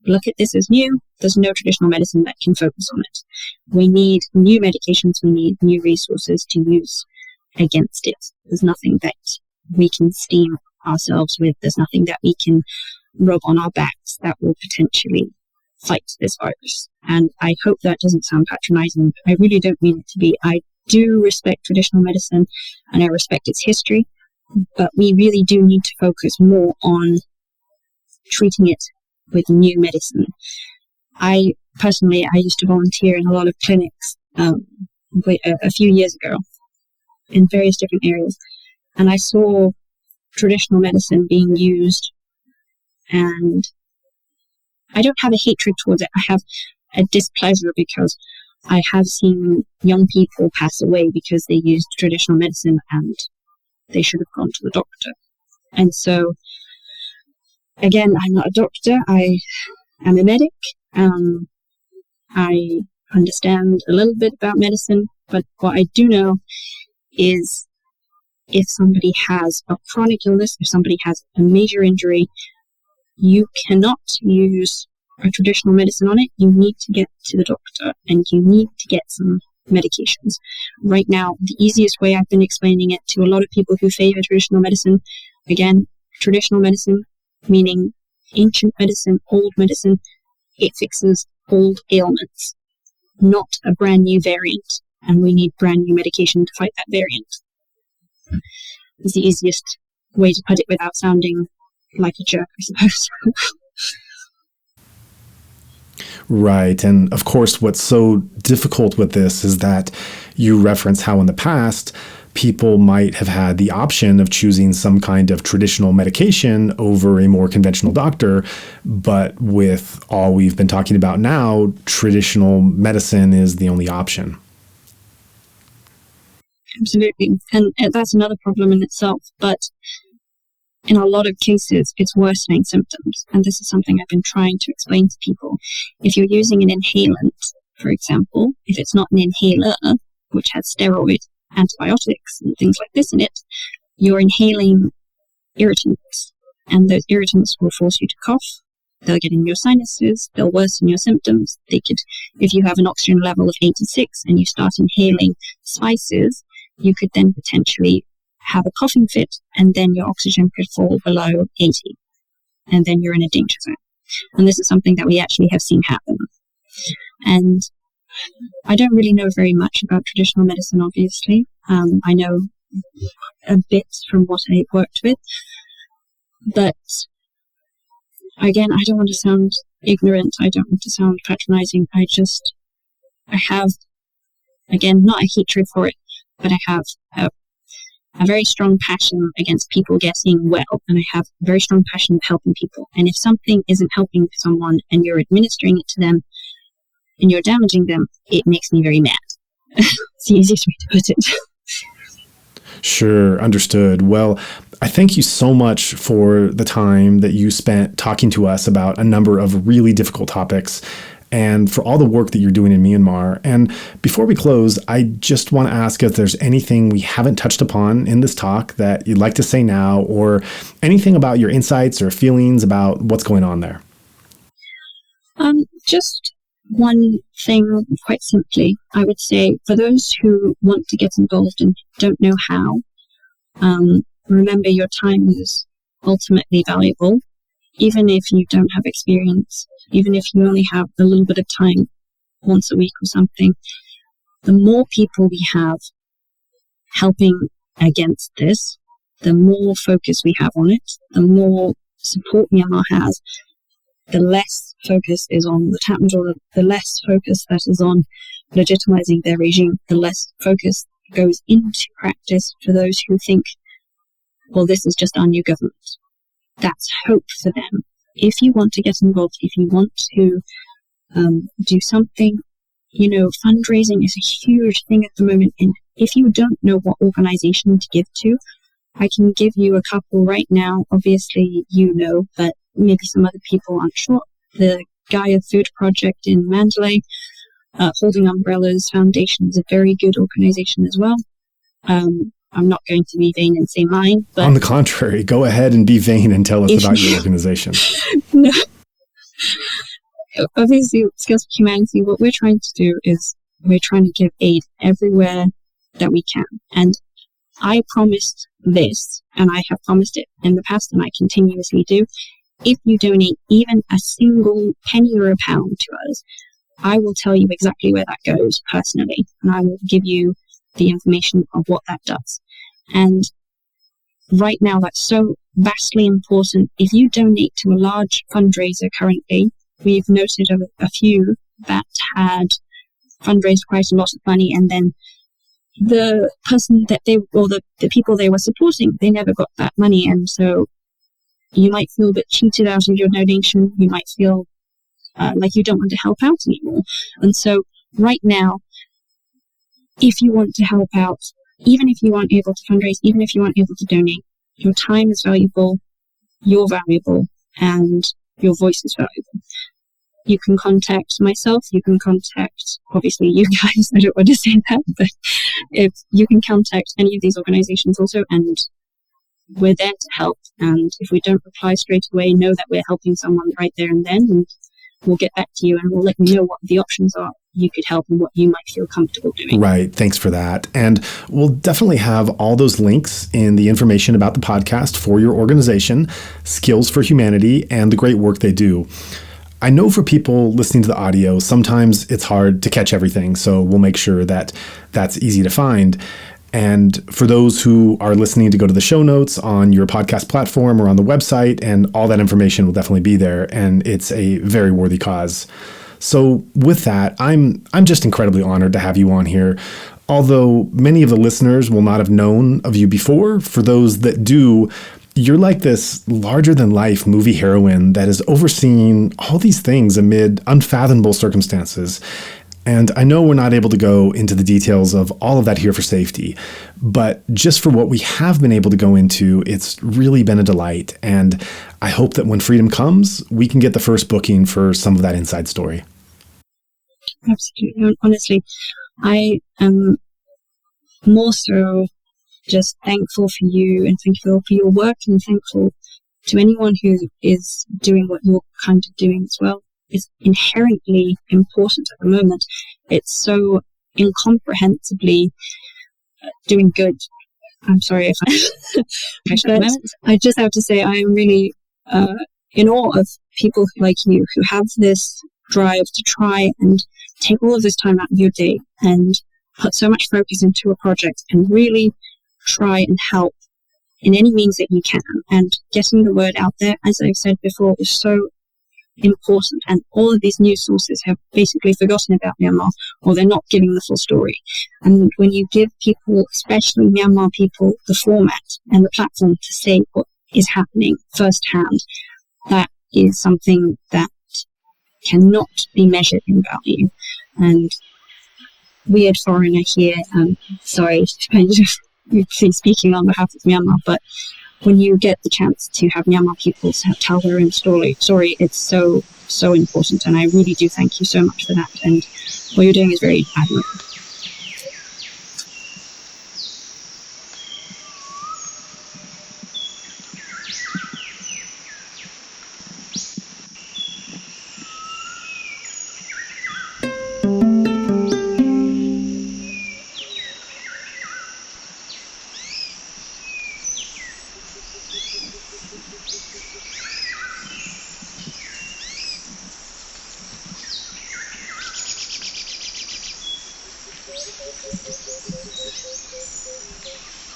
Look at this as new. There's no traditional medicine that can focus on it. We need new medications. We need new resources to use against it. There's nothing that we can steam ourselves with. There's nothing that we can rub on our backs that will potentially fight this virus. And I hope that doesn't sound patronizing. I really don't mean it to be. I do respect traditional medicine and I respect its history, but we really do need to focus more on treating it with new medicine. I used to volunteer in a lot of clinics a few years ago in various different areas, and I saw traditional medicine being used, and I don't have a hatred towards it. I have a displeasure because I have seen young people pass away because they used traditional medicine and they should have gone to the doctor. And so, again, I'm not a doctor. I am a medic. I understand a little bit about medicine, but what I do know is if somebody has a chronic illness, if somebody has a major injury, you cannot use a traditional medicine on it. You need to get to the doctor and you need to get some medications. Right now, the easiest way I've been explaining it to a lot of people who favor traditional medicine, again, traditional medicine, meaning ancient medicine, old medicine, it fixes old ailments, not a brand new variant. And we need brand new medication to fight that variant. It's the easiest way to put it without sounding like a jerk, I suppose. Right. And of course, what's so difficult with this is that you reference how in the past, people might have had the option of choosing some kind of traditional medication over a more conventional doctor. But with all we've been talking about now, traditional medicine is the only option. Absolutely. And that's another problem in itself. But in a lot of cases, it's worsening symptoms. And this is something I've been trying to explain to people. If you're using an inhalant, for example, if it's not an inhaler, which has steroid antibiotics and things like this in it, you're inhaling irritants. And those irritants will force you to cough. They'll get in your sinuses. They'll worsen your symptoms. They could, if you have an oxygen level of 86 and you start inhaling spices, you could then potentially have a coughing fit, and then your oxygen could fall below 80. And then you're in a danger zone. And this is something that we actually have seen happen. And I don't really know very much about traditional medicine, obviously. I know a bit from what I worked with. But again, I don't want to sound ignorant. I don't want to sound patronizing. I have, again, not a hatred for it, but I have a very strong passion against people getting well, and I have a very strong passion of helping people. And if something isn't helping someone and you're administering it to them and you're damaging them, it makes me very mad. It's the easiest way to put it. Sure, understood. Well, I thank you so much for the time that you spent talking to us about a number of really difficult topics, and for all the work that you're doing in Myanmar. And before we close, I just want to ask if there's anything we haven't touched upon in this talk that you'd like to say now, or anything about your insights or feelings about what's going on there. Just one thing, quite simply, I would say, for those who want to get involved and don't know how, remember your time is ultimately valuable. Even if you don't have experience, even if you only have a little bit of time once a week or something, the more people we have helping against this, the more focus we have on it, the more support Myanmar has, the less focus is on the Tatmadaw, the less focus that is on legitimizing their regime, the less focus goes into practice for those who think, well, this is just our new government. That's hope for them. If you want to get involved, if you want to do something, fundraising is a huge thing at the moment. And if you don't know what organization to give to, I can give you a couple right now. Obviously, but maybe some other people aren't sure. The Gaia Food Project in Mandalay, Holding Umbrellas Foundation, is a very good organization as well. I'm not going to be vain and say mine, but... On the contrary, go ahead and be vain and tell us about your organization. No. Obviously, Skills for Humanity, what we're trying to do is we're trying to give aid everywhere that we can. And I promised this, and I have promised it in the past, and I continuously do. If you donate even a single penny or a pound to us, I will tell you exactly where that goes personally, and I will give you the information of what that does. And right now, that's so vastly important. If you donate to a large fundraiser currently, we've noted a few that had fundraised quite a lot of money, and then the person that the people they were supporting, they never got that money. And so you might feel a bit cheated out of your donation. You might feel like you don't want to help out anymore. And so right now, if you want to help out, even if you aren't able to fundraise, even if you aren't able to donate, your time is valuable, you're valuable, and your voice is valuable. You can contact myself, you can contact, obviously, you guys, I don't want to say that, but if you can contact any of these organizations also, and we're there to help. And if we don't reply straight away, know that we're helping someone right there and then, and we'll get back to you and we'll let you know what the options are you could help and what you might feel comfortable doing. Right. Thanks for that. And we'll definitely have all those links in the information about the podcast for your organization, Skills for Humanity, and the great work they do. I know for people listening to the audio, sometimes it's hard to catch everything, so we'll make sure that that's easy to find. And for those who are listening, to go to the show notes on your podcast platform or on the website, and all that information will definitely be there, and it's a very worthy cause. So with that, I'm just incredibly honored to have you on here. Although many of the listeners will not have known of you before, for those that do, you're like this larger than life movie heroine that is overseeing all these things amid unfathomable circumstances. And I know we're not able to go into the details of all of that here for safety, but just for what we have been able to go into, it's really been a delight. And I hope that when freedom comes, we can get the first booking for some of that inside story. Absolutely. Honestly, I am more so just thankful for you and thankful for your work and thankful to anyone who is doing what you're kind of doing as well. It's inherently important at the moment. It's so incomprehensibly doing good. I'm sorry if I just have to say I am really in awe of people like you who have this drive to try and take all of this time out of your day and put so much focus into a project and really try and help in any means that you can. And getting the word out there, as I've said before, is so important. And all of these news sources have basically forgotten about Myanmar, or they're not giving the full story. And when you give people, especially Myanmar people, the format and the platform to say what is happening firsthand, that is something that cannot be measured in value. And weird foreigner here, sorry to kind of speaking on behalf of Myanmar, but when you get the chance to have Myanmar people tell their own story, it's so, so important. And I really do thank you so much for that. And what you're doing is very admirable.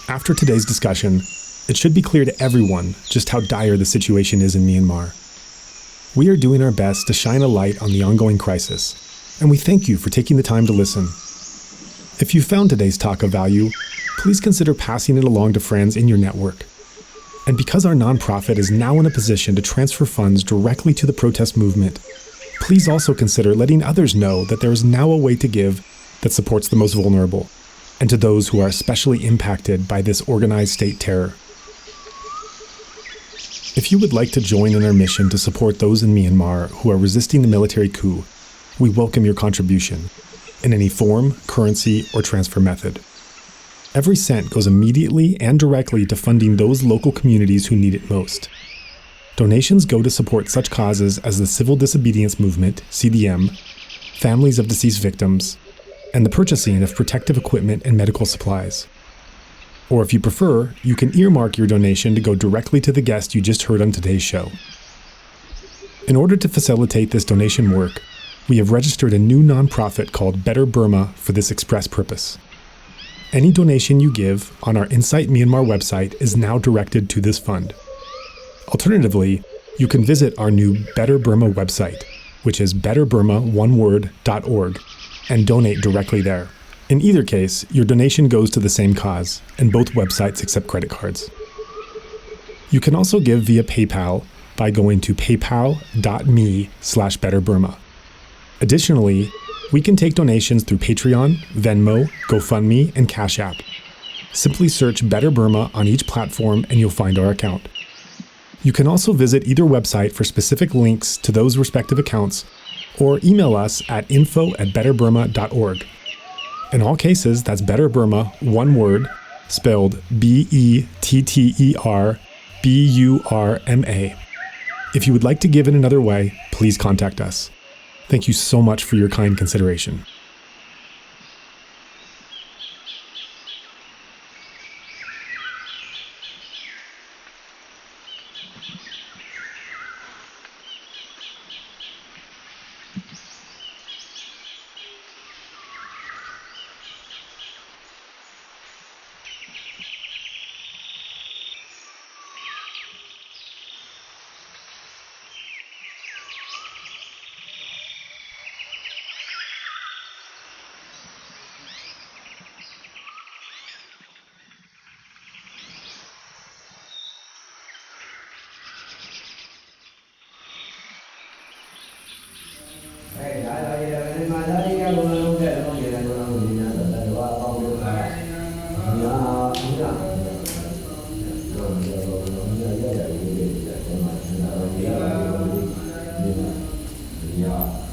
After today's discussion, it should be clear to everyone just how dire the situation is in Myanmar. We are doing our best to shine a light on the ongoing crisis, and we thank you for taking the time to listen. If you found today's talk of value, please consider passing it along to friends in your network. And because our nonprofit is now in a position to transfer funds directly to the protest movement, please also consider letting others know that there is now a way to give that supports the most vulnerable, and to those who are especially impacted by this organized state terror. If you would like to join in our mission to support those in Myanmar who are resisting the military coup, we welcome your contribution in any form, currency, or transfer method. Every cent goes immediately and directly to funding those local communities who need it most. Donations go to support such causes as the Civil Disobedience Movement, CDM, families of deceased victims, and the purchasing of protective equipment and medical supplies. Or if you prefer, you can earmark your donation to go directly to the guest you just heard on today's show. In order to facilitate this donation work, we have registered a new nonprofit called Better Burma for this express purpose. Any donation you give on our Insight Myanmar website is now directed to this fund. Alternatively, you can visit our new Better Burma website, which is betterburma.org, and donate directly there. In either case, your donation goes to the same cause, and both websites accept credit cards. You can also give via PayPal by going to paypal.me/betterburma. Additionally, we can take donations through Patreon, Venmo, GoFundMe, and Cash App. Simply search Better Burma on each platform and you'll find our account. You can also visit either website for specific links to those respective accounts, or email us at info@betterburma.org. In all cases, that's Better Burma, one word, spelled BetterBurma. If you would like to give in another way, please contact us. Thank you so much for your kind consideration. Yeah.